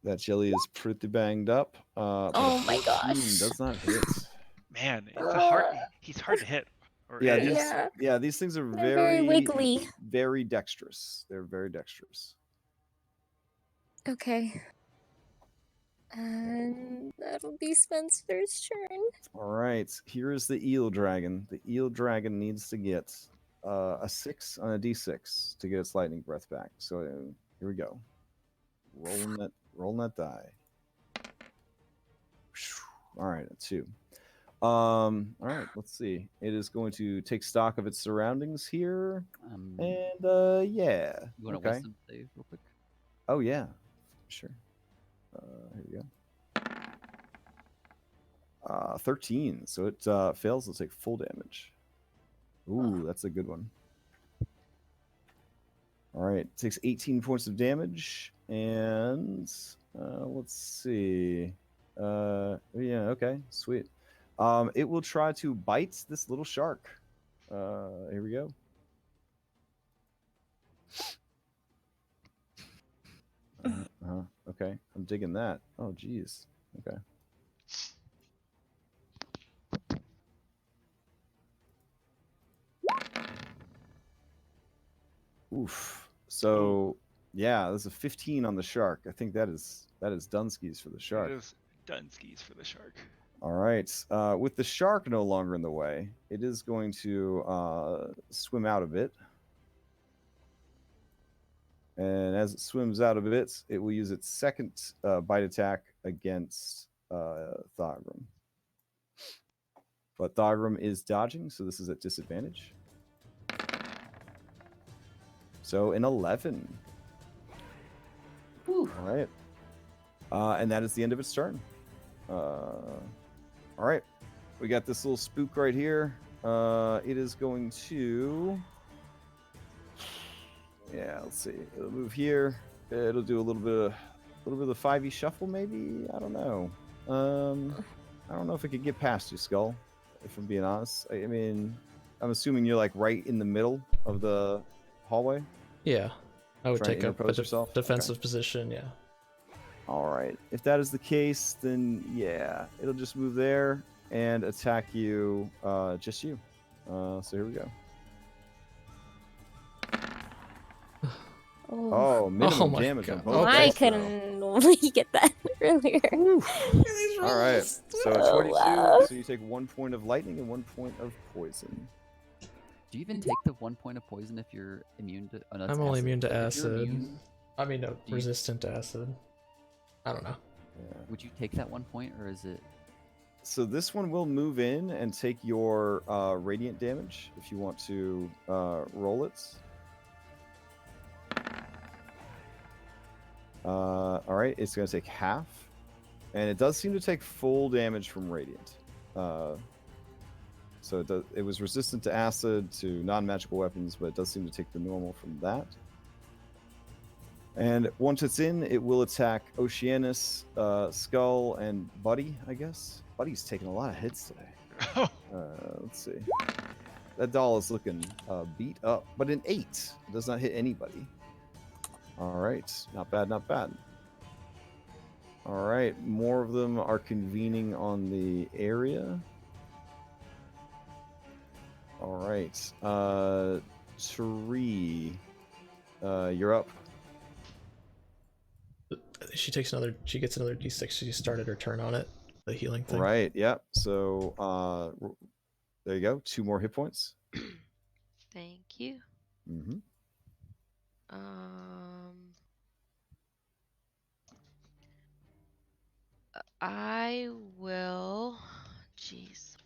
That jelly is pretty banged up. But Oh a my 14 gosh. does not hit. Man, it's a hard. He's hard to hit. Or Yeah, is. these things are They're very wiggly. very dexterous. They're very dexterous. Okay. And that'll be Spencer's turn. All right, here is the eel dragon. The eel dragon needs to get a 6 on a d6 to get its lightning breath back. So here we go. Rolling that die. All right, a 2. All right, let's see. It is going to take stock of its surroundings here, and yeah. You want a Okay. wisdom save real quick? Oh yeah, sure. Here we go. 13. So it fails. It'll take full damage. Ooh, that's a good one. All right, it takes 18 points of damage, and let's see. Yeah, okay, sweet. It will try to bite this little shark. Here we go. Okay, I'm digging that. Oh, geez. Okay. Oof. So, yeah, there's a 15 on the shark. I think that is Dunskies for the shark. It is Dunskies for the shark. All right. With the shark no longer in the way, it is going to swim out a bit. And as it swims out a bit, it will use its second bite attack against Thogrum. But Thogrum is dodging, so this is at disadvantage. So an 11. Whew. All right. And that is the end of its turn. All right. We got this little spook right here. It is going to... Yeah, let's see. It'll move here. It'll do a little bit of the 5e shuffle, maybe? I don't know. I don't know if it could get past you, Skull, if I'm being honest. I mean, I'm assuming you're like right in the middle of the hallway. Yeah, I would Trying to take up interpose a yourself? defensive position. Yeah. All right. If that is the case, then yeah, it'll just move there and attack you, just you. So here we go. Oh, minimum my damage on God. both Okay. I dice, though. couldn't only get that earlier. All right. So Oh, 22. wow. So you take 1 point of lightning and 1 point of poison. Do you even take the 1 point of poison if you're immune to? Oh, no, that's I'm only acid. immune to If you're acid. immune- I mean, no, Do you- resistant to acid. I don't know. Yeah. Would you take that 1 point, or is it? So this one will move in and take your radiant damage if you want to roll it. All right, it's going to take half, and it does seem to take full damage from radiant. So it was resistant to acid, to non-magical weapons, but it does seem to take the normal from that. And once it's in, it will attack Oceanus, Skull, and Buddy, I guess. Buddy's taking a lot of hits today. Let's see. That doll is looking beat up, but an 8 does not hit anybody. All right, not bad, not bad. All right, more of them are convening on the area. All right, Tree, you're up. She gets another d6. She started her turn on it, the healing thing. Right, yep. So there you go, 2 more hit points. Thank you. Mm-hmm. I will. Jeez.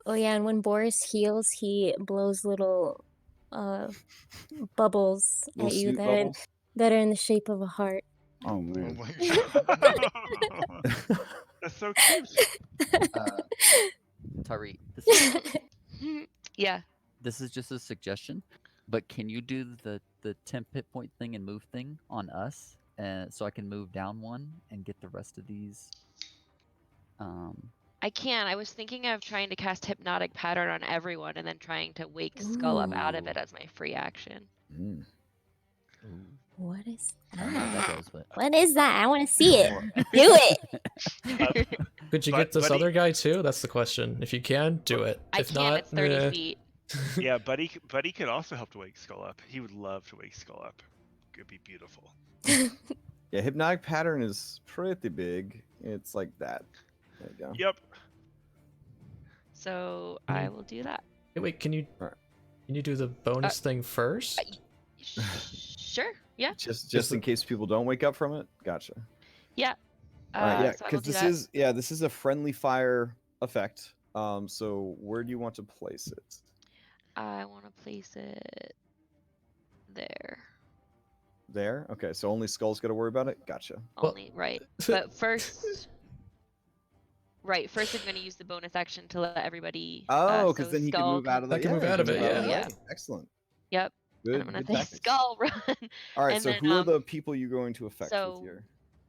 Oh yeah, and when Boris heals, he blows little bubbles Little at you snoot that bubbles. that are in the shape of a heart. Oh Oh man. my god. That's so cute. Tari, Yeah. this is just a suggestion, but can you do the temp hit point thing and move thing on us, so I can move down 1 and get the rest of these? I can. I was thinking of trying to cast Hypnotic Pattern on everyone and then trying to wake Skull up out of it as my free action. Mm. What is I don't know how that that? goes, but What is that? I want to see it. Do it. Could you But- get this Buddy- other guy too? That's the question. If you can, do it. I If can. not, It's 30 meh. feet. Yeah, Buddy could also help to wake Skull up. He would love to wake Skull up. It'd be beautiful. Yeah, hypnotic pattern is pretty big. It's like that. There you go. Yep. So I will do that. Hey, wait, can you Alright. do the bonus thing first? Sure. Yeah. Just in case people don't wake up from it. Gotcha. Yeah. All right, yeah, So I will because do that. this is a friendly fire effect. So where do you want to place it? I want to place it there. There. Okay, so only Skull's got to worry about it. Gotcha. Well- Only right. But first, first I'm going to use the bonus action to let everybody. Oh, because so then he can Skull move out of the. That can yeah, move he out can of it, move yeah. the Yeah. way. Excellent. Yep. Good. And I'm going good to say tactics. Skull run. All right. and So then, who are the people you're going to affect so with your?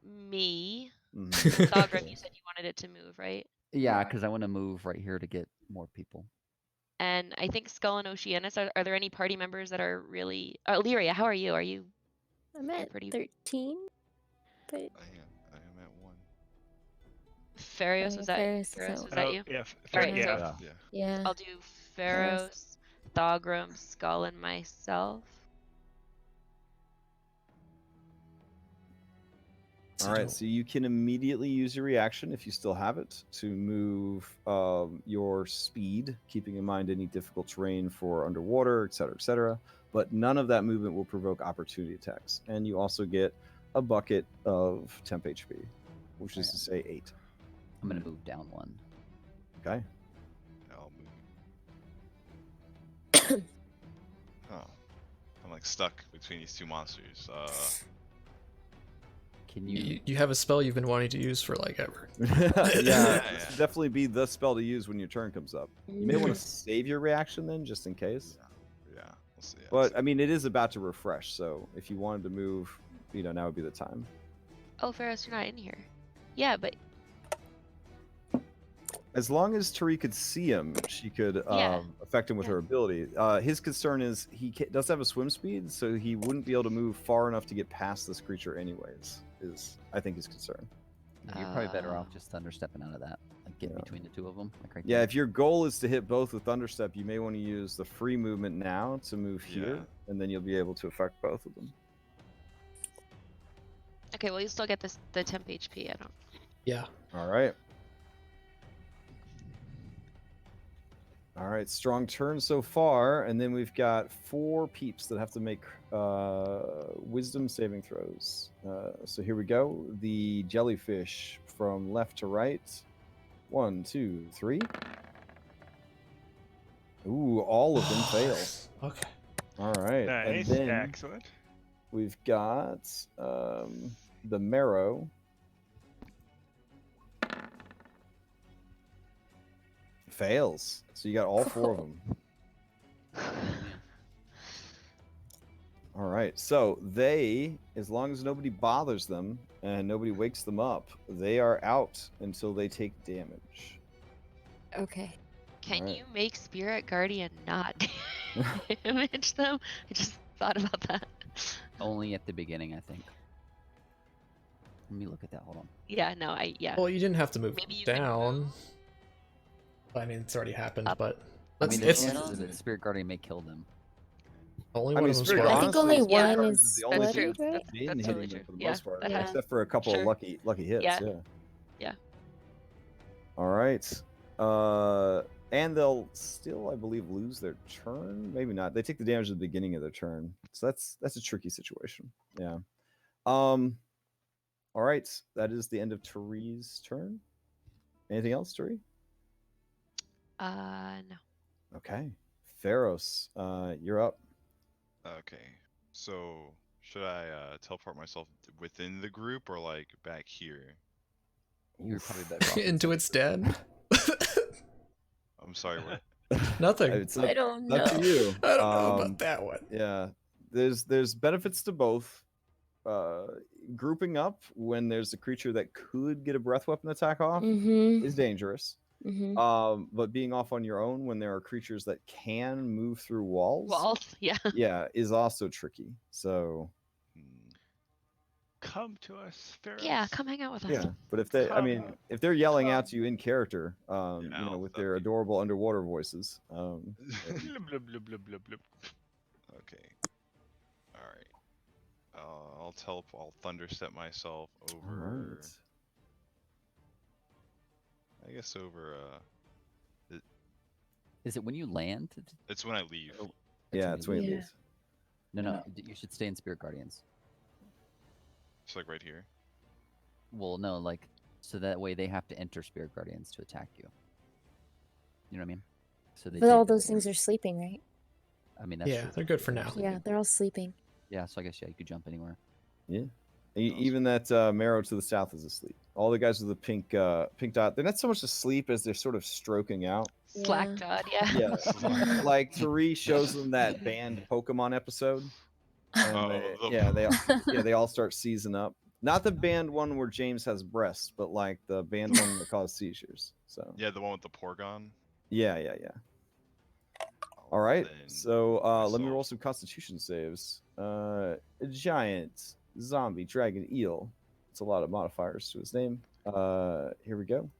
me, Mhm. Thogrim, you said you wanted it to move, right? yeah, because I want to move right here to get more people. And I think Skull and Oceanus, are there any party members that are really... Lyria, how are you? Are you... I'm at pretty- 13. But I am at 1. Pharaohs, was that... Ferris, Pharaohs, so- was that Oh, you? yeah. Alright, yeah. so Yeah. yeah. I'll do Pharaohs, Thogrim, Skull, and myself. All right, so you can immediately use your reaction if you still have it to move your speed, keeping in mind any difficult terrain for underwater, etc., but none of that movement will provoke opportunity attacks. And you also get a bucket of temp HP, which is to say 8. I'm gonna move down 1. Okay. I'll move. Oh. I'm like stuck between these 2 monsters. Can you? You have a spell you've been wanting to use for like ever. yeah, Yeah. this would definitely be the spell to use when your turn comes up. You may want to save your reaction then, just in case. Yeah. We'll see. But I mean, it is about to refresh, so if you wanted to move, now would be the time. Oh, Pharaohs, you're not in here. Yeah, but... As long as Tari could see him, she could Yeah. affect him with Yeah. her ability. His concern is he does have a swim speed, so he wouldn't be able to move far enough to get past this creature anyways, is I think his concern. You're probably better Uh, off just thunderstepping out of that, like getting Yeah. between the 2 of them, like right Yeah, there. if your goal is to hit both with Thunderstep, you may want to use the free movement now to move here, Yeah. and then you'll be able to affect both of them. Okay, well, you still get the temp HP. I don't... Yeah. All right. All right, strong turn so far, and then we've got 4 peeps that have to make wisdom saving throws. So here we go. The jellyfish from left to right. 1, 2, 3. Ooh, all of them fail. Okay. All right, and Nice. then Excellent. we've got the marrow. Fails. So you got all 4 of them. All right. So they, as long as nobody bothers them and nobody wakes them up, they are out until they take damage. Okay. Can Alright. you make Spirit Guardian not damage them? I just thought about that. Only at the beginning, I think. Let me look at that. Hold on. Yeah, no, yeah. Well, you didn't have to move Maybe you can down. move I mean, it's already happened, up. but I let's, mean, the it's chances that Spirit Guardian may kill them. only I one mean, of them's Spirit I blocked. think only honestly, Yeah. one Is is the only That's thing true. blooded, right? that's been That's hitting totally them true. for the Yeah, most part, that right? has- Except for a couple of Sure. lucky hits. Yeah. Yeah. Yeah. All right. And they'll still, I believe, lose their turn. Maybe not. They take the damage at the beginning of their turn, so that's a tricky situation. Yeah. All right. That is the end of Tari's turn. Anything else, Tari? No. Okay. Pharos, you're up. Okay. So should I teleport myself within the group or like back here? You're probably better off Into its den. I'm sorry. What? Nothing. It's I don't up to know. you. I don't know about that one. Yeah, there's benefits to both. Grouping up when there's a creature that could get a breath weapon attack off Mm-hmm. is dangerous. Mm-hmm. But being off on your own when there are creatures that can move through walls, Walls. Yeah. yeah, is also tricky. So Hmm. Come to us, Ferris. Yeah, come hang out with us. yeah, but if they, I Come. mean, if they're yelling Come. out to you in character, you know, I'll with their fucking- adorable underwater voices, Blub, blub, blub, blub, blub, blub. Okay. All right. I'll thunder step myself over. Alright. I guess over. Is it when you land? It's when I leave. Oh, Yeah, it's when Yeah. it is. No, you should stay in Spirit Guardians. It's like right here. Well, no, like, so that way they have to enter Spirit Guardians to attack you. You know what I mean? So they But take all the those things damage. are sleeping, right? I mean, that's Yeah, true. they're good for now. Yeah, they're all sleeping. Yeah, so I guess, yeah, you could jump anywhere. Yeah. Awesome. Even that marrow to the south is asleep. All the guys with the pink dot, they're not so much asleep as they're sort of stroking out. Slack Yeah. jawed, yeah. Yeah. Like Tari shows them that banned Pokemon episode. And Oh, they all start seizing up. Not the banned one where James has breasts, but like the banned one that caused seizures. So Yeah, the one with the Porygon. yeah. All right. Then So let me myself. roll some Constitution saves. A giant, zombie, dragon, eel. It's a lot of modifiers to his name. Here we go.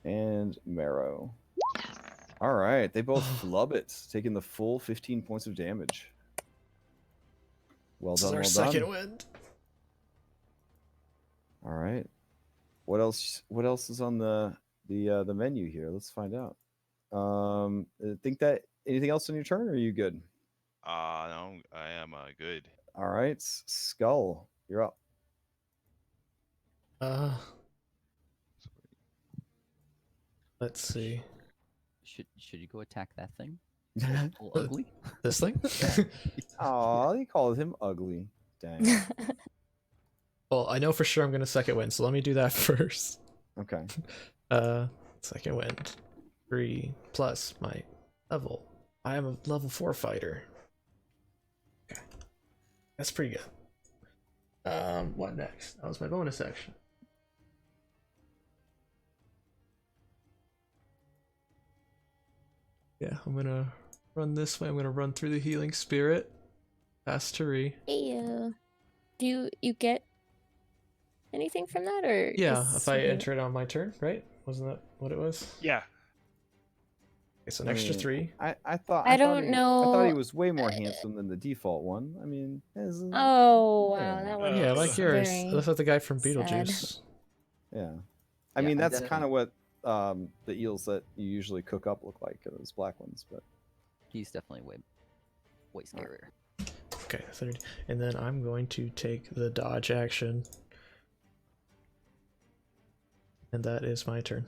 And marrow. Yes. All right, they both flub it, taking the full 15 points of damage. Well This is done, our well second done. wind. All right. What else? What else is on the menu here? Let's find out. Think that anything else on your turn? Or are you good? No, I am good. All right, Skull, you're up. Let's see. Should you go attack that thing? Oh, ugly. This thing? Oh, he called him ugly. Dang. Well, I know for sure I'm gonna second wind, so let me do that first. Okay. Second wind. 3 plus my level. I am a level 4 fighter. Okay. That's pretty good. What next? That was my bonus action. Yeah, I'm gonna run this way. I'm gonna run through the healing spirit. Past Tari. Hey, do you get anything from that, or Yeah, is if I something- enter it on my turn, right? Wasn't that what it was? Yeah. Okay, so an I extra mean, 3. I thought. I thought don't he, I thought he know. was way more handsome than the default one. I mean, Oh wow, Yeah. that one. Yeah, Uh, like yours. very That's like the guy from sad. Beetlejuice. yeah. I Yeah, mean, I'm that's definitely- kind of what the eels that you usually cook up look like, those black ones. But He's definitely way scarier. Okay, 30. And then I'm going to take the dodge action. And that is my turn.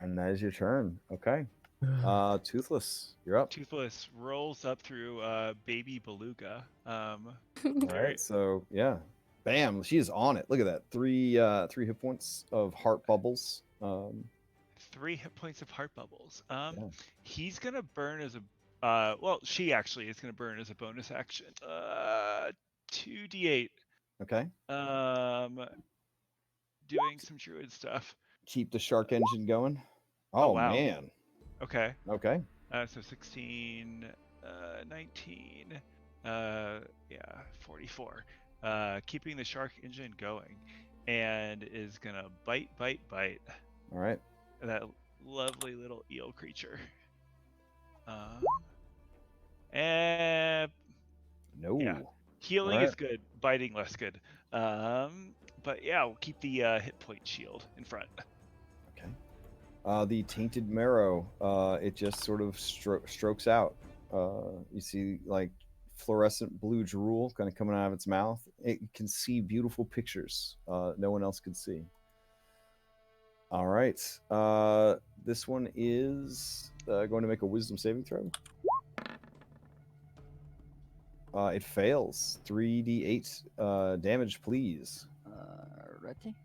and that is your turn. Okay. Toothless, you're up. Toothless rolls up through baby beluga. All right. So yeah, bam, she's on it. Look at that. Three hit points of heart bubbles. 3 hit points of heart bubbles. Yeah. He's gonna burn as a well, she actually is gonna burn as a bonus action. 2d8. Okay. Doing some druid stuff. Keep the shark engine going. Oh, Oh, wow. man. Okay. Okay. So 16, 19, 44. Keeping the shark engine going, and is gonna bite All right. that lovely little eel creature. And No. yeah. Healing Alright. is good, biting less good. But yeah, we'll keep the hit point shield in front. Okay. The tainted marrow. It just sort of strokes out. You see like fluorescent blue drool kind of coming out of its mouth. It can see beautiful pictures. No one else can see. All right. This one is going to make a wisdom saving throw. It fails. 3d8 damage, please. Ready?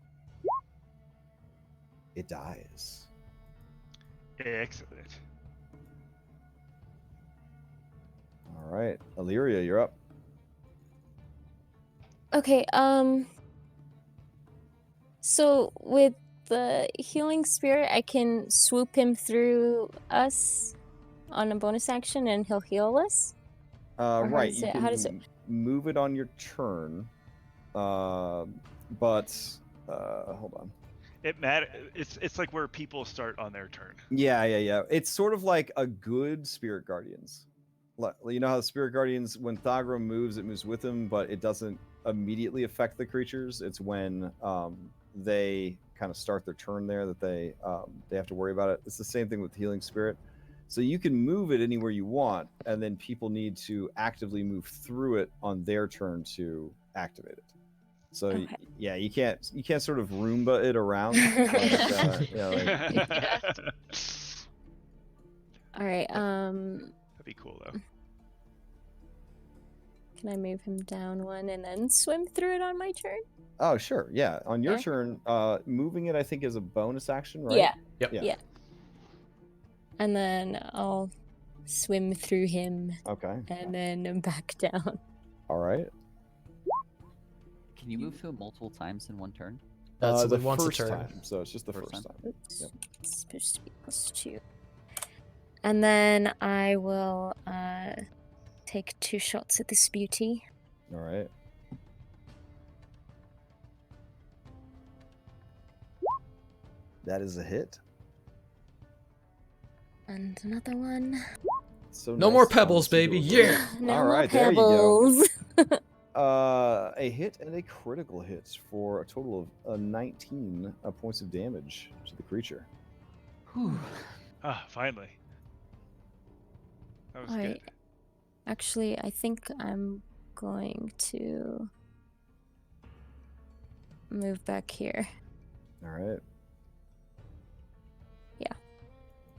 It dies. Excellent. All right. Illyria, you're up. Okay, so with the healing spirit, I can swoop him through us on a bonus action and he'll heal us? Or how Right. does You it- can how does it- move it on your turn. But hold on. It matter. It's like where people start on their turn. Yeah. It's sort of like a good spirit guardians. You know how the spirit guardians, when Thagrum moves, it moves with him, but it doesn't immediately affect the creatures. It's when they kind of start their turn there that they have to worry about it. It's the same thing with healing spirit. So you can move it anywhere you want, and then people need to actively move through it on their turn to activate it. So Okay. yeah, you can't sort of Roomba it around. All right, That'd be cool though. can I move him down one and then swim through it on my turn? Oh sure, yeah. On your Okay. turn, moving it I think is a bonus action, right? Yeah. Yep. Yeah. And then I'll swim through him Okay. and then back down. All right. Can you move through multiple times in one turn? That's the once a first turn. time, so it's just the First first time. time. Oops. Yep. It's supposed to be +2. And then I will take 2 shots at this beauty. All right. That is a hit. And another one. So No nice more to pebbles, see baby. you. Yeah. No All more right, there you go. pebbles. A hit and a critical hit for a total of 19 points of damage to the creature. Whew. Ah, finally. That was Alright. good. Actually, I think I'm going to move back here. All right.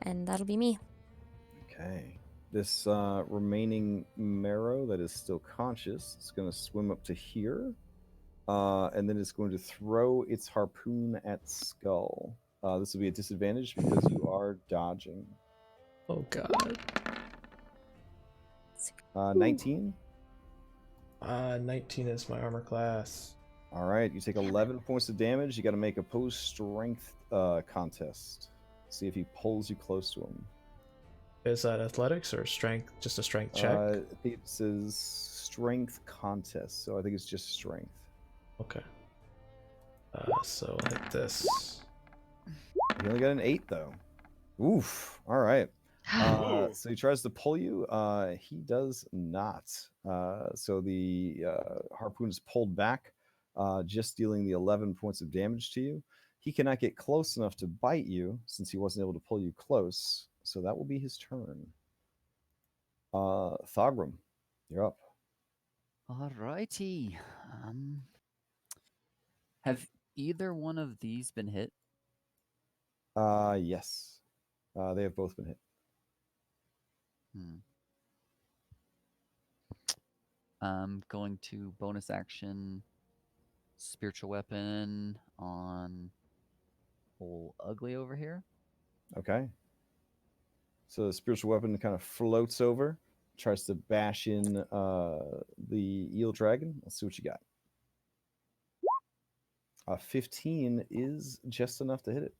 And that'll be me. Okay. This remaining marrow that is still conscious is going to swim up to here. And then it's going to throw its harpoon at Skull. This will be a disadvantage because you are dodging. Oh god. 19. 19 is my armor class. All right. You take 11 points of damage. You got to make a opposed strength contest. See if he pulls you close to him. Is that athletics or strength? Just a strength check? I think it says strength contest, so I think it's just strength. Okay. So I'll hit this. You only got an 8 though. Oof. All right. Ooh. So he tries to pull you. He does not. So the harpoon is pulled back, just dealing the 11 points of damage to you. He cannot get close enough to bite you since he wasn't able to pull you close. So that will be his turn. Thogrum, you're up. Alrighty. Have either one of these been hit? Yes. They have both been hit. I'm going to bonus action spiritual weapon on old ugly over here. Okay. So the spiritual weapon kind of floats over, tries to bash in the eel dragon. Let's see what you got. 15 is just enough to hit it.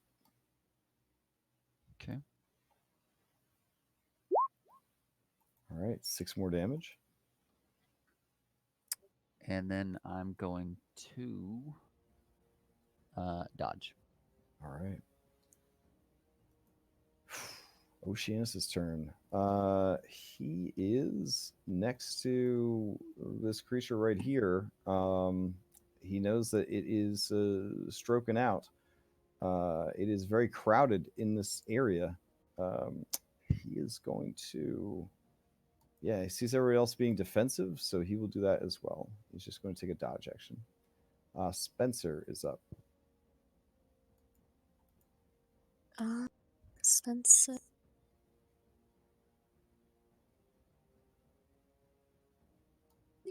Okay. All right, 6 more damage. And then I'm going to dodge. All right. Oceanus' turn. He is next to this creature right here. He knows that it is stroking out. It is very crowded in this area. He is going to... Yeah, he sees everybody else being defensive, so he will do that as well. He's just going to take a dodge action. Spencer is up. Spencer.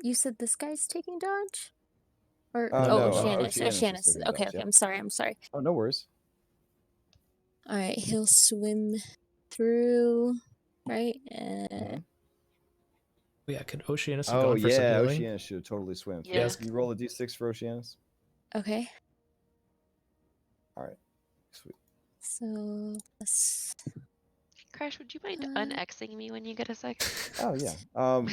You said this guy's taking dodge? Or No, Oceanus. Oceanus is Oceanus. taking Okay, dodge, okay. yeah. I'm sorry. Oh, no worries. All right, he'll swim through, right? Yeah, can Oceanus have Oh, gone for some yeah, healing? Oceanus should have totally swam. Yeah. Can you roll a d6 for Oceanus? Okay. All right. Sweet. So plus. Crash, would you mind Uh, unXing me when you get a sec? Oh, yeah.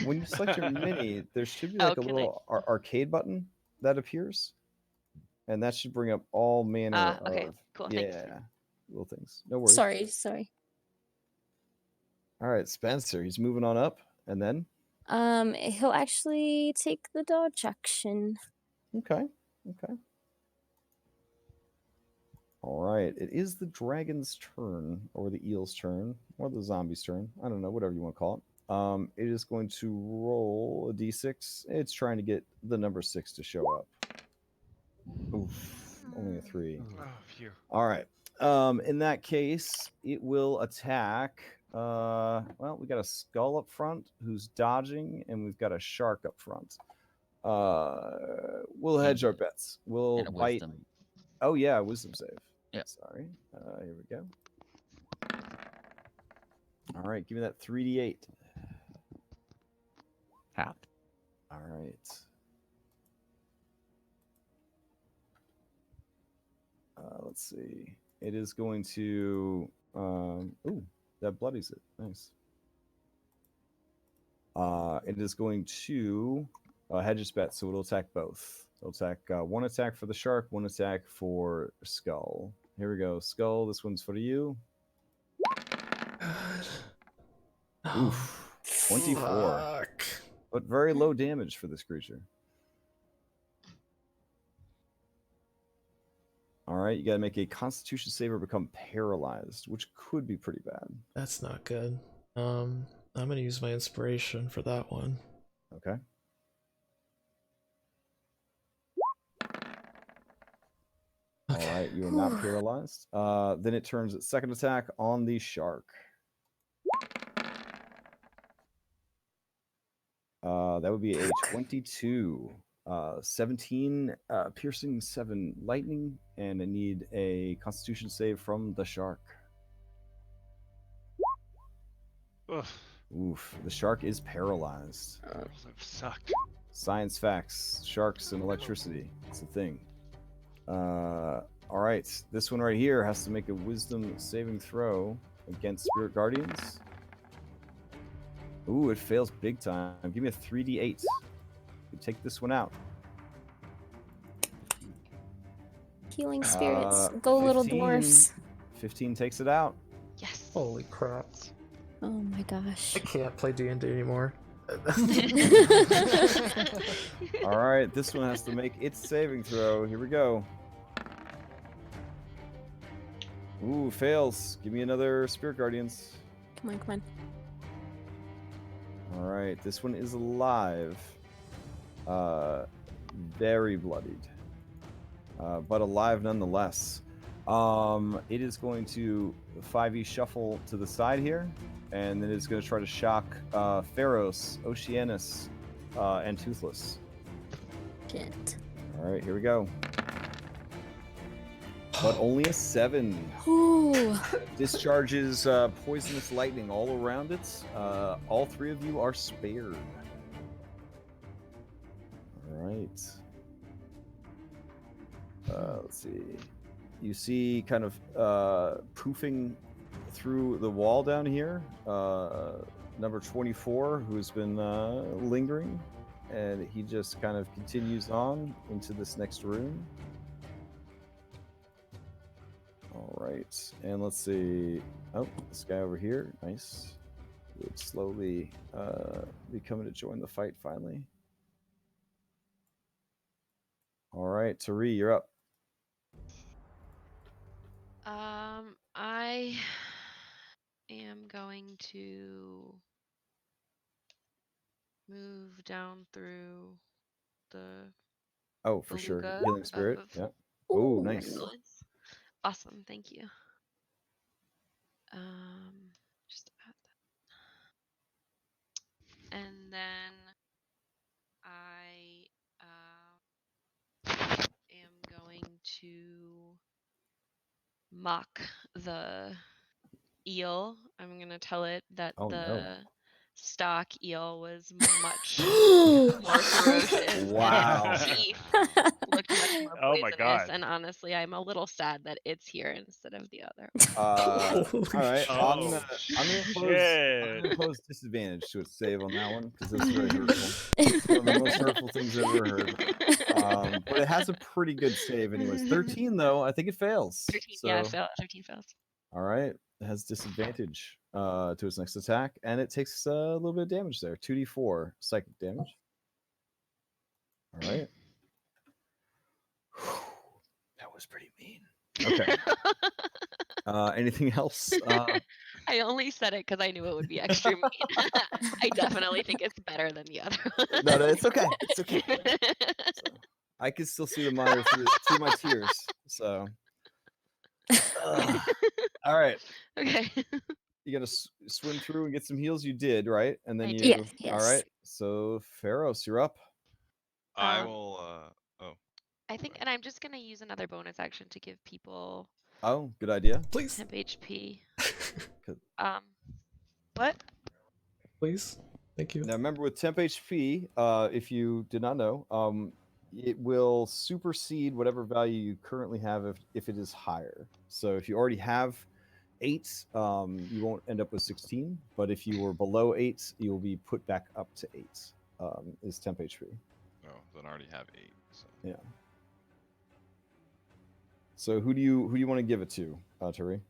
When you select your mini, there should be like a can I? little arcade button that appears. And that should bring up all manner Okay, of... cool, Yeah, thanks. little things. No worries. Sorry. All right, Spencer. He's moving on up. And then? He'll actually take the dodge action. Okay. All right. It is the dragon's turn, or the eel's turn, or the zombie's turn. I don't know, whatever you want to call it. It is going to roll a d6. It's trying to get the number 6 to show up. Oof, only a 3. Oh, phew. All right. In that case, it will attack. Well, we got a skull up front who's dodging, and we've got a shark up front. We'll hedge our bets. We'll And a bite. wisdom. Oh yeah, wisdom save. Yep. Sorry. Here we go. All right, give me that 3d8. Halved. All right. Let's see. It is going to. Ooh, that bloodies it. Nice. It is going to hedge its bet, so it'll attack both. It'll attack one attack for the shark, one attack for skull. Here we go. Skull, this one's for you. Oof. 24. Fuck. But very low damage for this creature. All right, you got to make a Constitution save or become paralyzed, which could be pretty bad. That's not good. I'm gonna use my inspiration for that one. Okay. All right, you are not paralyzed. Then it turns its second attack on the shark. That would be a 22. 17 piercing, 7 lightning, and I need a Constitution save from the shark. Ugh, Oof, the shark is paralyzed. those suck. Science facts, sharks and electricity. It's a thing. All right, this one right here has to make a wisdom saving throw against Spirit Guardians. Ooh, it fails big time. Give me a 3d8. You take this one out. Healing spirits. Go, little 15. dwarfs. 15 takes it out. Yes. Holy crap. Oh my gosh. I can't play D&D anymore. All right, this one has to make its saving throw. Here we go. Ooh, fails. Give me another Spirit Guardians. Come on, come on. All right, this one is alive. Very bloodied, but alive nonetheless. It is going to 5e shuffle to the side here, and then it's going to try to shock Pharos, Oceanus, and Toothless. Get. All right, here we go. But only a 7. Ooh. Discharges poisonous lightning all around it. All 3 of you are spared. All right. Let's see. You see kind of poofing through the wall down here, number 24, who's been lingering, and he just kind of continues on into this next room. All right, and let's see. Oh, this guy over here, nice. Would slowly be coming to join the fight finally. All right, Tari, you're up. I am going to move down through the Oh, for sure. beluga Healing Spirit. of Yeah. Oh, Ooh. nice. excellence. Awesome, thank you. Just add that. And then I am going to mock the eel. I'm gonna tell it that Oh, the no. stock eel was much more ferocious. Wow. And its teeth looked much more Oh poisonous. my God. And honestly, I'm a little sad that it's here instead of the other. All right. Oh, I'm gonna impose disadvantage to its save on that one because it's very hurtful. It's one of the most hurtful things I've ever heard. But it has a pretty good save, anyways. 13 though, I think it fails. 13, So, yeah, 13 fails. all right, it has disadvantage to its next attack, and it takes a little bit of damage there. 2d4 psychic damage. All right. That was pretty mean. Okay. Anything else? I only said it because I knew it would be extra mean. I definitely think it's better than the other one. No, it's okay. It's okay. So, I can still see the monitor through my tears. So, all right. Okay. You got to swim through and get some heals. You did, right? And then I you. did. Yes. All right. So, Pharos, you're up. I Um, will. Oh, I think, and I'm just gonna use another bonus action to give people Oh, good idea. Please. temp HP. Good. What? Please. Thank you. Now, remember with temp HP, if you did not know, it will supersede whatever value you currently have if it is higher. So, if you already have 8, you won't end up with 16. But if you were below 8, you will be put back up to 8. Is temp HP. oh, then I already have 8. So. Yeah. So who do you want to give it to, Tari?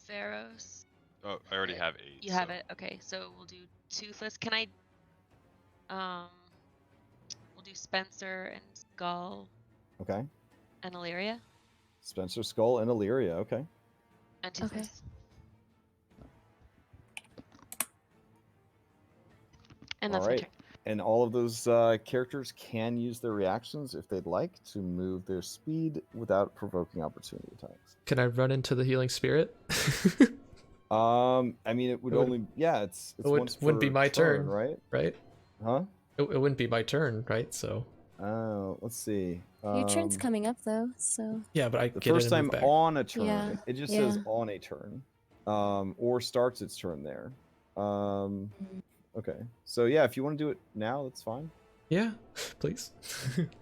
Pharos. Oh, I already have 8. You have it. Okay, so we'll do Toothless. Can I? We'll do Spencer and Skull Okay. and Illyria Spencer, Skull, and Illyria. Okay. and Toothless. And All that's my right. turn. And all of those characters can use their reactions if they'd like to move their speed without provoking opportunity attacks. Can I run into the healing spirit? I mean, it would It would- only. Yeah, it's once wouldn't be per my turn, right? right? Huh? It wouldn't be my turn, right? So Oh, let's see. Your turn's coming up though, so yeah, but I The get first it time and move back. on a turn, Yeah, it just yeah. says on a turn, or starts its turn there. Okay, so yeah, if you want to do it now, that's fine. Yeah, please.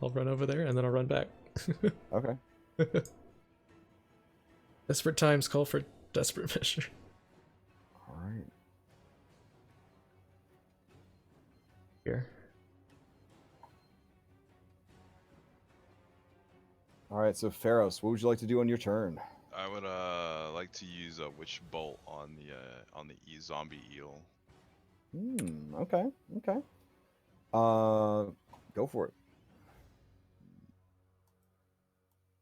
I'll run over there and then I'll run back. Okay. Desperate times call for desperate measure. All right. Here. All right. So Pharos, what would you like to do on your turn? I would like to use a witch bolt on the zombie eel. Okay. Okay. Go for it.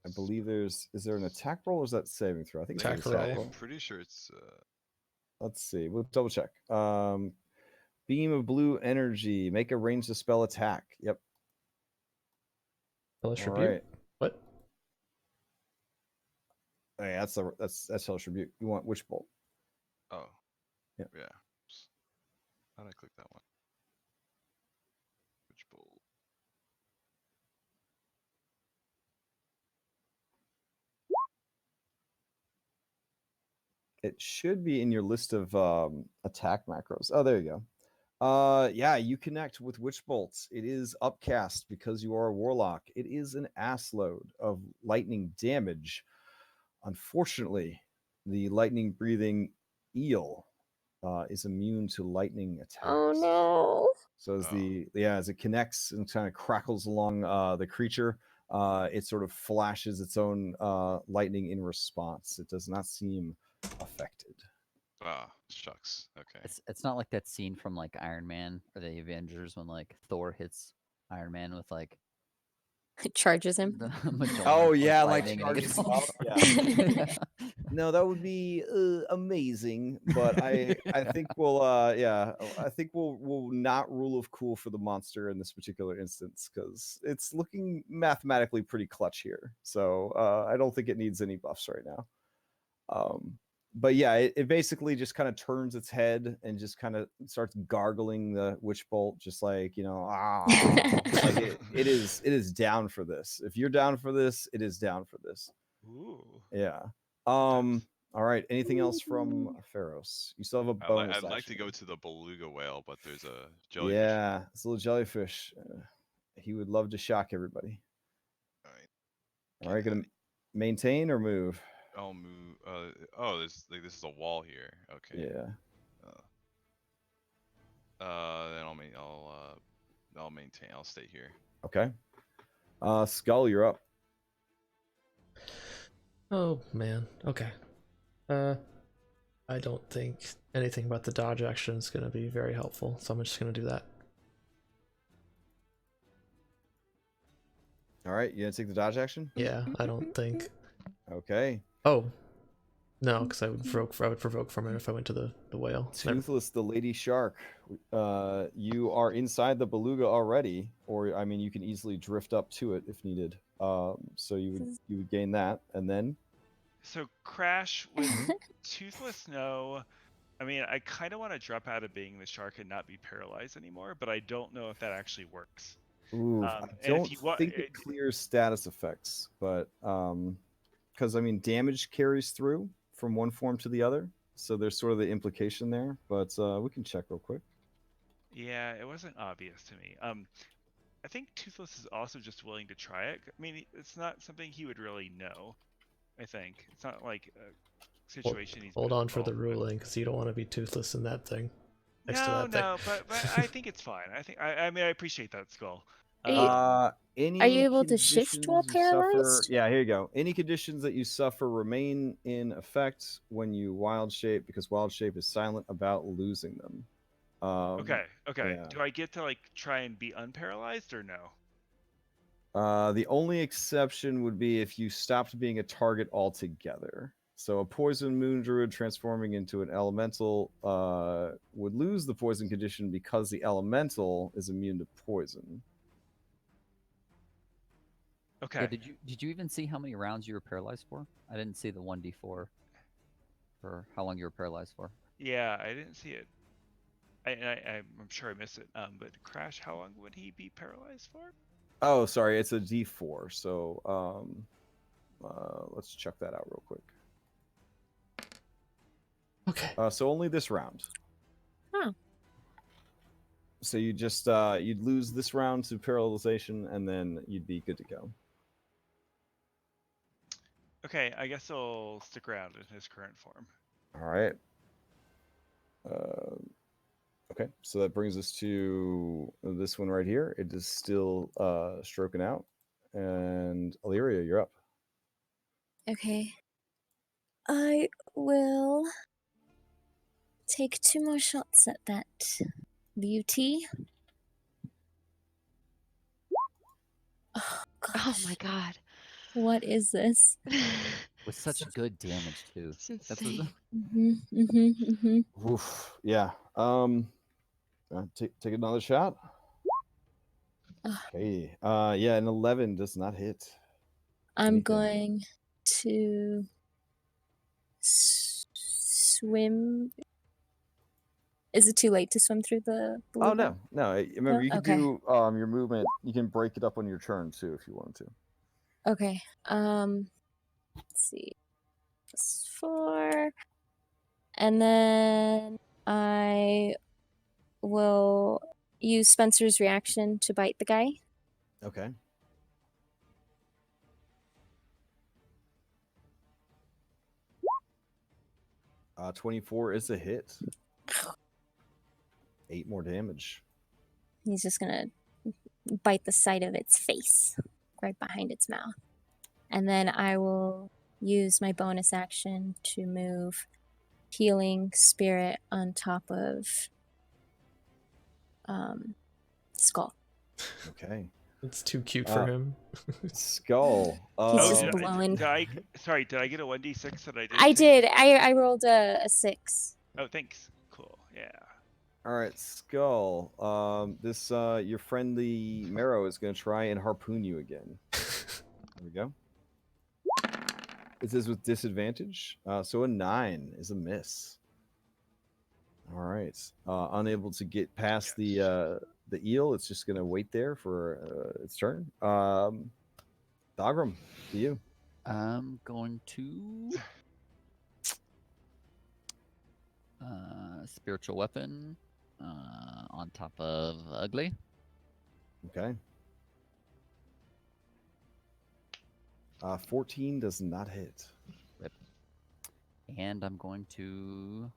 I believe is there an attack roll or is that saving throw? I think it's Attack an attack roll. I'm pretty sure it's. Let's see. We'll double check. Beam of blue energy. Make a ranged spell attack. Yep. Hellish All Rebuke? right. What? Oh, yeah, that's Hellish Rebuke. You want Witch Bolt. Oh. Yep. Yeah. How did I click that one? Which bolt? It should be in your list of attack macros. Oh, there you go. Yeah, you connect with Witch Bolts. It is upcast because you are a warlock. It is an ass load of lightning damage. Unfortunately, the lightning breathing eel is immune to lightning attacks. Oh no. So as it connects and kind of crackles along the creature, it sort of flashes its own lightning in response. It does not seem affected. Ah, shucks. Okay. It's not like that scene from like Iron Man or the Avengers when like Thor hits Iron Man with like It charges him. the Magellan Oh like, yeah, like lightning and it charges gets up. Yeah. No, that would be amazing, but I think I think we'll not rule of cool for the monster in this particular instance because it's looking mathematically pretty clutch here. So I don't think it needs any buffs right now. But yeah, it basically just kind of turns its head and just kind of starts gargling the witch bolt, just like like it is down for this. If you're down for this, it is down for this. Ooh. Yeah. Intense. All right. Anything else from Pharos? You still have a bonus. I'd like to action. go to the beluga whale, but there's a jellyfish. Yeah, it's a little jellyfish. He would love to shock everybody. All right. All right, gonna maintain or move? I'll move. This is a wall here. Okay. Yeah. Then I'll maintain. I'll stay here. Okay. Skull, you're up. Oh man. Okay. I don't think anything about the dodge action is going to be very helpful, so I'm just going to do that. All right, you gonna take the dodge action? Yeah, I don't think. Okay. Oh, no, because I would provoke from it if I went to the whale. Toothless, the lady shark. You are inside the beluga already, or I mean, you can easily drift up to it if needed. So you would gain that, and then. So Crash with Toothless, no. I mean, I kind of want to drop out of being the shark and not be paralyzed anymore, but I don't know if that actually works. Ooh, I don't think it clears status effects, but because I mean, damage carries through from one form to the other, so there's sort of the implication there. But we can check real quick. Yeah, it wasn't obvious to me. I think Toothless is also just willing to try it. I mean, it's not something he would really know. I think it's not like a situation he's. Hold on for the ruling, because you don't want to be toothless in that thing. No, but I think it's fine. I mean, I appreciate that, Skull. Are you able to shift while paralyzed? Yeah, here you go. Any conditions that you suffer remain in effect when you wild shape, because wild shape is silent about losing them. Okay. Yeah. Do I get to like try and be unparalyzed or no? The only exception would be if you stopped being a target altogether. So a poison moon druid transforming into an elemental would lose the poison condition because the elemental is immune to poison. Okay. Yeah, did you even see how many rounds you were paralyzed for? I didn't see the 1d4 for how long you were paralyzed for. Yeah, I didn't see it. I'm sure I missed it. But Crash, how long would he be paralyzed for? Oh, sorry, it's a D4. So let's check that out real quick. Okay. So only this round. Huh. So you just you'd lose this round to paralyzation, and then you'd be good to go. Okay, I guess I'll stick around in his current form. All right. Okay, so that brings us to this one right here. It is still stroking out, and Illyria, you're up. Okay. I will take 2 more shots at that beauty. Oh, gosh. Oh my god. What is this? With such good damage too. It's That's insane. Oof. Yeah. Take another shot. Ugh. Okay. Yeah, an 11 does not hit. I'm Anything. going to swim. Is it too late to swim through the blue Oh hole? no. Remember, you can Okay. do your movement. You can break it up on your turn too if you want to. Okay. Let's see. +4. And then I will use Spencer's reaction to bite the guy. Okay. Uh, 24 is a hit. 8 more damage. He's just gonna bite the side of its face, right behind its mouth. And then I will use my bonus action to move Healing Spirit on top of Skull. Okay. It's too cute for him. Skull. He's just did blowing. did I get a 1d6 that I did? I take? did. I rolled a 6. Oh, thanks. Cool. Yeah. All right, Skull. This your friendly Marrow is going to try and harpoon you again. There we go. This is with disadvantage. So a 9 is a miss. All right. Unable to get past the eel. It's just going to wait there for its turn. Dagram, to you. I'm going to spiritual weapon on top of ugly. Okay. 14 does not hit. Rip. And I'm going to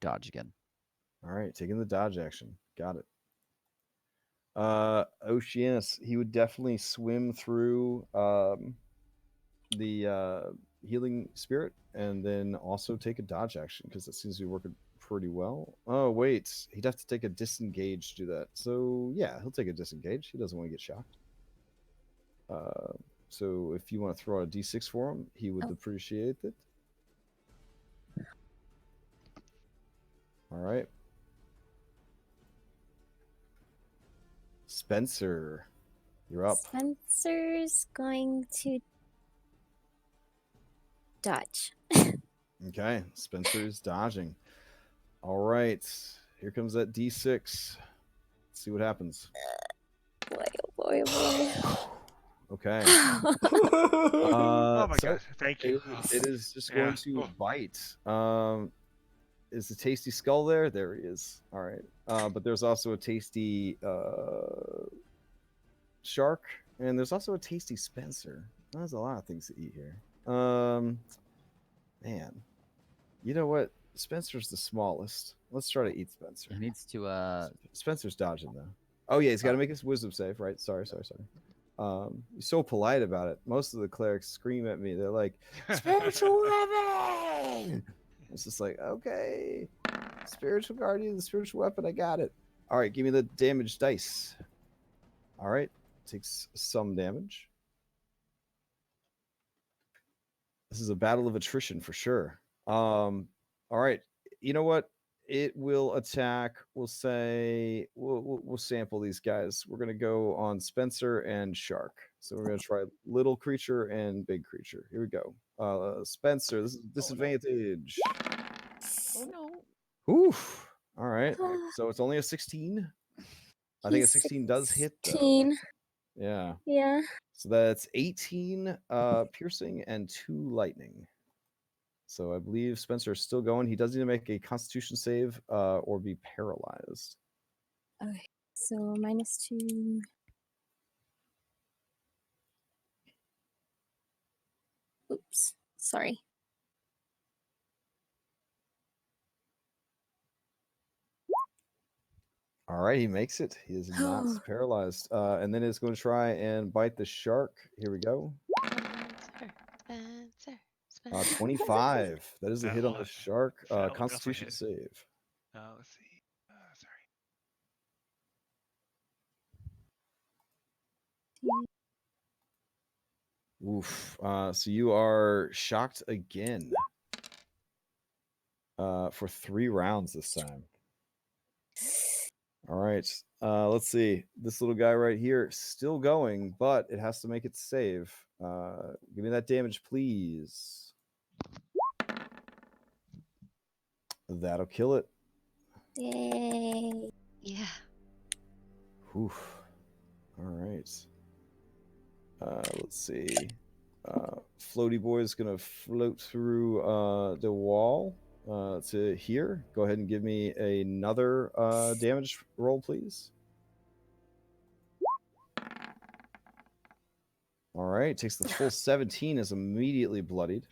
dodge again. All right, taking the dodge action. Got it. Oceanus, he would definitely swim through the healing spirit and then also take a dodge action because it seems to be working pretty well. Oh, wait. He'd have to take a disengage to do that. So, yeah, he'll take a disengage. He doesn't want to get shocked. So if you want to throw out a d6 for him, he would appreciate it. All right. Spencer, you're up. Spencer's going to dodge. Okay, Spencer's dodging. All right, here comes that d6. Let's see what happens. Boy, oh boy, oh Okay. Oh my So god! Thank you. it is just going to bite. Is the tasty skull there? There he is. All right. But there's also a tasty shark, and there's also a tasty Spencer. There's a lot of things to eat here. Man, you know what? Spencer's the smallest. Let's try to eat Spencer. He needs to Spencer's dodging though. Oh yeah, he's got to make his wisdom save, right? Sorry. He's so polite about it. Most of the clerics scream at me. They're like, "Spiritual weapon!" It's just like, okay, spiritual guardian, the spiritual weapon. I got it. All right, give me the damage dice. All right, takes some damage. This is a battle of attrition for sure. All right, you know what? It will attack. We'll say we'll sample these guys. We're gonna go on Spencer and Shark. So we're gonna try little creature and big creature. Here we go. Spencer, this is disadvantage. Oh no. Oof. All right. So it's only a 16. I think a 16 does hit though. 16. Yeah. Yeah. So that's 18 piercing and 2 lightning. So I believe Spencer is still going. He does need to make a constitution save or be paralyzed. Okay. So -2. Oops. Sorry. All right, he makes it. He is not paralyzed. And then it's going to try and bite the shark. Here we go. Spencer. 25. That is a hit on the shark. That will definitely Constitution hit. save. Let's see. Sorry. Oof. So you are shocked again. For 3 rounds this time. All right. Let's see. This little guy right here still going, but it has to make its save. Give me that damage, please. That'll kill it. Yay. Yeah. Oof. All right. Let's see. Floaty boy is gonna float through the wall to here. Go ahead and give me another damage roll, please. All right, takes the full 17, is immediately bloodied.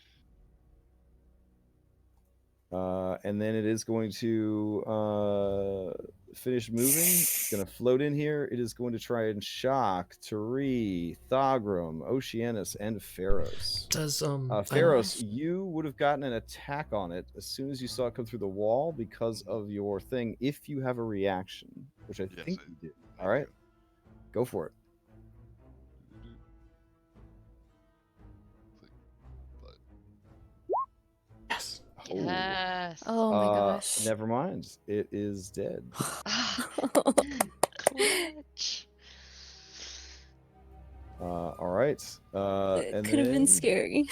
And then it is going to finish moving. It's going to float in here. It is going to try and shock Tari, Thagrum, Oceanus, and Pharos. Does Pharos, you would have gotten an attack on it as soon as you saw it come through the wall because of your thing, if you have a reaction, which I think you do. All right, go for it. yes. Oh. Yes. Oh my gosh. Never mind. It is dead. Clutch. All right. It And could have been then, scary.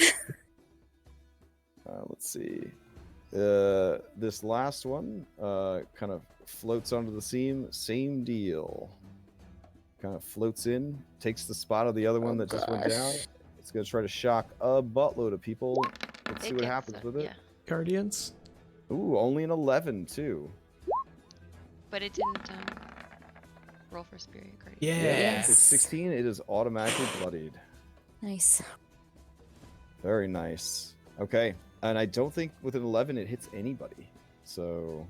let's see. This last one kind of floats onto the seam. Same deal. Kind of floats in, takes the spot of the other one that just went down. It's going to try to shock a buttload of people. Let's see what happens with it. Yeah. Guardians. Ooh, only an 11 too. But it didn't roll for Spirit Guardian. Yeah. If it's 16, it is automatically bloodied. Nice. Very nice. Okay, and I don't think with an 11 it hits anybody, so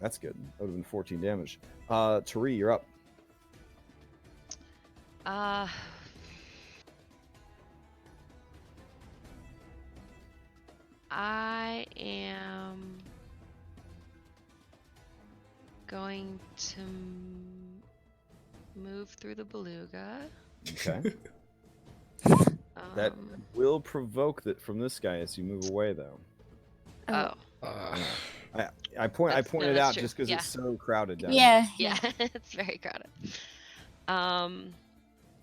that's good. That would have been 14 damage. Tari, you're up. I am going to move through the beluga. Okay. That will provoke that from this guy as you move away, though. Oh. I pointed that's out true. just because Yeah. it's so crowded down. Yeah. Yeah, it's very crowded.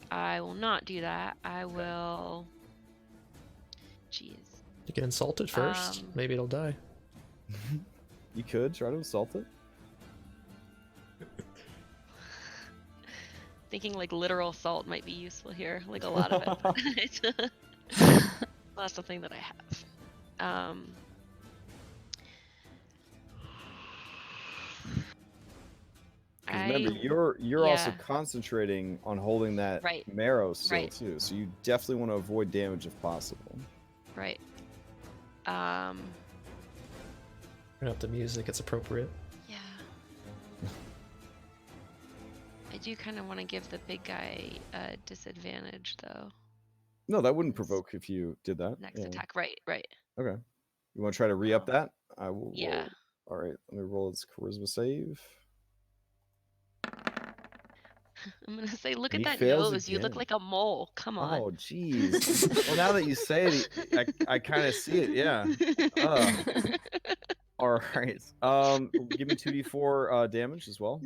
I will not do that. I will. Jeez. You can insult it first. Maybe it'll die. You could try to insult it. Thinking like literal salt might be useful here, like a lot of it. But it's not something that I have. Remember, you're also concentrating on holding that marrow still too, so you definitely want to avoid damage if possible. Right. Turn up the music, it's appropriate. Yeah. I do kind of want to give the big guy a disadvantage, though. No, that wouldn't provoke if you did that. Next attack, right. Okay. You want to try to re-up that? I will. Yeah. Roll. All right. Let me roll its charisma save. I'm gonna say, look And at he that fails nose. You look again. like a mole. Come on. Oh, jeez. Well, now that you say it, I kind of see it. Yeah. All right. Give me 2d4 damage as well.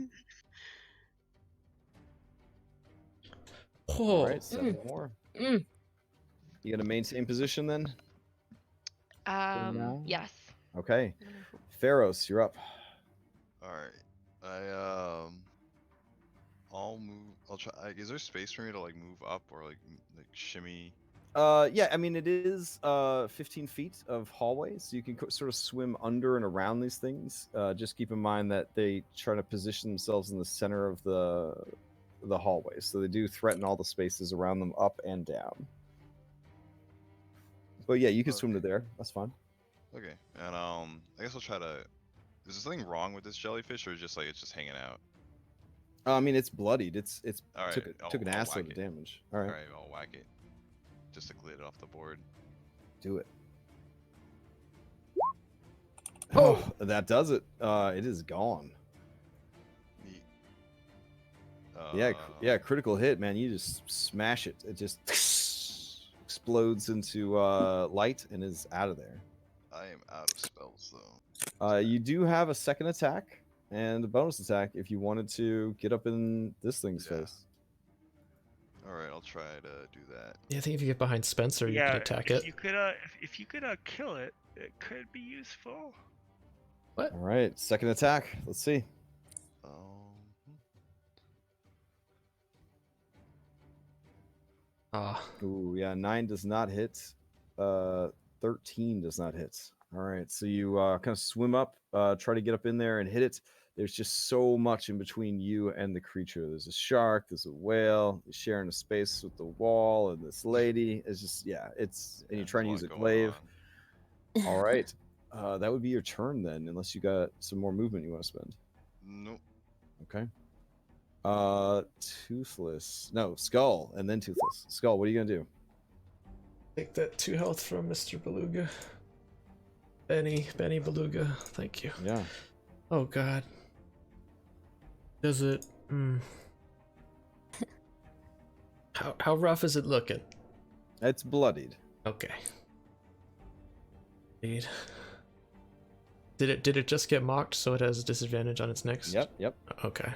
All right, 7 more. You gonna maintain position then? Yes. Okay. Pharos, you're up. All right. I'll move. I'll try. Is there space for me to like move up or like shimmy? Yeah, I mean it is 15 feet of hallway, so you can sort of swim under and around these things. Just keep in mind that they try to position themselves in the center of the hallway, so they do threaten all the spaces around them up and down. But yeah, you can swim to there. That's fine. Okay, and I guess I'll try to. Is there something wrong with this jellyfish, or just like it's just hanging out? I mean, it's bloodied. It's All right, took an I'll assload whack of it. damage. All right. All right, I'll whack it. Just to clear it off the board. Do it. Oh, that does it. It is gone. Neat. Yeah, critical hit, man. You just smash it. It just explodes into light and is out of there. I am out of spells though. You do have a second attack and a bonus attack if you wanted to get up in this thing's Yeah. face. All right, I'll try to do that. Yeah, I think if you get behind Spencer, you could attack it. You could, if you could kill it, it could be useful. All right, second attack. Let's see. Ah, Ooh, yeah, 9 does not hit. 13 does not hit. All right, so you kind of swim up, try to get up in there and hit it. There's just so much in between you and the creature. There's a shark, there's a whale, you're sharing a space with the wall and this lady. It's just, and you're trying to use a glaive. All right, that would be your turn then, unless you got some more movement you want to spend. Nope. Okay. Toothless. No, Skull, and then Toothless. Skull, what are you gonna do? take that 2 health from Mr. Beluga. Benny Beluga, thank you. Yeah. Oh God. Does it? How rough is it looking? It's bloodied. Okay. Indeed. Did it just get mocked, so it has a disadvantage on its next? Yep. Okay.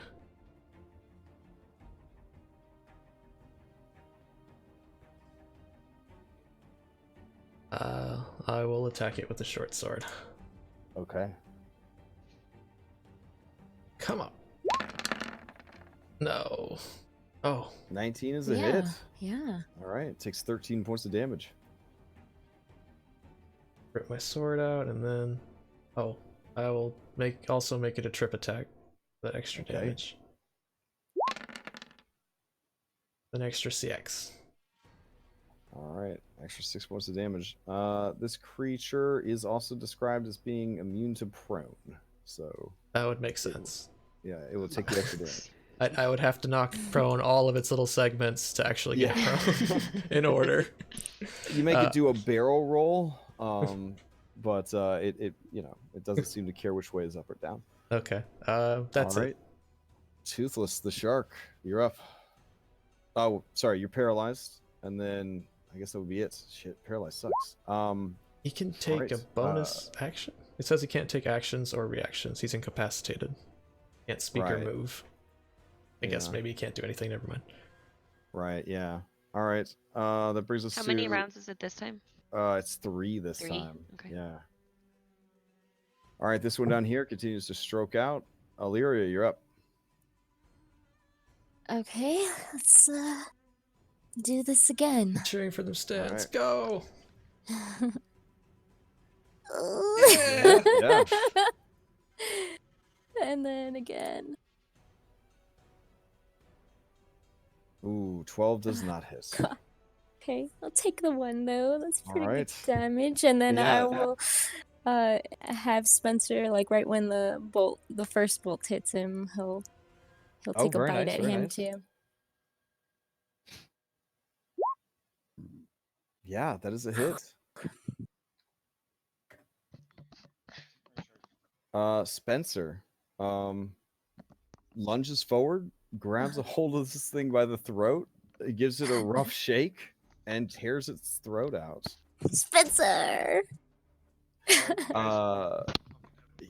I will attack it with the short sword. Okay. Come on. No. Oh. 19 is a hit. Yeah. All right. It takes 13 points of damage. Rip my sword out, and then I will also make it a trip attack. That extra damage. An extra CX. All right, extra 6 points of damage. This creature is also described as being immune to prone, so That would make sense. yeah, it will take the extra damage. I would have to knock prone all of its little segments to actually get prone in order. You make it do a barrel roll, but it doesn't seem to care which way is up or down. Okay, that's all right. it. Toothless, the shark, you're up. Oh, sorry, you're paralyzed, and then I guess that would be it. Shit, paralyzed sucks. He can take a bonus action. It says he can't take actions or reactions. He's incapacitated. Can't speak or move. I guess maybe he can't do anything. Never mind. Right. Yeah. All right. That brings us How to. many rounds is it this time? It's 3 this 3? time. Okay. Yeah. All right. This one down here continues to stroke out. Illyria, you're up. Okay, let's do this again. Cheering for them stats. Right. Go. Yeah. And then again. Ooh, 12 does not hit. Okay, I'll take the 1 though. That's pretty Alright. good damage. And then Yeah. I will have Spencer, like right when the first bolt hits him, he'll take a very bite nice, at very him nice. too. Yeah, that is a hit. Spencer lunges forward, grabs a hold of this thing by the throat, gives it a rough shake, and tears its throat out. Spencer.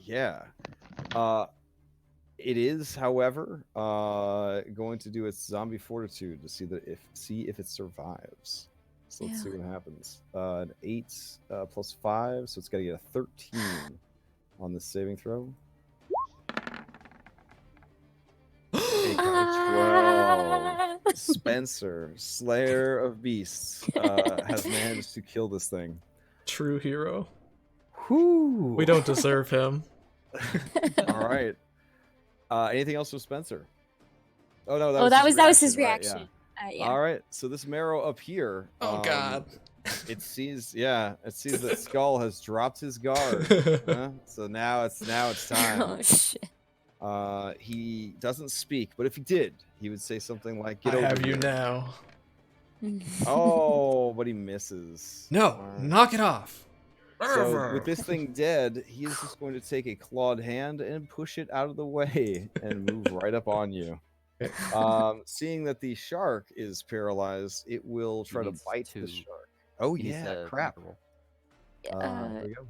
Yeah. It is, however, going to do its zombie fortitude to see if it survives. So let's see what happens. An 8 plus 5, so it's got to get a 13 on this saving throw. It got a 12. Spencer, Slayer of Beasts, has managed to kill this thing. True hero. Whew. We don't deserve him. All right. Anything else with Spencer? Oh no, that was his right, reaction. yeah. All right. So this marrow up here. Oh God. It sees that Skull has dropped his guard. So now it's time. Oh shit. He doesn't speak, but if he did, he would say something like, "Get I over have here." you now. Oh, but he misses. No, All right. knock it off. So with this thing dead, he is just going to take a clawed hand and push it out of the way and move right up on you. Seeing that the shark is paralyzed, it will try to bite the shark. Oh He needs yeah, to crap. make a roll. There we go.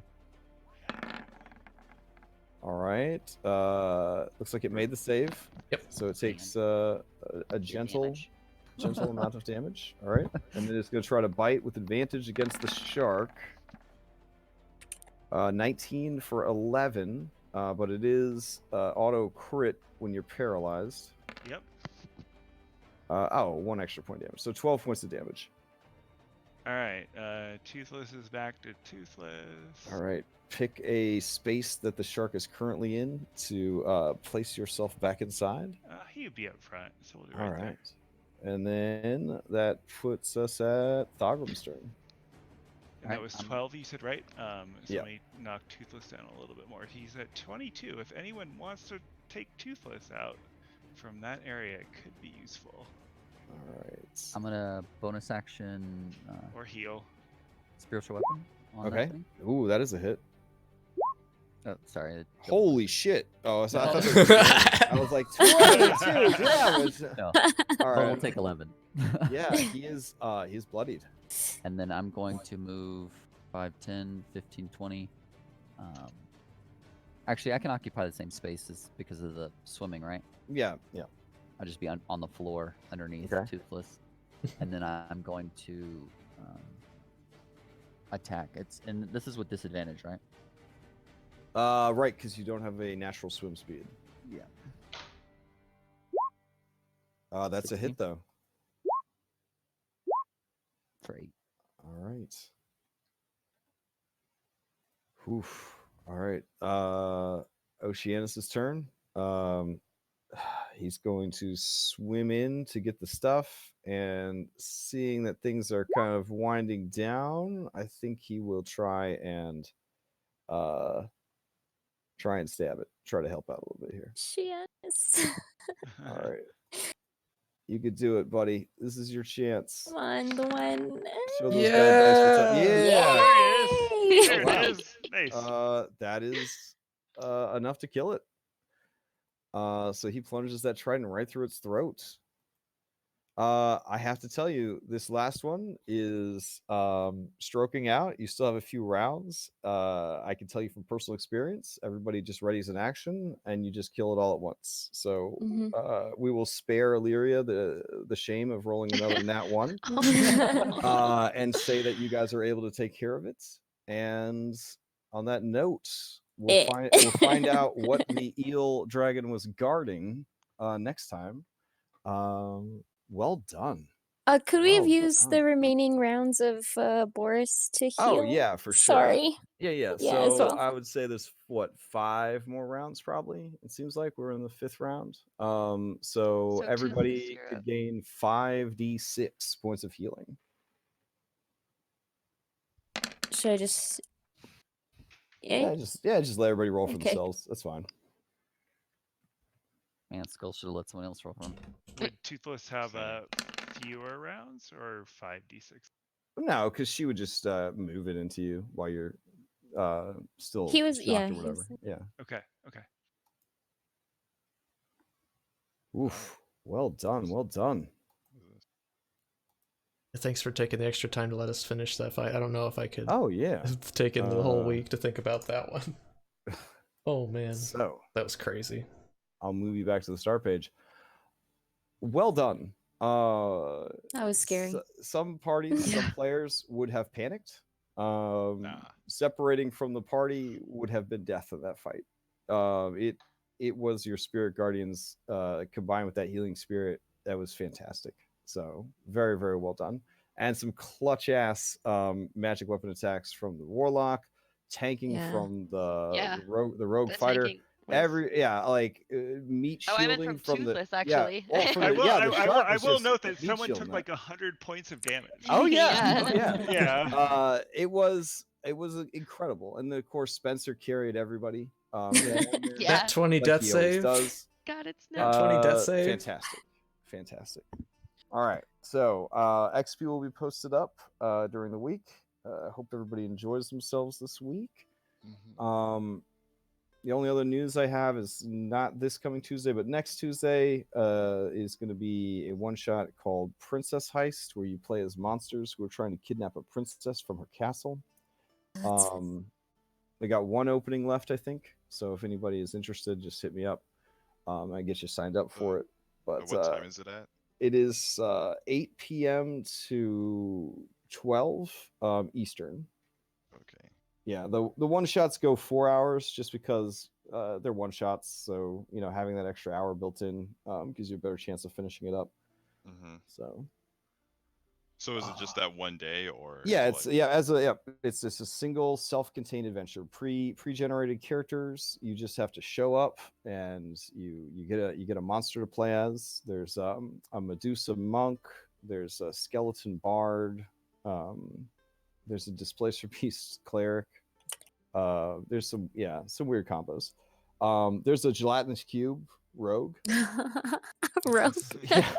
All right. Looks like it made the save. Yep. So it takes And a your gentle damage. amount of damage. All right. And then it's going to try to bite with advantage against the shark. 19 for 11, but it is auto crit when you're paralyzed. Yep. Oh, 1 extra point damage. So 12 points of damage. All right. Toothless is back to Toothless. All right. Pick a space that the shark is currently in to place yourself back inside. He would be up front, so we'll do All right there. right. And then that puts us at Thogram's turn. And that Alright, was I'm- 12, you said, right? So Yeah. let me knock Toothless down a little bit more. He's at 22. If anyone wants to take Toothless out from that area, it could be useful. All right. I'm gonna bonus action Or heal. spiritual weapon on Okay. that thing. Ooh, that is a hit. Oh, sorry. it- Holy shit. Oh, so I No. thought there was I was like, 22 damage. No, All but right. we'll take 11. Yeah, he's bloodied. And then I'm going to move 5, 10, 15, 20. Actually, I can occupy the same spaces because of the swimming, right? Yeah. I'll just be on the floor underneath Okay. Toothless. And then I'm going to attack. And this is with disadvantage, right? Right, because you don't have a natural swim speed. Yeah. That's a hit 16. though. For 8. All right. Oof. All right. Oceanus's turn. He's going to swim in to get the stuff, and seeing that things are kind of winding down, I think he will try and stab it. Try to help out a little bit here. Yes. All right. You could do it, buddy. This is your chance. Come on, the one. Show those bad dice what's up. Yeah. Yay! There Wow. it is. Nice. That is enough to kill it. So he plunges that trident right through its throat. I have to tell you, this last one is stroking out. You still have a few rounds. I can tell you from personal experience, everybody just readies an action and you just kill it all at once. So we will spare Illyria the shame of rolling another nat 1 and say that you guys are able to take care of it. And on that note, we'll find out what the eel dragon was guarding next time. Well done. Could we have Well used the done. remaining rounds of Boris to heal? Oh yeah, for sure. Sorry. Yeah. Yeah, So as well. I would say there's 5 more rounds probably. It seems like we're in the 5th round. So So everybody Toothless, you're could up. gain 5d6 points of healing. Should I just? Yeah, just let everybody roll for Okay. themselves. That's fine. Man, Skull should have let someone else roll for him. Would Toothless have fewer rounds or 5d6? No, because she would just move it into you while you're still He was- shocked yeah, or he whatever. was- Okay. Oof. Well done. Thanks for taking the extra time to let us finish that fight. I don't know if I could Oh yeah. have taken the whole week to think about that one. Oh man, So that was crazy. I'll move you back to the start page. Well done. That was scary. Some parties, some players would have panicked. Nah. Separating from the party would have been death in that fight. It was your spirit guardians combined with that healing spirit that was fantastic. So very, very well done. And some clutch ass magic weapon attacks from the warlock, tanking Yeah. from the Yeah. rogue The fighter. tanking was- Meat Oh, I shielding meant from the Toothless, actually. well, from I the, will, yeah, the I shark will was will just note that meat someone shielding took that. like 100 points of damage. Oh yeah, Yeah. oh, yeah. Yeah. It was incredible, and then of course Spencer carried everybody. Yeah. That 20 like death he always save. does. God, it's That no. 20 death save. Fantastic. All right, so XP will be posted up during the week. Hope everybody enjoys themselves this week. Mhm. The only other news I have is not this coming Tuesday, but next Tuesday is going to be a one-shot called Princess Heist, where you play as monsters who are trying to kidnap a princess from her castle. They got one opening left, I think. So if anybody is interested, just hit me up. I get you signed up for it. But what time is it at? It is 8 p.m. to 12 Eastern. Okay. Yeah, the one shots go 4 hours just because they're one shots. So having that extra hour built in gives you a better chance of finishing it up. Mm-hmm. So is it just that one day, or? Yeah, it's it's just a single self-contained adventure. Pre-generated characters. You just have to show up, and you get a monster to play as. There's a Medusa monk. There's a skeleton bard. There's a displacer beast cleric. There's some weird combos. There's a gelatinous cube rogue. Rogue. Yeah.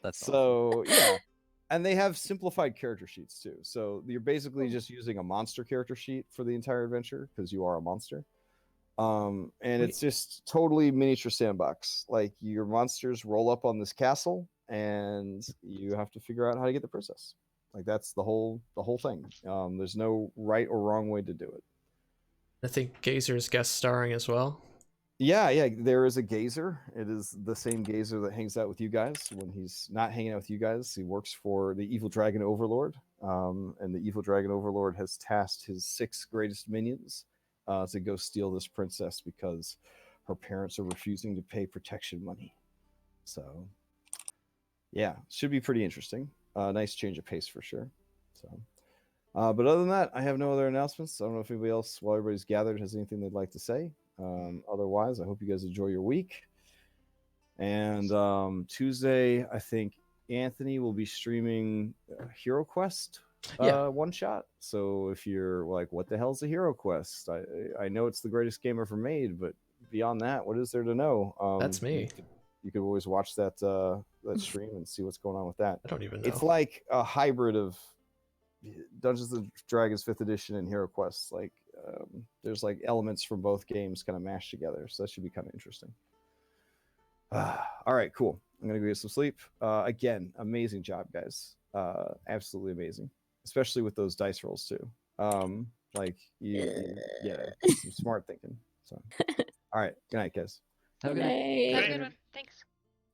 That's so yeah, and they have simplified character sheets too. So you're basically just using a monster character sheet for the entire adventure because you are a monster. And it's just totally miniature sandbox. Like your monsters roll up on this castle, and you have to figure out how to get the princess. Like that's the whole thing. There's no right or wrong way to do it. I think Gazer's guest starring as well. Yeah, there is a gazer. It is the same gazer that hangs out with you guys when he's not hanging out with you guys. He works for the evil dragon overlord, and the evil dragon overlord has tasked his 6 greatest minions to go steal this princess because her parents are refusing to pay protection money. So, yeah, should be pretty interesting. Nice change of pace for sure. So, but other than that, I have no other announcements. I don't know if anybody else, while everybody's gathered, has anything they'd like to say. Otherwise, I hope you guys enjoy your week. And Tuesday, I think Anthony will be streaming Hero Quest one shot. So if you're like, what the hell's a Hero Quest? I know it's the greatest game ever made, but beyond that, what is there to know? That's me. You could always watch that stream and see what's going on with that. I don't even know. It's like a hybrid of Dungeons and Dragons 5th edition and Hero Quest. Like there's like elements from both games kind of mashed together, so that should be kind of interesting. All right, cool. I'm gonna go get some sleep. Again, amazing job, guys. Absolutely amazing, especially with those dice rolls too. Like some smart thinking. So, all right, good night, guys. Have a good night. Have a good one. Thanks.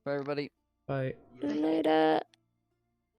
Bye, everybody. Bye. Later.